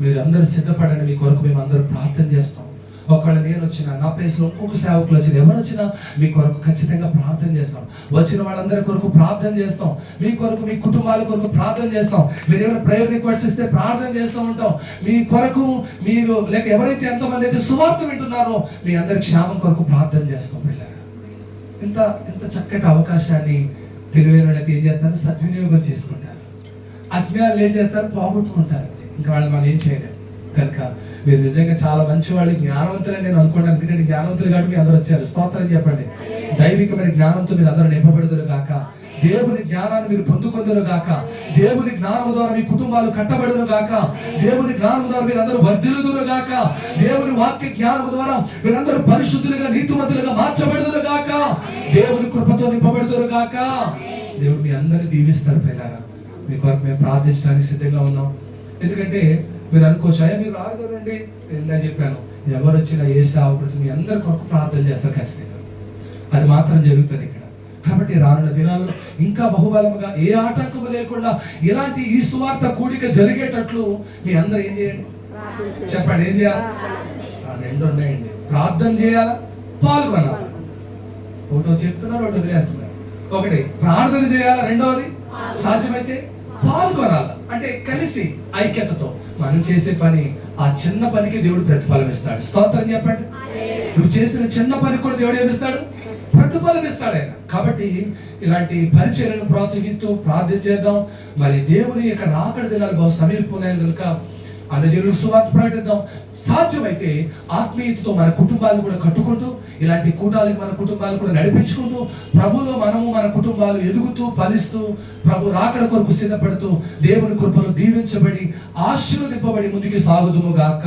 మీరు అందరూ సిద్ధపడండి. మీ కొరకు మేము అందరూ ప్రార్థన చేస్తాం. ఒకవేళ నేను వచ్చినా, నా ప్లేస్లో ఇంకొక సేవకులు వచ్చిన, ఎవరు వచ్చినా మీ కొరకు ఖచ్చితంగా ప్రార్థన చేస్తాం. వచ్చిన వాళ్ళందరి కొరకు ప్రార్థన చేస్తాం. మీ కొరకు, మీ కుటుంబాల కొరకు ప్రార్థన చేస్తాం. మీరు ఏమైనా ప్రేయర్ రిక్వెస్ట్ ఇస్తే ప్రార్థన చేస్తూ ఉంటాం. మీ కొరకు మీరు లేక ఎవరైతే ఎంతమంది అయితే సువార్త వింటున్నారో మీ అందరి క్షేమం కొరకు ప్రార్థన చేస్తాం. పిల్లలు ఇంత చక్కటి అవకాశాన్ని తెలివైన వాళ్ళకి ఏం చేస్తారు? సద్వినియోగం చేసుకుంటారు. అజ్ఞానులు ఏం చేస్తారు? పోగొట్టుకుంటారు. ఇంకా వాళ్ళు మనం ఏం చేయలేరు. కనుక మీరు నిజంగా చాలా మంచి వాళ్ళు, జ్ఞానవంతులే నేను అనుకున్నాను. ఎందుకంటే జ్ఞానవంతులు కాబట్టి మీరు అందరూ వచ్చారు. స్తోత్రం చెప్పండి. దైవికమైన జ్ఞానంతో మీరు అందరూ నింపబడుదురు గాక. దేవుని జ్ఞానాన్ని మీరు పొందుకొందురు గాక. దేవుని జ్ఞానం ద్వారా మీ కుటుంబాలు కట్టబడును గాక. దేవుని జ్ఞానం ద్వారా మీరందరూ వర్ధిల్లుదురు గాక. దేవుని వాక్య జ్ఞానం ద్వారా మీరందరూ పరిశుద్ధులుగా, నీతిమంతులుగా మార్చబడుదురు గాక. దేవుని కృపతో నింపబడుదురు గాక. దేవుడు మీ అందరినీ దీవిస్తారు. పిల్లరా, మీ కొరకు మేము ప్రార్థించడానికి సిద్ధంగా ఉన్నాం. ఎందుకంటే మీరు అనుకోవచ్చు, అయ్యా మీరు రారు కదండి. నేను చెప్పాను, ఎవరు వచ్చినా ఏ సేవకుడు మీ అందరి కొరకు ప్రార్థన చేస్తారు ఖచ్చితంగా. అది మాత్రం జరుగుతుంది ఇక్కడ. కాబట్టి రానున్న దినాల్లో ఇంకా బహుబలముగా ఏ ఆటంకము లేకుండా ఇలాంటి ఈ సువార్త కూడిక జరిగేటట్లు మీ అందరూ ఏం చేయండి? చెప్పండి, ఏం చేయాలి? 2 ఉన్నాయండి. ప్రార్థన చేయాలా, పాల్గొనాలి. ఒకటో చెప్తున్నారు, ఒకటి వదిలేస్తున్నారు. ఒకటి ప్రార్థన చేయాలా, రెండవది సాధ్యమైతే పాల్గొనాలి. అంటే కలిసి ఐక్యతతో మనం చేసే పని, ఆ చిన్న పనికి దేవుడు ప్రతిఫలం ఇస్తాడు. స్తోత్రం చెప్పండి. నువ్వు చేసిన చిన్న పనికి కూడా దేవుడు ఏమిస్తాడు? ప్రతిఫలం ఇస్తాడు ఆయన. కాబట్టి ఇలాంటి పరిచర్యలను ప్రోత్సహిస్తూ ప్రార్థన చేద్దాం. మరి దేవుని యొక్క రాకడ దినాలు బహు సమీపమున్నాయి కనుక అన్నజనులకు సువార్త ప్రకటిద్దాం. సాధ్యమైతే ఆత్మీయతతో మన కుటుంబాలు కూడా కట్టుకుంటూ, ఇలాంటి కూటాలకు మన కుటుంబాలు కూడా నడిపించుకుంటూ, ప్రభులో మనము మన కుటుంబాలు ఎదుగుతూ ఫలిస్తూ, ప్రభు రాకడ కొరకు సిద్ధపడుతూ, దేవుని కృపను దీవించబడి ఆశీర్వదింపబడి ముందుకు సాగుదుము గాక.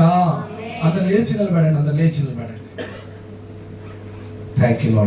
అందరు లేచి నిలబడండి. Thank you lord.